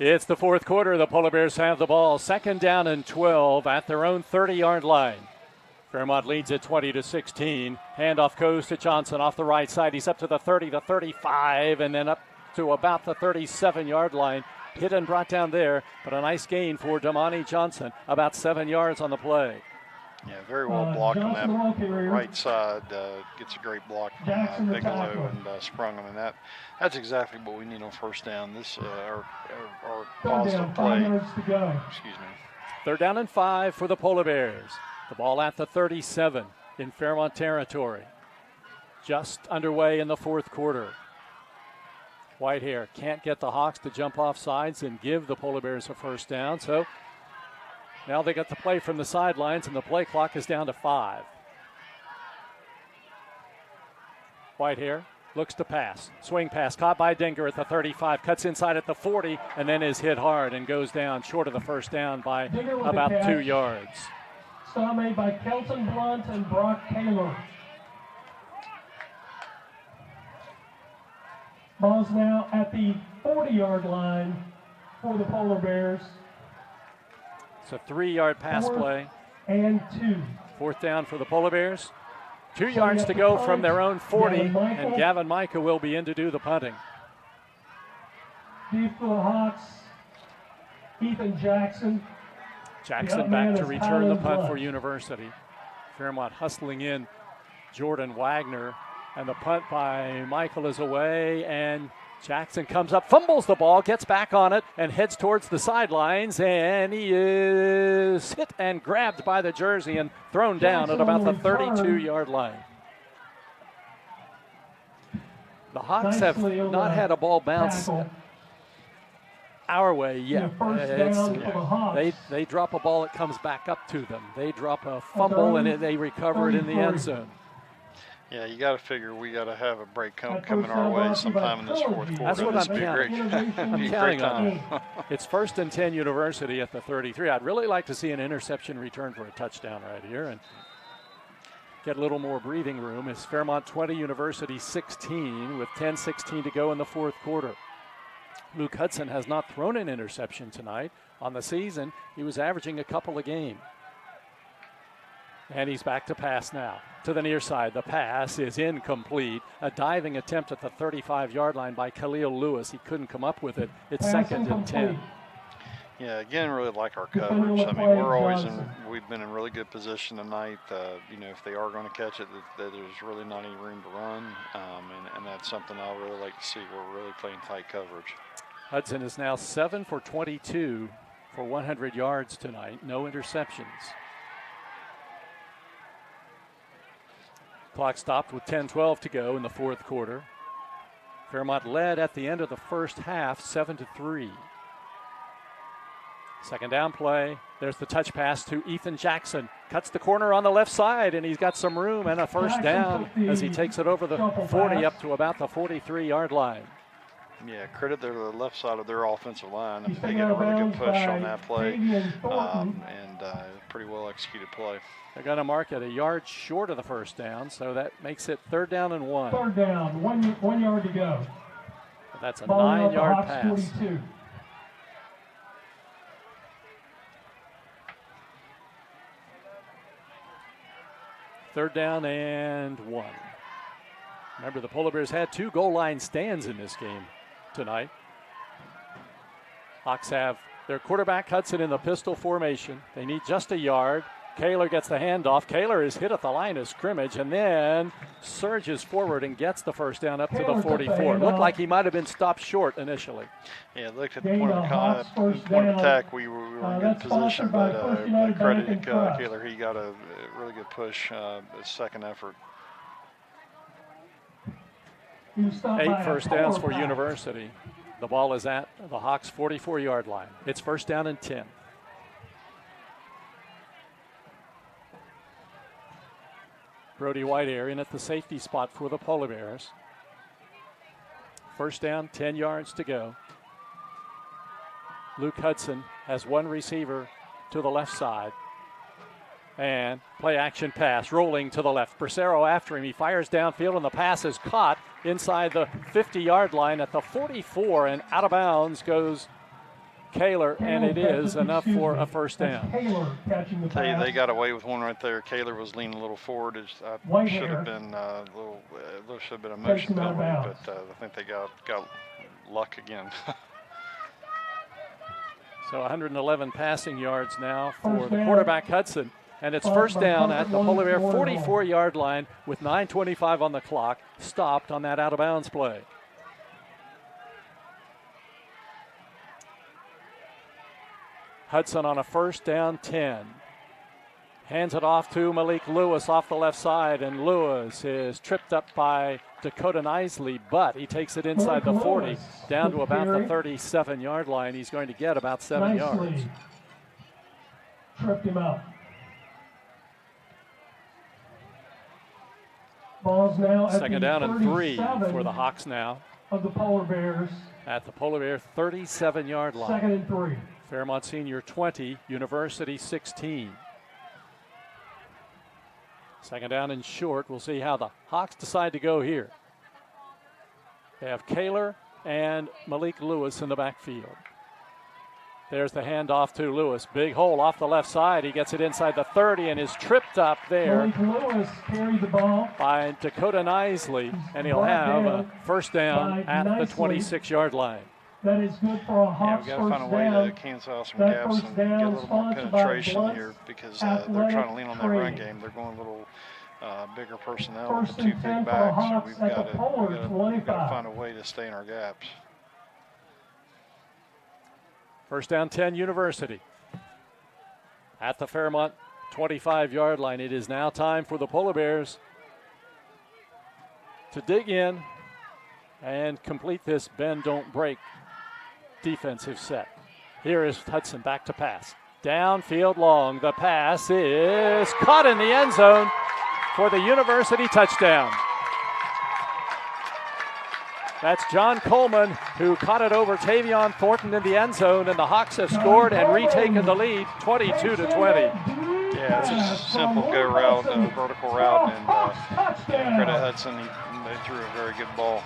It's the fourth quarter. The Polar Bears have the ball. 2nd down and 12 at their own 30-yard line. Fairmont leads at 20-16. Handoff goes to Johnson off the right side. He's up to the 30, the 35, and then up to about the 37-yard line. Hit and brought down there, but a nice gain for Damani Johnson, about 7 yards on the play. Yeah, very well blocked on that right side. Gets a great block from Bigelow and sprung him, and that's exactly what we need on first down. This our positive play. Excuse me. 3rd down and 5 for the Polar Bears. The ball at the 37 in Fairmont territory. Just underway in the fourth quarter. Whitehair can't get the Hawks to jump off sides and give the Polar Bears a first down. So now they got the play from the sidelines, and the play clock is down to 5. Whitehair looks to pass. Swing pass caught by Dinger at the 35. Cuts inside at the 40 and then is hit hard and goes down short of the first down by about 2 yards. Stop made by Kelton Blunt and Brock Taylor. Ball's now at the 40-yard line for the Polar Bears. It's a 3-yard pass play. And 2. 4th down for the Polar Bears. 2 yards to go from their own 40, and Gavin Micah will be in to do the punting. Deep for the Hawks, Ethan Jackson. Jackson back to return the punt for University. Fairmont hustling in Jordan Wagner. And the punt by Michael is away, and Jackson comes up, fumbles the ball, gets back on it, and heads towards the sidelines, and he is hit and grabbed by the jersey and thrown down at about the 32-yard line. The Hawks have not had a ball bounce our way yet. They drop a ball, it comes back up to them. They drop a fumble, and they recover it in the end zone. Yeah, you got to figure we got to have a break coming our way sometime in this fourth quarter. That's what I'm counting on. It's 1st and 10 University at the 33. I'd really like to see an interception return for a touchdown right here and get a little more breathing room. It's Fairmont 20, University 16 with 10:16 to go in the fourth quarter. Luke Hudson has not thrown an interception tonight. On the season, he was averaging a couple a game. And he's back to pass now. To the near side, the pass is incomplete. A diving attempt at the 35-yard line by Khalil Lewis. He couldn't come up with it. It's 2nd and 10. Yeah, again, really like our coverage. I mean, we've been in really good position tonight. If they are going to catch it, that there's really not any room to run. And that's something I really like to see. We're really playing tight coverage. Hudson is now 7 for 22 for 100 yards tonight. No interceptions. Clock stopped with 10:12 to go in the fourth quarter. Fairmont led at the end of the first half, 7-3. 2nd down play. There's the touch pass to Ethan Jackson. Cuts the corner on the left side, and he's got some room and a first down as he takes it over the 40 up to about the 43-yard line. Yeah, credit to the left side of their offensive line. I mean, they got a really good push on that play, and pretty well executed play. They're going to mark it a yard short of the first down, so that makes it 3rd down and 1. 3rd down, 1 yard to go. That's a 9-yard pass. 42. Third down and 1. Remember, the Polar Bears had 2 goal line stands in this game tonight. Hawks have their quarterback Hudson in the pistol formation. They need just a yard. Kaler gets the handoff. Kaler is hit at the line of scrimmage and then surges forward and gets the first down up to the 44. Looked like he might have been stopped short initially. Yeah, looked at the point of attack. We were in good position, but credit to Kaler. He got a really good push, his second effort. 8 first downs for University. The ball is at the Hawks' 44-yard line. It's 1st down and 10. Brody Whitehair in at the safety spot for the Polar Bears. 1st down, 10 yards to go. Luke Hudson has one receiver to the left side. And play action pass rolling to the left. Bracero after him. He fires downfield and the pass is caught inside the 50-yard line at the 44, and out of bounds goes Kaler, and it is enough for a first down. Tell you, they got away with one right there. Kaler was leaning a little forward. It should have been a motion penalty, but I think they got luck again. So 111 passing yards now for the quarterback Hudson. And it's first down at the Polar Bear 44-yard line with 9:25 on the clock, stopped on that out-of-bounds play. Hudson on a first down 10. Hands it off to Malik Lewis off the left side, and Lewis is tripped up by Dakota Nisley, but he takes it inside the 40, down to about the 37-yard line. He's going to get about 7 yards. Tripped him up. Ball's now at second down and 3 for the Hawks now. Of the Polar Bears. At the Polar Bear 37-yard line. Second and 3. Fairmont Senior 20, University 16. Second down and short. We'll see how the Hawks decide to go here. They have Kaler and Malik Lewis in the backfield. There's the handoff to Lewis. Big hole off the left side. He gets it inside the 30 and is tripped up there Lewis carried the ball by Dakota Nisley, and he'll have a first down at the 26-yard line. That is good for a Hawks we've got to find a way to cancel out some gaps and get a little more penetration here, because they're trying to lean on that run game. They're going a little bigger personnel with the 2 big backs, so we've got to find a way to stay in our gaps. First down 10, University. At the Fairmont 25-yard line, it is now time for the Polar Bears to dig in and complete this bend, don't break defensive set. Here is Hudson back to pass. Downfield long. The pass is caught in the end zone for the University touchdown. That's John Coleman, who caught it over Tavion Thornton in the end zone, and the Hawks have scored and retaken the lead 22-20. Yeah, it's a simple go route, vertical route, and credit Hudson, they threw a very good ball.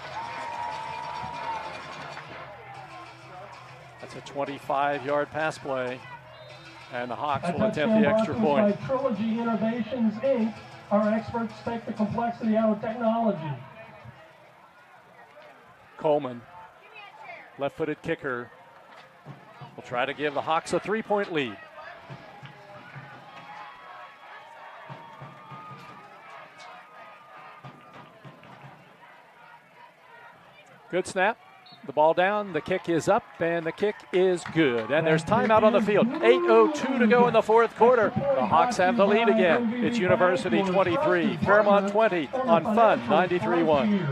That's a 25-yard pass play, and the Hawks will attempt the extra point. By Trilogy Innovations, Inc., our experts take the complexity out of technology. Coleman, left-footed kicker, will try to give the Hawks a 3-point lead. Good snap. The ball down, the kick is up, and the kick is good. And there's timeout on the field. 8:02 to go in the fourth quarter. The Hawks have the lead again. It's University 23, Fairmont 20 on Fun 93.1.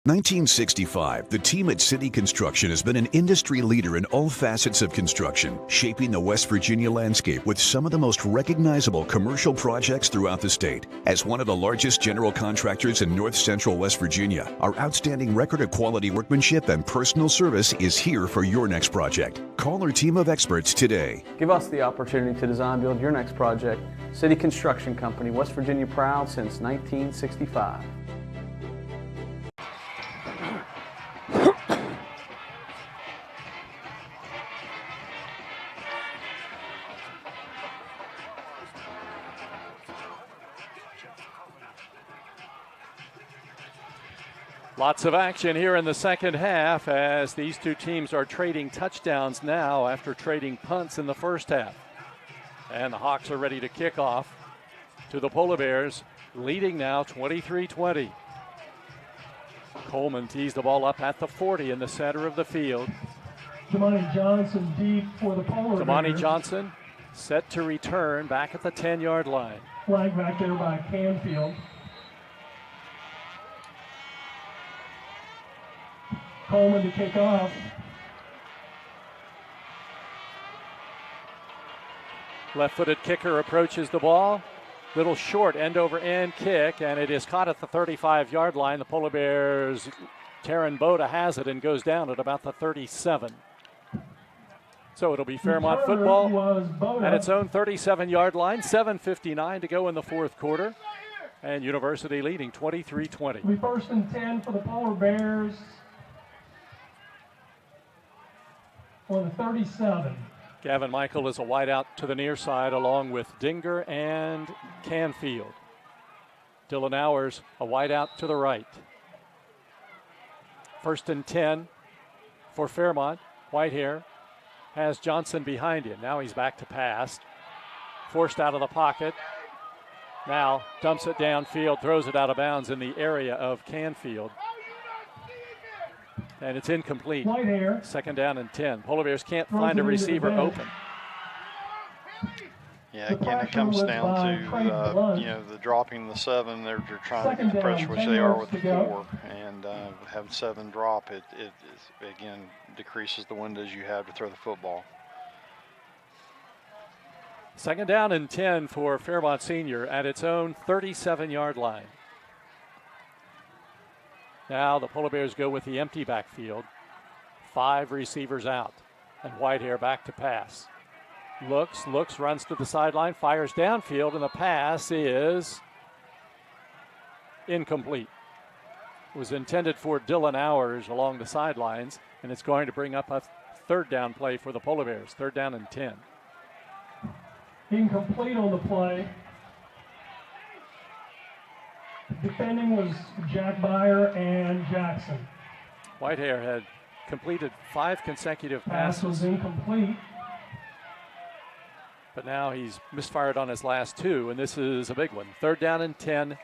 1965, the team at City Construction has been an industry leader in all facets of construction, shaping the West Virginia landscape with some of the most recognizable commercial projects throughout the state. As one of the largest general contractors in north central West Virginia, our outstanding record of quality workmanship and personal service is here for your next project. Call our team of experts today. Give us the opportunity to design build your next project. City Construction Company, West Virginia proud since 1965. Lots of action here in the second half as these two teams are trading touchdowns now after trading punts in the first half. And the Hawks are ready to kick off to the Polar Bears, leading now 23-20. Coleman tees the ball up at the 40 in the center of the field. Damani Johnson deep for the Polar Bears. Damani Johnson set to return back at the 10-yard line. Flag back there by Canfield. Coleman to kick off. Left-footed kicker approaches the ball. Little short end-over-end kick, and it is caught at the 35-yard line. The Polar Bears, Taryn Boda has it and goes down at about the 37. So it'll be Fairmont football at its own 37-yard line. 7:59 to go in the fourth quarter. And University leading 23-20. We first and 10 for the Polar Bears on the 37. Gavin Michael is a wide out to the near side along with Dinger and Canfield. Dylan Hours a wide out to the right. First and 10 for Fairmont. Whitehair has Johnson behind him. Now he's back to pass. Forced out of the pocket. Now dumps it downfield, throws it out of bounds in the area of Canfield. And it's incomplete. Whitehair. Second down and 10. Polar Bears can't find a receiver open. Yeah, again, it comes down to, the dropping the 7. They're trying to get the pressure, which they are with the 4. And having 7 drop, it again, decreases the windows you have to throw the football. Second down and 10 for Fairmont Senior at its own 37-yard line. Now the Polar Bears go with the empty backfield. 5 receivers out. And Whitehair back to pass. Looks, runs to the sideline, fires downfield, and the pass is incomplete. It was intended for Dylan Hours along the sidelines, and it's going to bring up a third down play for the Polar Bears. Third down and 10. Incomplete on the play. Defending was Jack Beyer and Jackson. Whitehair had completed 5 consecutive passes. Pass was incomplete. But now he's misfired on his last 2, and this is a big one. Third down and 10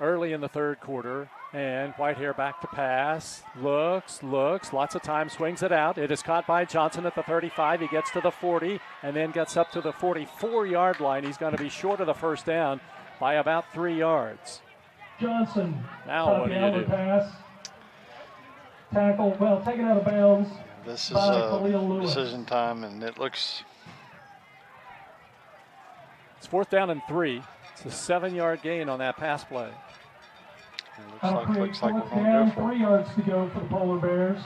early in the third quarter, and Whitehair back to pass. Looks, lots of time, swings it out. It is caught by Johnson at the 35. He gets to the 40 and then gets up to the 44-yard line. He's going to be short of the first down by about 3 yards. Johnson. Now what do you do? Pass. Tackle, taken out of bounds. This is decision time, and it looks. It's fourth down and 3. It's a 7-yard gain on that pass play. Looks like we're going to go for 3 yards to go for the Polar Bears.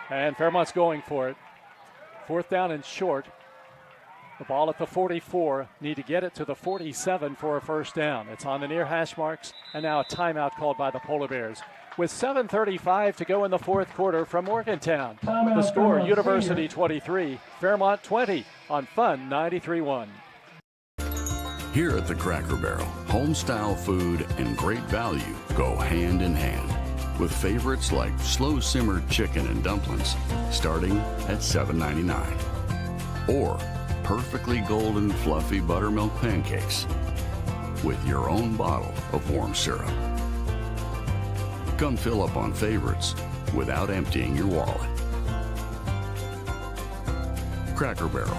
And Fairmont's going for it. Fourth down and short. The ball at the 44. Need to get it to the 47 for a first down. It's on the near hash marks, and now a timeout called by the Polar Bears. With 7:35 to go in the fourth quarter from Morgantown. The score, University 23, Fairmont 20 on Fun 93.1. Here at the Cracker Barrel, home-style food and great value go hand in hand, with favorites like slow-simmered chicken and dumplings starting at $7.99, or perfectly golden fluffy buttermilk pancakes with your own bottle of warm syrup. Come fill up on favorites without emptying your wallet. Cracker Barrel.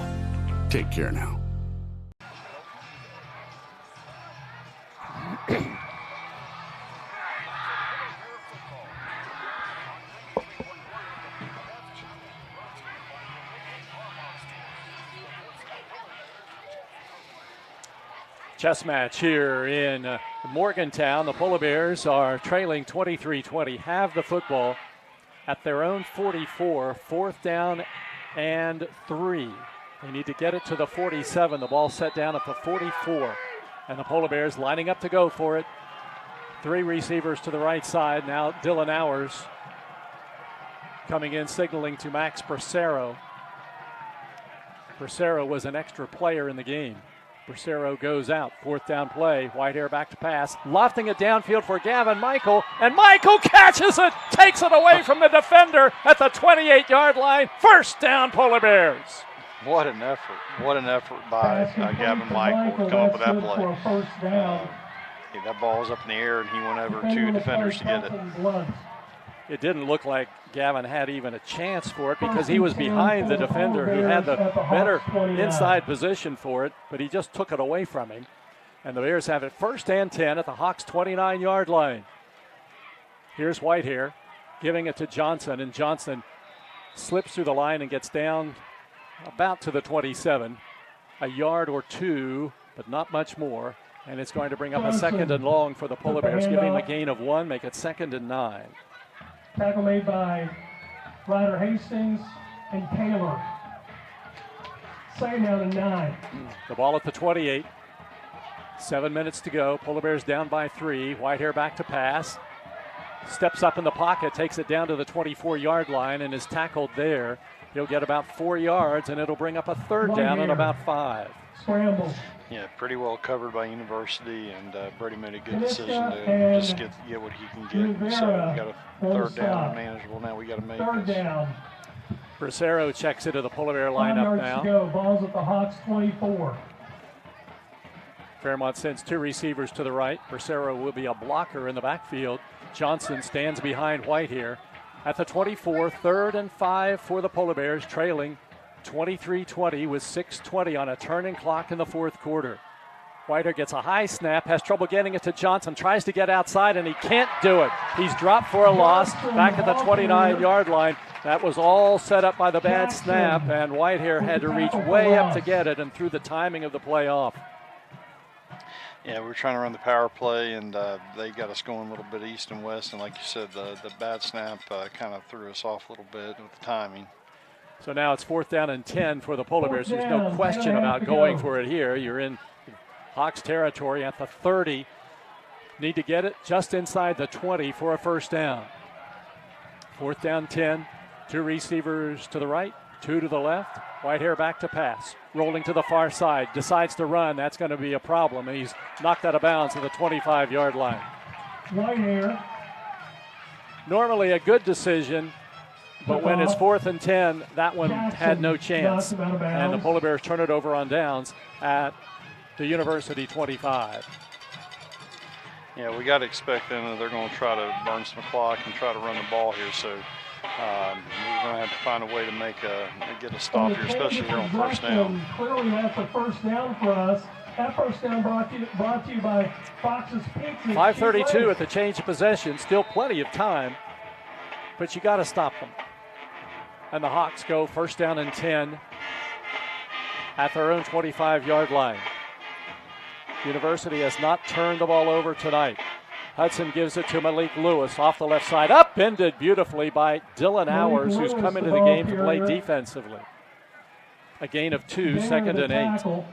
Take care now. Chess match here in Morgantown. The Polar Bears are trailing 23-20, have the football at their own 44, fourth down and 3. They need to get it to the 47. The ball set down at the 44. And the Polar Bears lining up to go for it. 3 receivers to the right side. Now Dylan Hours coming in, signaling to Max Bracero. Bracero was an extra player in the game. Bracero goes out. Fourth down play. Whitehair back to pass. Lofting it downfield for Gavin Michael. And Michael catches it. Takes it away from the defender at the 28-yard line. First down, Polar Bears. What an effort. What an effort by Gavin Michael to come up with that play. That ball was up in the air, and he went over 2 defenders to get it. It didn't look like Gavin had even a chance for it because he was behind the defender who had the better inside position for it, but he just took it away from him. And the Bears have it first and 10 at the Hawks' 29-yard line. Here's Whitehair giving it to Johnson, and Johnson slips through the line and gets down about to the 27. A yard or 2, but not much more. And it's going to bring up a second and long for the Polar Bears, giving him a gain of 1, make it 2nd and 9. Tackle made by Ryder Hastings, and Taylor. Second down and 9. The ball at the 28. 7 minutes to go. Polar Bears down by 3. Whitehair back to pass. Steps up in the pocket, takes it down to the 24-yard line, and is tackled there. He'll get about 4 yards, and it'll bring up a third down and about 5. Scramble. Yeah, pretty well covered by University, and Brady made a good decision to just get what he can get. So we got a third down and manageable. Now we got to make third this. down. Bracero checks into the Polar Bear 5 lineup yards now. to go. Ball's at the Hawks 24. Fairmont sends 2 receivers to the right. Bracero will be a blocker in the backfield. Johnson stands behind Whitehair. At the 24, 3rd and 5 for the Polar Bears, trailing 23-20 with 6:20 on a turning clock in the 4th quarter. Whitehair gets a high snap, has trouble getting it to Johnson, tries to get outside, and he can't do it. He's dropped for a loss back at the 29-yard line. That was all set up by the bad snap, and Whitehair had to reach way up to get it and threw the timing of the play off. Yeah, we were trying to run the power play, and they got us going a little bit east and west. And like you said, the bad snap kind of threw us off a little bit with the timing. So now it's 4th down and 10 for the Polar Bears. There's no question about going for it here. You're in Hawks territory at the 30. Need to get it just inside the 20 for a first down. 4th down 10. 2 receivers to the right, 2 to the left. Whitehair back to pass. Rolling to the far side. Decides to run. That's going to be a problem. He's knocked out of bounds at the 25-yard line. Whitehair. Normally a good decision, but when it's 4th and 10, that one had no chance. And the Polar Bears turn it over on downs at the University 25. Yeah, we got to expect them that they're going to try to burn some clock and try to run the ball here. So we're going to have to find a way to get a stop here, especially here on first down. Clearly that's a first down for us. That first down brought to you by Fox's Pizza. 5:32 at the change of possession. Still plenty of time, but you got to stop them. And the Hawks go first down and 10 at their own 25-yard line. University has not turned the ball over tonight. Hudson gives it to Malik Lewis off the left side. Upended beautifully by Dylan Hours, who's come into the game to play defensively. A gain of 2, 2nd and 8.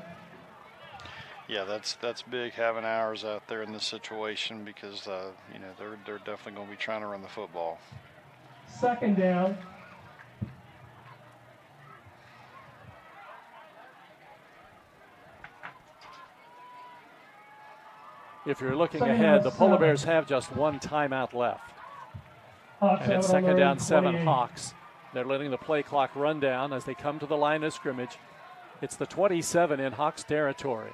Yeah, that's big having Hours out there in this situation because they're definitely going to be trying to run the football. Second down. If you're looking ahead, the Polar Bears have just 1 timeout left. And it's 2nd down 7 Hawks. They're letting the play clock run down as they come to the line of scrimmage. It's the 27 in Hawks territory.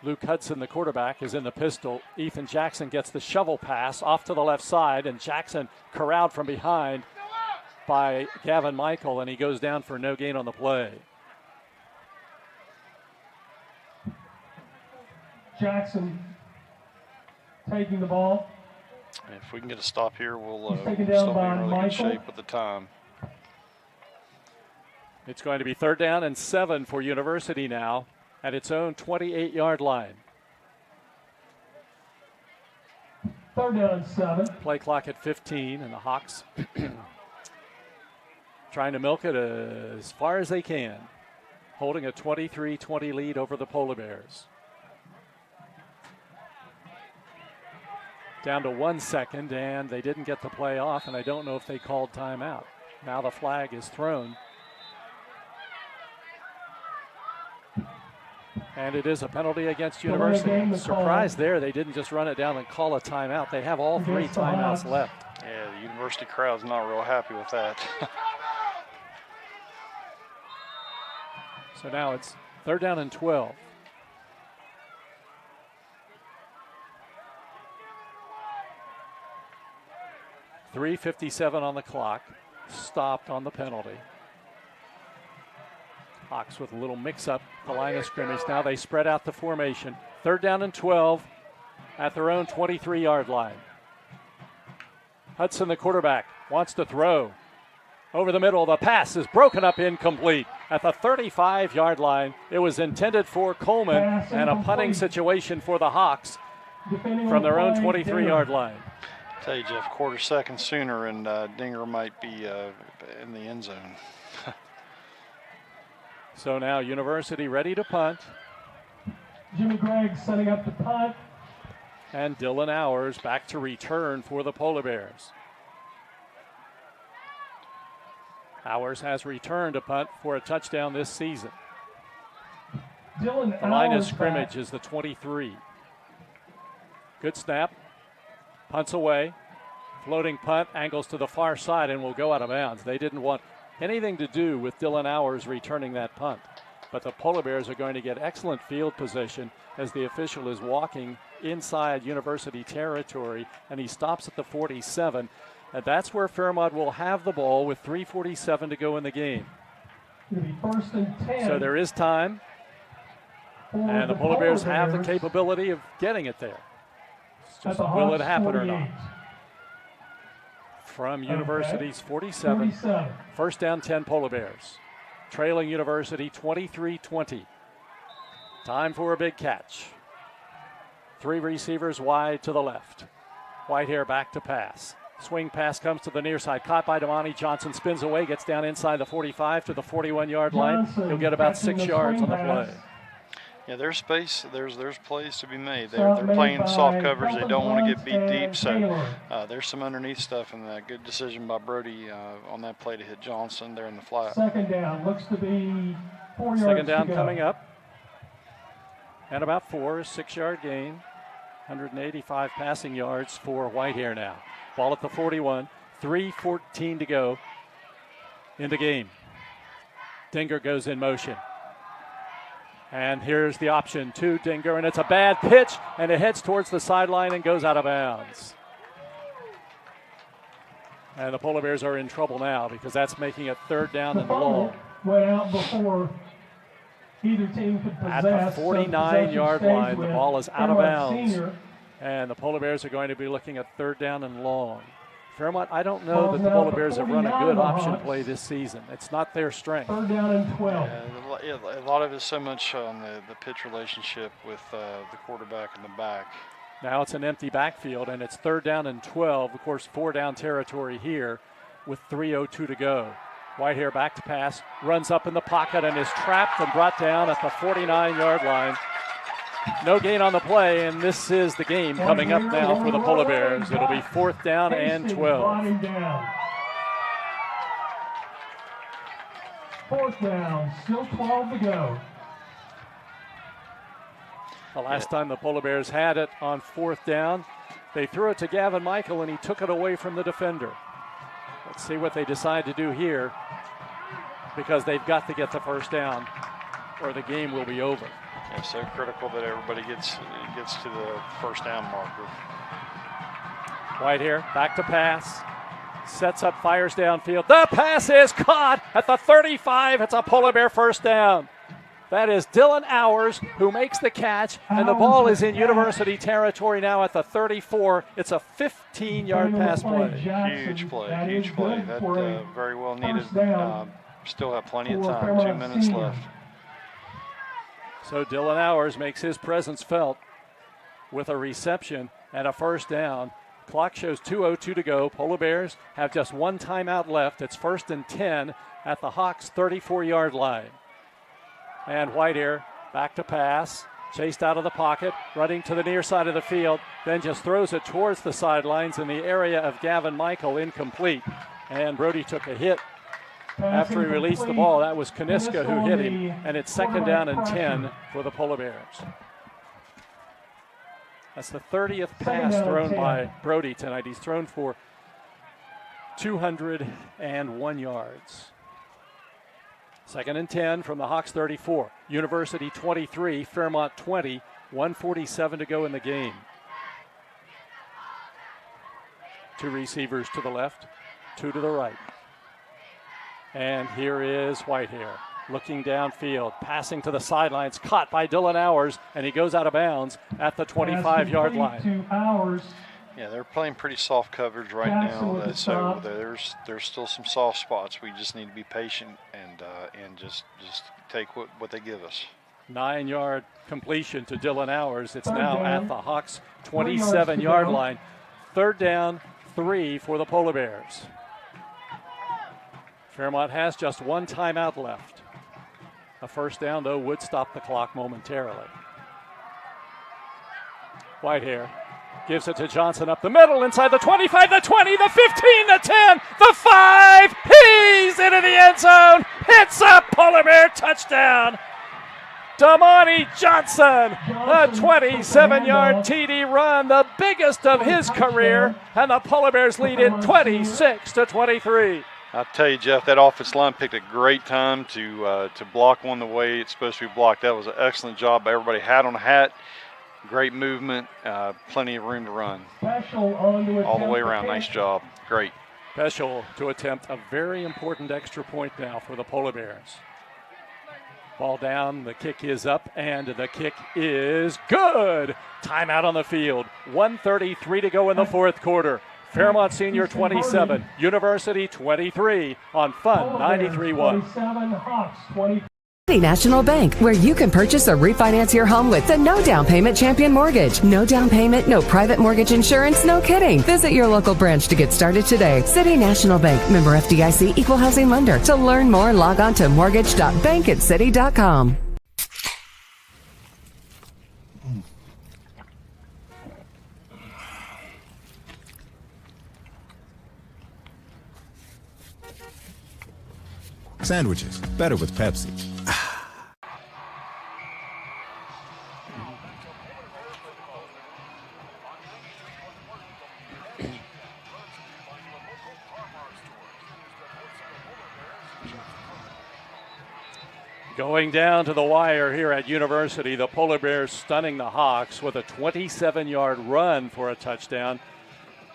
Luke Hudson, the quarterback, is in the pistol. Ethan Jackson gets the shovel pass off to the left side, and Jackson corralled from behind by Gavin Michael, and he goes down for no gain on the play. Jackson taking the ball. If we can get a stop here, we'll still be down by in really Michael. good shape with the time. It's going to be 3rd down and 7 for University now at its own 28-yard line. 3rd down and 7. Play clock at 15, and the Hawks trying to milk it as far as they can, holding a 23-20 lead over the Polar Bears. Down to 1 second, and they didn't get the play off, and I don't know if they called timeout. Now the flag is thrown. And it is a penalty against University. Surprised there, they didn't just run it down and call a timeout. They have all 3 timeouts left. Yeah, the University crowd's not real happy with that. So now it's 3rd down and 12. .357 on the clock, stopped on the penalty. Hawks with a little mix-up the line of scrimmage. Now they spread out the formation. 3rd down and 12 at their own 23-yard line. Hudson, the quarterback, wants to throw. Over the middle, the pass is broken up incomplete. At the 35-yard line, it was intended for Coleman, and a punting situation for the Hawks from their own 23-yard line. Tell you, Jeff, quarter second sooner, and Dinger might be in the end zone. So now University ready to punt. Jimmy Gregg setting up the punt. And Dylan Hours back to return for the Polar Bears. Hours has returned to punt for a touchdown this season. The line of scrimmage is the 23. Good snap. Punts away. Floating punt, angles to the far side and will go out of bounds. They didn't want anything to do with Dylan Hours returning that punt. But the Polar Bears are going to get excellent field position as the official is walking inside University territory, and he stops at the 47. And that's where Fairmont will have the ball with 3:47 to go in the game. First and 10. So there is time. And the Polar Bears have the capability of getting it there. It's just, will it happen or not? From University's 47. First down, 10 Polar Bears. Trailing University 23-20. Time for a big catch. 3 receivers wide to the left. Whitehair back to pass. Swing pass comes to the near side. Caught by Damani Johnson. Spins away. Gets down inside the 45 to the 41-yard line. He'll get about 6 yards on the play. Yeah, there's space. There's plays to be made. They're playing soft coverage. They don't want to get beat deep. So there's some underneath stuff, and that good decision by Brody on that play to hit Johnson there in the flat. Second down looks to be 4 yards. Second down to go. coming up. And about 4, 6-yard gain. 185 passing yards for Whitehair now. Ball at the 41. 3:14 to go in the game. Dinger goes in motion. And here's the option to Dinger, and it's a bad pitch, and it heads towards the sideline and goes out of bounds. And the Polar Bears are in trouble now because that's making it third down and long. Went out before either team could possess. At the 49-yard line, the ball is out of bounds. And the Polar Bears are going to be looking at third down and long. Fairmont, I don't know that the Polar Bears have run a good option play this season. It's not their strength. Third down and 12. A lot of it is so much on the pitch relationship with the quarterback and the back. Now it's an empty backfield, and it's third down and 12. Of course, 4 down territory here with 3:02 to go. Whitehair back to pass, runs up in the pocket and is trapped and brought down at the 49-yard line. No gain on the play, and this is the game coming up now for the Polar Bears. It'll be 4th down and 12. 4th down, still 12 to go. The last time the Polar Bears had it on 4th down, they threw it to Gavin Michael, and he took it away from the defender. Let's see what they decide to do here, because they've got to get the first down, or the game will be over. It's so critical that everybody gets to the first down marker. Whitehair back to pass. Sets up, fires downfield. The pass is caught at the 35. It's a Polar Bear first down. That is Dylan Hours who makes the catch, and the ball is in University territory now at the 34. It's a 15-yard pass play. Huge play. That very well needed. Still have plenty of time, 2 minutes left. So Dylan Hours makes his presence felt with a reception and a first down. Clock shows 2:02 to go. Polar Bears have just 1 timeout left. It's 1st and 10 at the Hawks' 34-yard line. And Whitehair back to pass, chased out of the pocket, running to the near side of the field, then just throws it towards the sidelines in the area of Gavin Michael, incomplete. And Brody took a hit after he released the ball. That was Kaniska who hit him, and it's 2nd down and 10 for the Polar Bears. That's the 30th pass thrown by Brody tonight. He's thrown for 201 yards. 2nd and 10 from the Hawks 34. University 23, Fairmont 20, 1:47 to go in the game. 2 receivers to the left, 2 to the right. And here is Whitehair looking downfield, passing to the sidelines, caught by Dylan Hours, and he goes out of bounds at the 25-yard line. Yeah, they're playing pretty soft coverage right now, so there's still some soft spots. We just need to be patient and just take what they give us. 9-yard completion to Dylan Hours. It's now at the Hawks' 27-yard line. third down, 3 for the Polar Bears. Fairmont has just one timeout left. A first down, though, would stop the clock momentarily. Whitehair gives it to Johnson up the middle, inside the 25, the 20, the 15, the 10, the 5. He's into the end zone. Hits a Polar Bear touchdown. Damani Johnson, a 27-yard TD run, the biggest of his career, and the Polar Bears lead it 26-23. I'll tell you, Jeff, that offensive line picked a great time to block one the way it's supposed to be blocked. That was an excellent job by everybody. Hat on hat, great movement, plenty of room to run. All the way around, nice job, great. Peschel to attempt a very important extra point now for the Polar Bears. Ball down, the kick is up, and the kick is good. Timeout on the field. 1:33 to go in the fourth quarter. Fairmont Senior 27, University 23 on Fun 93.1. City National Bank, where you can purchase or refinance your home with the no down payment champion mortgage. No down payment, no private mortgage insurance, no kidding. Visit your local branch to get started today. City National Bank, member FDIC, equal housing lender. To learn more, log on to mortgage.bankatcity.com. Sandwiches, better with Pepsi. Going down to the wire here at University, the Polar Bears stunning the Hawks with a 27-yard run for a touchdown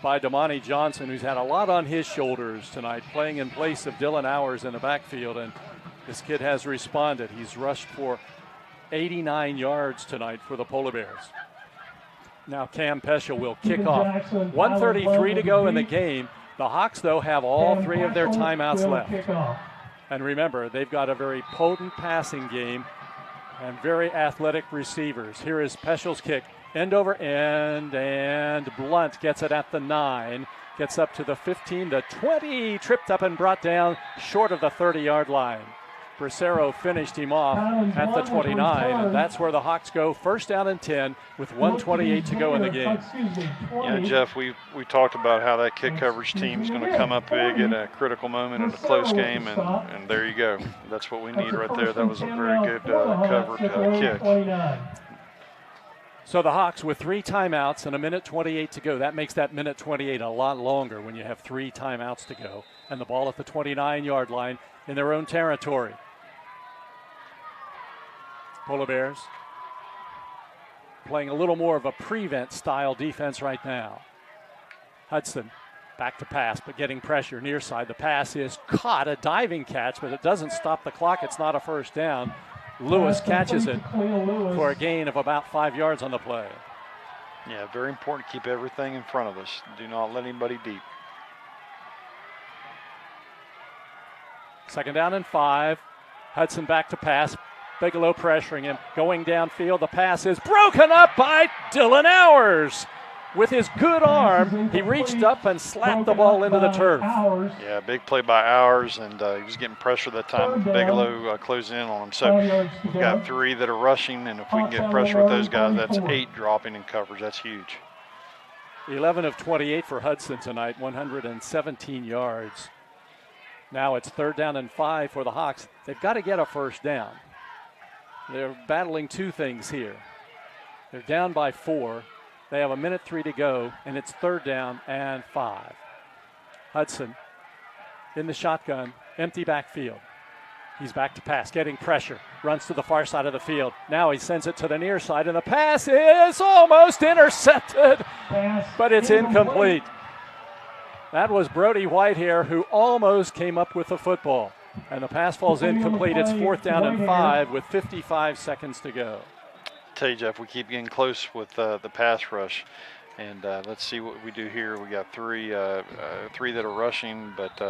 by Damani Johnson, who's had a lot on his shoulders tonight, playing in place of Dylan Hours in the backfield, and this kid has responded. He's rushed for 89 yards tonight for the Polar Bears. Now Cam Peschel will kick off. 1:33 to go in the game. The Hawks, though, have all three of their timeouts left. And remember, they've got a very potent passing game and very athletic receivers. Here is Peschel's kick. End over end, and Blunt gets it at the 9. Gets up to the 15, the 20. Tripped up and brought down short of the 30-yard line. Bracero finished him off at the 29, and that's where the Hawks go. First down and 10 with 1:28 to go in the game. Yeah, Jeff, we talked about how that kick coverage team is going to come up big at a critical moment in a close game, and there you go. That's what we need right there. That was a very good covered kick. So the Hawks with 3 timeouts and a minute 28 to go. That makes that minute 28 a lot longer when you have 3 timeouts to go. And the ball at the 29-yard line in their own territory. Polar Bears playing a little more of a prevent style defense right now. Hudson back to pass, but getting pressure near side. The pass is caught, a diving catch, but it doesn't stop the clock. It's not a first down. Lewis catches it for a gain of about 5 yards on the play. Yeah, very important to keep everything in front of us. Do not let anybody deep. Second down and 5. Hudson back to pass. Bigelow pressuring him. Going downfield. The pass is broken up by Dylan Hours. With his good arm, he reached up and slapped the ball into the turf. Yeah, big play by Hours, and he was getting pressure that time. Bigelow closing in on him. So we've got 3 that are rushing, and if we can get pressure with those guys, that's 8 dropping in coverage. That's huge. 11 of 28 for Hudson tonight, 117 yards. Now it's third down and 5 for the Hawks. They've got to get a first down. They're battling 2 things here. They're down by 4. They have a minute 3 to go, and it's third down and 5. Hudson in the shotgun, empty backfield. He's back to pass, getting pressure, runs to the far side of the field. Now he sends it to the near side, and the pass is almost intercepted, but it's incomplete. That was Brody Whitehair, who almost came up with the football. And the pass falls incomplete. It's fourth down and 5 with 55 seconds to go. Tell you, Jeff, we keep getting close with the pass rush, and let's see what we do here. We got 3 that are rushing, but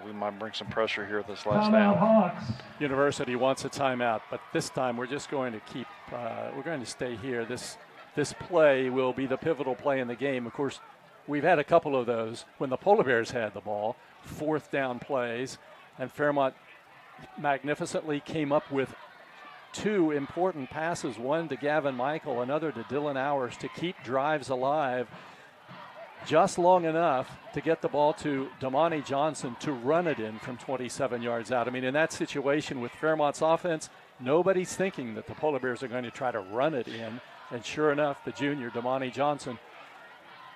we might bring some pressure here at this last down. University wants a timeout, but this time we're just going to keep. We're going to stay here. This play will be the pivotal play in the game. Of course, we've had a couple of those when the Polar Bears had the ball, fourth down plays, and Fairmont magnificently came up with two important passes, one to Gavin Michael, another to Dylan Hours, to keep drives alive just long enough to get the ball to Damani Johnson to run it in from 27 yards out. I mean, in that situation with Fairmont's offense, nobody's thinking that the Polar Bears are going to try to run it in. And sure enough, the junior, Damani Johnson,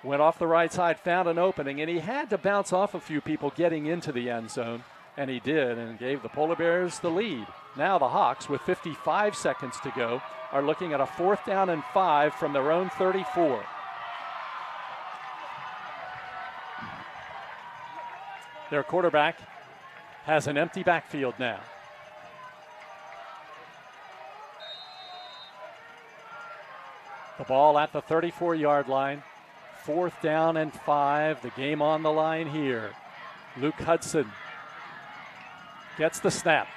went off the right side, found an opening, and he had to bounce off a few people getting into the end zone. And he did, and gave the Polar Bears the lead. Now the Hawks, with 55 seconds to go, are looking at a 4th down and 5 from their own 34. Their quarterback has an empty backfield now. The ball at the 34-yard line. 4th down and 5. The game on the line here. Luke Hudson gets the snap.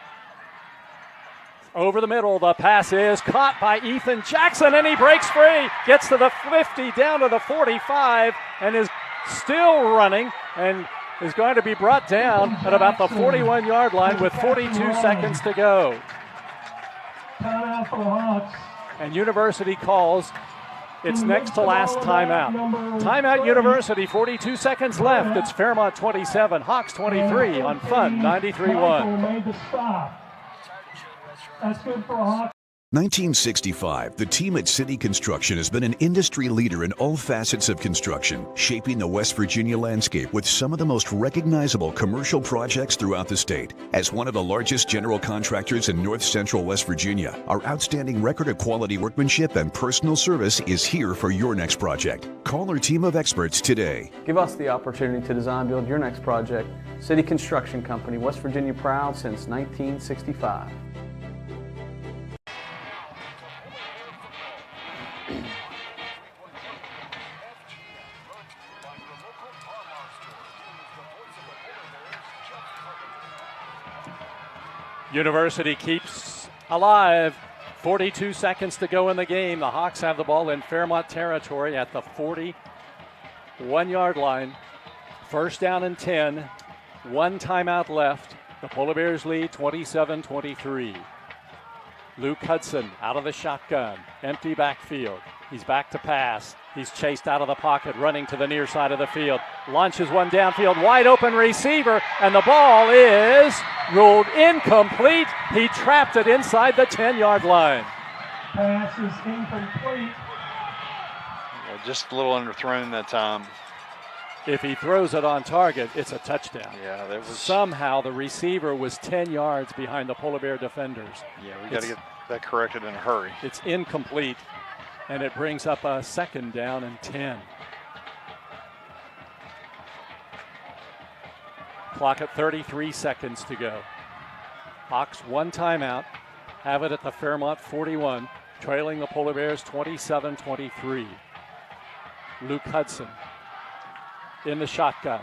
Over the middle, the pass is caught by Ethan Jackson, and he breaks free. Gets to the 50, down to the 45, and is still running, and is going to be brought down at about the 41-yard line with 42 seconds to go. Timeout for the Hawks. And University calls its next to last timeout. Timeout University, 42 seconds left. It's Fairmont 27, Hawks 23 on Fun 93.1. Made the stop. That's good for a Hawks. 1965, the team at City Construction has been an industry leader in all facets of construction, shaping the West Virginia landscape with some of the most recognizable commercial projects throughout the state. As one of the largest general contractors in north central West Virginia, our outstanding record of quality workmanship and personal service is here for your next project. Call our team of experts today. Give us the opportunity to design build your next project. City Construction Company, West Virginia proud since 1965. University keeps alive. 42 seconds to go in the game. The Hawks have the ball in Fairmont territory at the 41-yard line. 1st down and 10. 1 timeout left. The Polar Bears lead 27-23. Luke Hudson out of the shotgun. Empty backfield. He's back to pass. He's chased out of the pocket, running to the near side of the field. Launches one downfield, wide open receiver, and the ball is ruled incomplete. He trapped it inside the 10-yard line. Pass is incomplete. Yeah, just a little underthrown that time. If he throws it on target, it's a touchdown. Yeah, that was. Somehow the receiver was 10 yards behind the Polar Bear defenders. Yeah, we got to get that corrected in a hurry. It's incomplete, and it brings up a 2nd down and 10. Clock at 33 seconds to go. Hawks 1 timeout, have it at the Fairmont 41, trailing the Polar Bears 27-23. Luke Hudson in the shotgun,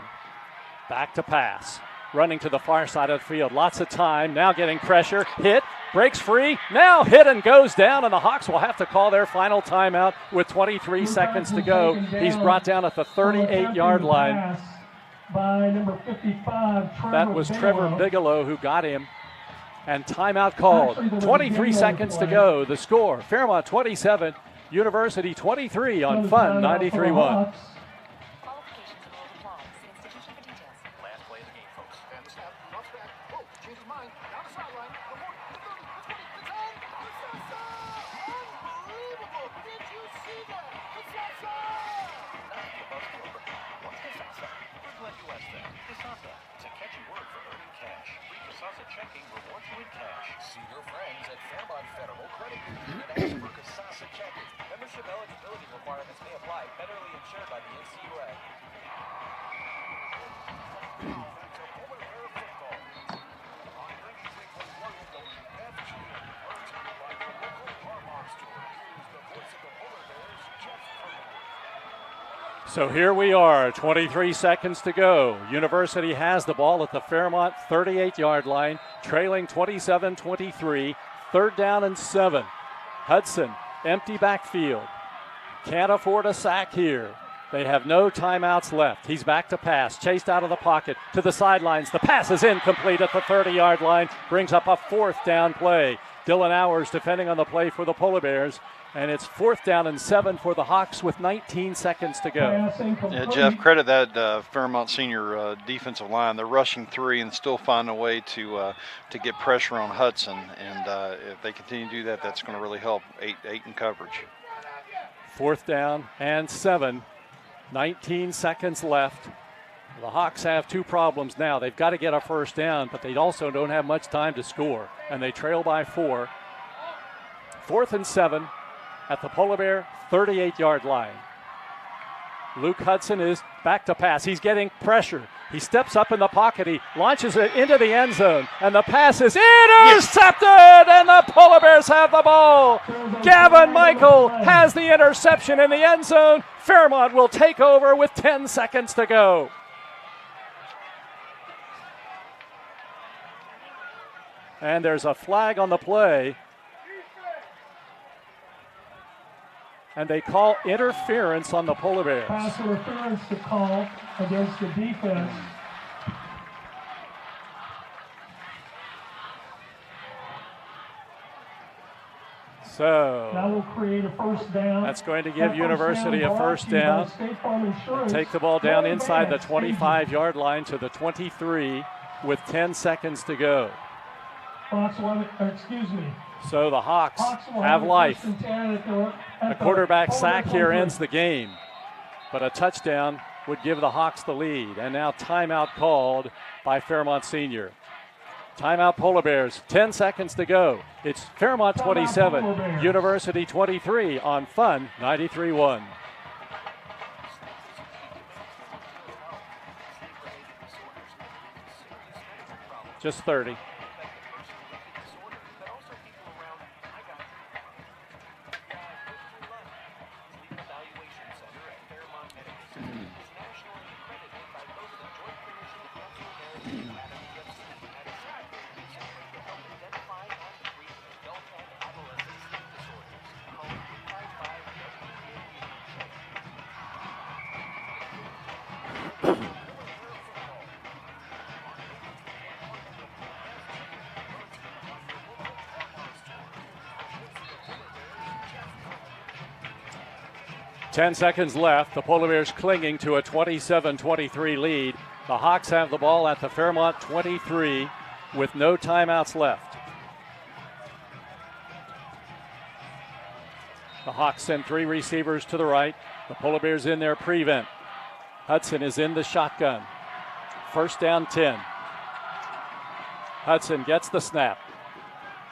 back to pass, running to the far side of the field. Lots of time, now getting pressure, hit, breaks free, now hit and goes down, and the Hawks will have to call their final timeout with 23 seconds to go. He's brought down at the 38-yard line. By number 55, that was Trevor Bigelow who got him. And timeout called. 23 seconds to go. The score, Fairmont 27, University 23 on Fun 93.1. So here we are, 23 seconds to go. University has the ball at the Fairmont 38-yard line, trailing 27-23, 3rd down and 7. Hudson, empty backfield. Can't afford a sack here. They have no timeouts left. He's back to pass, chased out of the pocket to the sidelines. The pass is incomplete at the 30-yard line, brings up a 4th down play. Dylan Hours defending on the play for the Polar Bears, and it's 4th down and 7 for the Hawks with 19 seconds to go. Yeah, Jeff, credit that Fairmont senior defensive line. They're rushing 3 and still finding a way to get pressure on Hudson, and if they continue to do that, that's going to really help 8 in coverage. 4th down and 7. 19 seconds left. The Hawks have 2 problems now. They've got to get a 1st down, but they also don't have much time to score, and they trail by 4. 4th and 7 at the Polar Bear 38-yard line. Luke Hudson is back to pass. He's getting pressure. He steps up in the pocket. He launches it into the end zone, and the pass is intercepted, and the Polar Bears have the ball. Gavin Michael has the interception in the end zone. Fairmont will take over with 10 seconds to go. And there's a flag on the play. And they call interference on the Polar Bears. Pass interference to call against the defense. So that will create a 1st down. That's going to give University a 1st down. Take the ball down inside the 25-yard line to the 23 with 10 seconds to go. So the Hawks have life. A quarterback sack here ends the game, but a touchdown would give the Hawks the lead. And now timeout called by Fairmont Senior. Timeout Polar Bears, 10 seconds to go. It's Fairmont 27, University 23 on Fun 93.1. Just 30. Ten seconds left. The Polar Bears clinging to a 27-23 lead. The Hawks have the ball at the Fairmont 23 with no timeouts left. The Hawks send 3 receivers to the right. The Polar Bears in their prevent. Hudson is in the shotgun. 1st down 10. Hudson gets the snap.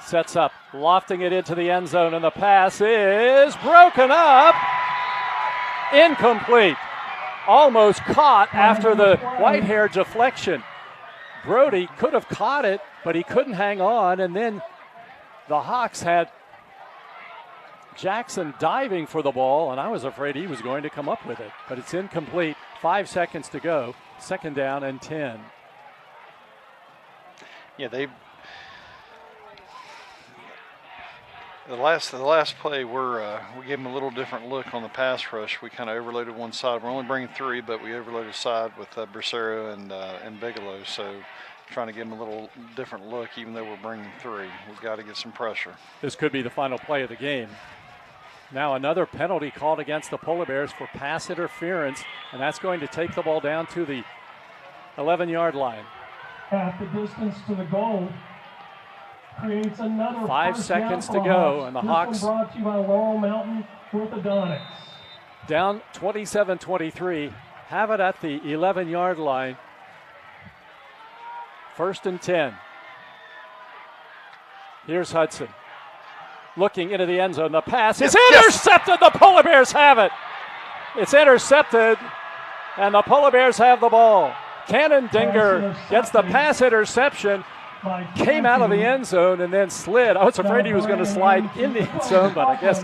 Sets up, lofting it into the end zone, and the pass is broken up. Incomplete. Almost caught after the Whitehair deflection. Brody could have caught it, but he couldn't hang on, and then the Hawks had Jackson diving for the ball, and I was afraid he was going to come up with it, but it's incomplete. 5 seconds to go. 2nd down and 10. Yeah, the last play, we gave them a little different look on the pass rush. We kind of overloaded one side. We're only bringing 3, but we overloaded side with Bracero and Bigelow. So trying to give them a little different look, even though we're bringing 3. We've got to get some pressure. This could be the final play of the game. Now another penalty called against the Polar Bears for pass interference, and that's going to take the ball down to the 11-yard line. Half the distance to the goal. Creates another 5 seconds to go, and the Hawks brought to you by Laurel Mountain Orthodontics. Down 27-23, have it at the 11-yard line. 1st and 10. Here's Hudson. Looking into the end zone. The pass is intercepted. The Polar Bears have it. It's intercepted, and the Polar Bears have the ball. Cannon Dinger gets the pass interception. Came out of the end zone and then slid. I was afraid he was going to slide in the end zone, but I guess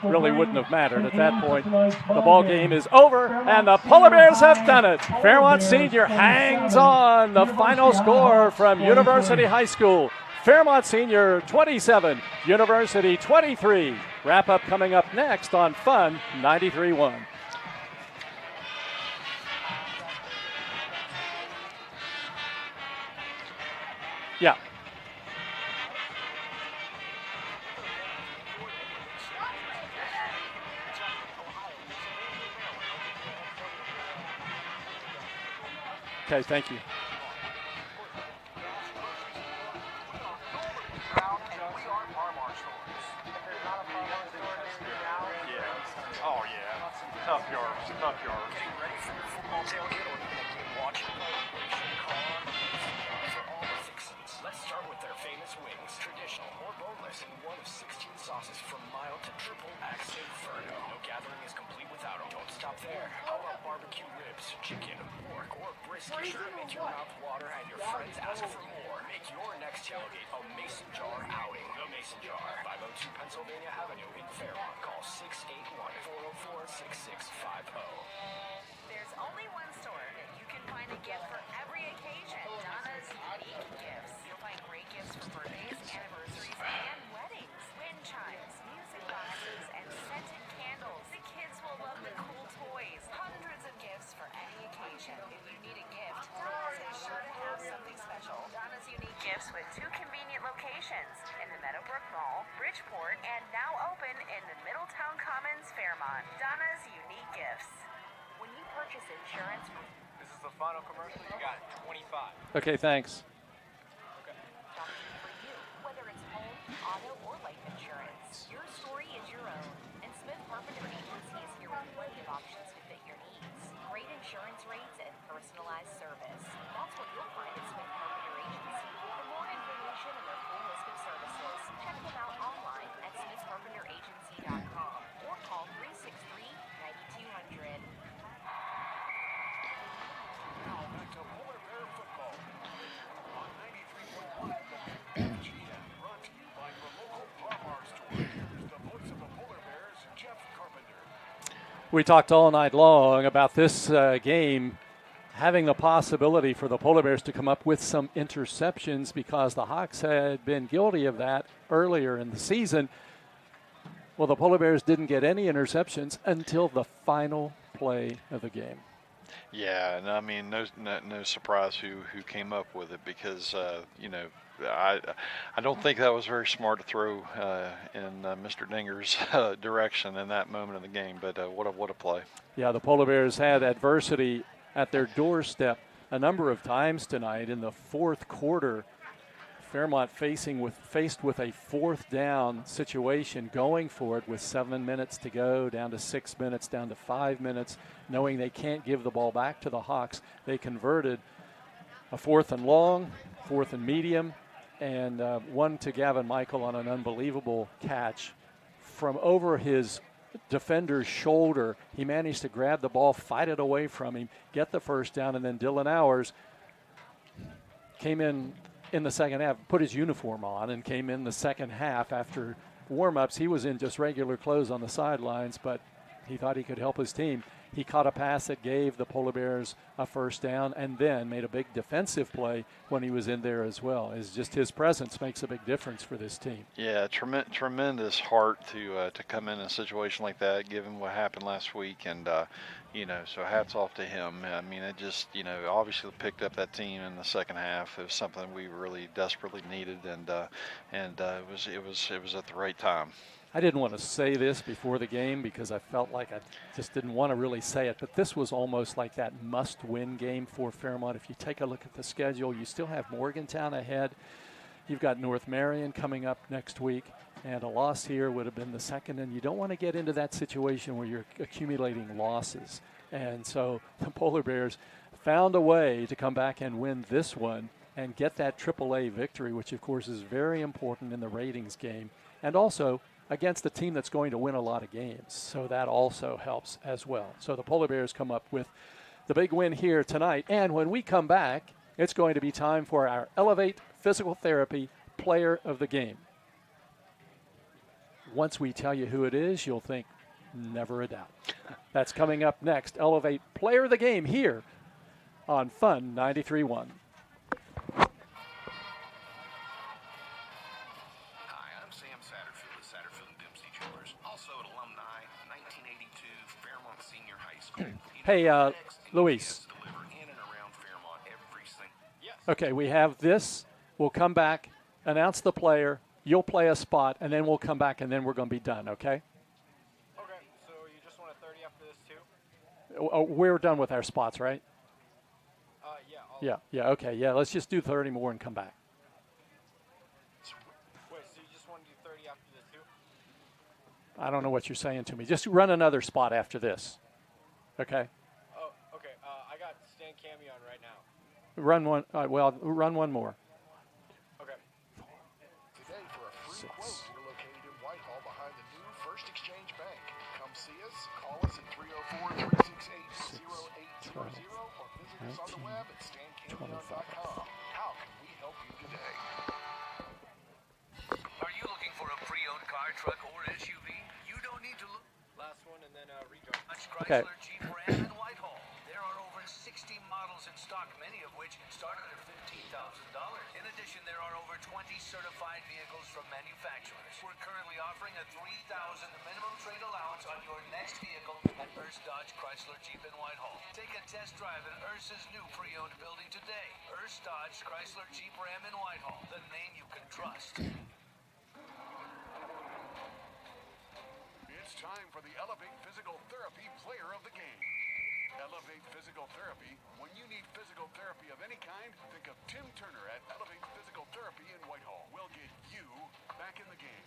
really wouldn't have mattered at that point. The ball game is over, and the Polar Bears have done it. Fairmont Senior hangs on. The final score from University High School. Fairmont Senior 27, University 23. Wrap up coming up next on Fun 93.1. Yeah. Okay, thank you. Oh, yeah. Tough yards. Tough yards. Getting ready for your football tailgate or even a game watching celebration car for all the fixins. Let's start with their famous wings. Traditional or boneless in one of 16 sauces from mild to triple X Inferno. No gathering is complete without them. Don't stop there. How about barbecue ribs, chicken, pork, or brisket? Sure to make your mouth water and your friends ask for more. Make your next tailgate a Mason Jar outing. The Mason Jar, 502 Pennsylvania Avenue in Fairmont. Call 681-404-6650. There's only one store that you can find a gift for every occasion. Donna's Unique Gifts. You'll find great gifts for birthdays, anniversaries, and weddings. Wind chimes, music boxes, and scented candles. The kids will love the cool toys. Hundreds of gifts for any occasion. If you need a gift, Donna's is sure to have something special. Donna's Unique Gifts with 2 convenient locations in the Meadowbrook Mall, Bridgeport, and now open in the Middletown Commons, Fairmont. Donna's Unique Gifts. When you purchase insurance, This is the final commercial. You got 25. Okay, thanks. for you, whether it's home, auto, or life insurance. Your story is your own, and Smith Carpenter Agency is here with plenty of options to fit your needs. Great insurance rates and personalized service. That's what you'll find at Smith Carpenter Agency. For more information and their full list of services, check them out online at smithcarpenteragency.com or call 363-9200. Now back to Polar Bear football. On 93.1 WFGN, brought to you by your local Par store. Here's the voice of the Polar Bears, Jeff Carpenter. We talked all night long about this game having the possibility for the Polar Bears to come up with some interceptions because the Hawks had been guilty of that earlier in the season. Well, the Polar Bears didn't get any interceptions until the final play of the game. Yeah, and I mean, no surprise who came up with it because I don't think that was very smart to throw in Mr. Dinger's direction in that moment of the game. But what a play! Yeah, the Polar Bears had adversity at their doorstep a number of times tonight. In the fourth quarter, Fairmont faced with a 4th down situation, going for it with 7 minutes to go, down to 6 minutes, down to 5 minutes, knowing they can't give the ball back to the Hawks. They converted a 4th and long, 4th and medium, and one to Gavin Michael on an unbelievable catch from over his defender's shoulder. He managed to grab the ball, fight it away from him, get the first down, and then Dylan Hours came in the second half, put his uniform on, and came in the second half after warm-ups. He was in just regular clothes on the sidelines, but he thought he could help his team. He caught a pass that gave the Polar Bears a first down and then made a big defensive play when he was in there as well. It's just his presence makes a big difference for this team. Yeah, tremendous heart to come in a situation like that, given what happened last week, and so hats off to him. I mean, it just obviously picked up that team in the second half. It was something we really desperately needed, and it was at the right time. I didn't want to say this before the game because I felt like I just didn't want to really say it, but this was almost like that must-win game for Fairmont. If you take a look at the schedule, you still have Morgantown ahead. You've got North Marion coming up next week, and a loss here would have been the second, and you don't want to get into that situation where you're accumulating losses. And so the Polar Bears found a way to come back and win this one and get that AAA victory, which, of course, is very important in the ratings game, and also against a team that's going to win a lot of games. So that also helps as well. So the Polar Bears come up with the big win here tonight. And when we come back, it's going to be time for our Elevate Physical Therapy Player of the Game. Once we tell you who it is, you'll think, never a doubt. That's coming up next. Elevate Player of the Game here on Fun 93.1. Hey, Luis. Okay, we have this We'll come back, announce the player. You'll play a spot, and then we'll come back, and then we're going to be done, okay? Okay, so you just want a 30 after this, too? Oh, we're done with our spots, right? Yeah. Yeah, okay. Yeah, let's just do 30 more and come back. Wait, so you just want to do 30 after this, too? I don't know what you're saying to me. Just run another spot after this, okay? Oh, okay. I got Stan Cammy on right now. Run one. Run one more. Okay. Today for a free quote, we're located in Whitehall behind the new First Exchange Bank. Come see us. Call us at 304-368-0800 or visit us on the web at stancamyon.com. How can we help you today? Are you looking for a pre-owned car, truck, or SUV? You don't need to look. Last one and then rejoin. Okay. Chrysler, Jeep, Ram, and Whitehall. There are over 60 models in stock, many of which start under $15,000. In addition, there are over 20 certified vehicles from manufacturers. We're currently offering a $3,000 minimum trade allowance on your next vehicle at Urs Dodge Chrysler Jeep in Whitehall. Take a test drive at Urs's new pre-owned building today. Urs Dodge Chrysler Jeep Ram in Whitehall, the name you can trust. It's time for the Elevate Physical Therapy Player of the Game. Elevate Physical Therapy. When you need physical therapy of any kind, think of Tim Turner at Elevate Physical Therapy in Whitehall. We'll get you back in the game.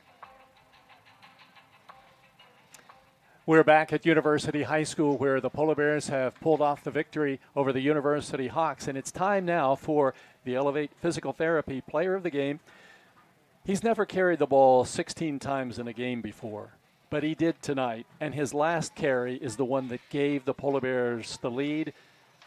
We're back at University High School where the Polar Bears have pulled off the victory over the University Hawks, and it's time now for the Elevate Physical Therapy Player of the Game. He's never carried the ball 16 times in a game before, but he did tonight, and his last carry is the one that gave the Polar Bears the lead,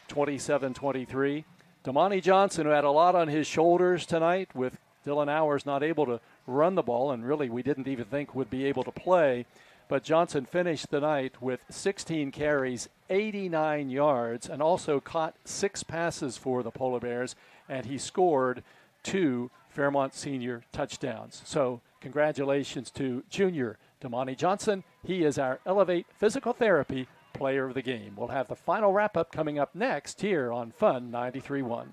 27-23. Damani Johnson, who had a lot on his shoulders tonight with Dylan Hours not able to run the ball, and really we didn't even think would be able to play, but Johnson finished the night with 16 carries, 89 yards, and also caught 6 passes for the Polar Bears, and he scored 2 Fairmont senior touchdowns. So congratulations to junior Damani Johnson. He is our Elevate Physical Therapy Player of the Game. We'll have the final wrap-up coming up next here on Fun 93.1.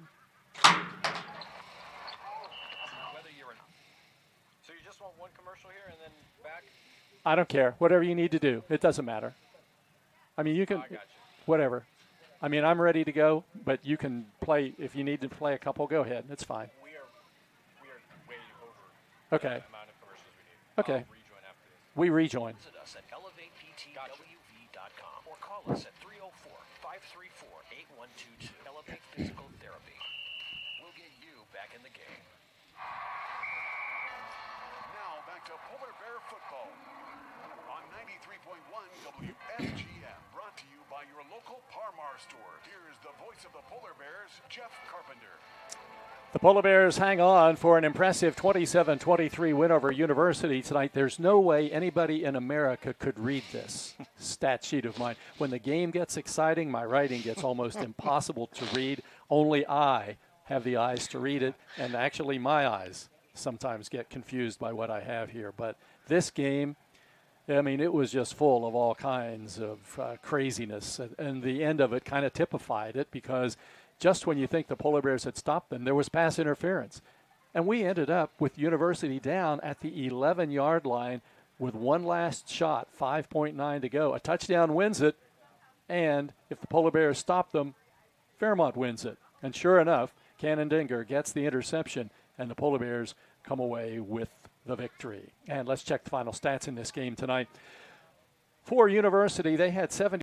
So you just want one commercial here and then back? I don't care. Whatever you need to do. It doesn't matter. I mean, you can, whatever. I mean, I'm ready to go, but you can play, if you need to play a couple, go ahead. It's fine. We are way over Okay. the amount of commercials we need. Okay. I'll rejoin after this. We rejoin. Visit us at elevateptwv.com or call us at 304-534-8122. Elevate Physical Therapy. We'll get you back in the game. Now back to Polar Bear football on 93.1 WFGM, brought to you by your local Parmar store. Here's the voice of the Polar Bears, Jeff Carpenter. The Polar Bears hang on for an impressive 27-23 win over University tonight. There's no way anybody in America could read this stat sheet of mine. When the game gets exciting, my writing gets almost impossible to read. Only I have the eyes to read it, and actually my eyes sometimes get confused by what I have here. But this game, I mean, it was just full of all kinds of craziness, and the end of it kind of typified it, because just when you think the Polar Bears had stopped them, there was pass interference. And we ended up with University down at the 11-yard line with one last shot, 5.9 to go. A touchdown wins it, and if the Polar Bears stop them, Fairmont wins it. And sure enough, Cannon Dinger gets the interception, and the Polar Bears come away with the victory. And let's check the final stats in this game tonight. For University, they had 70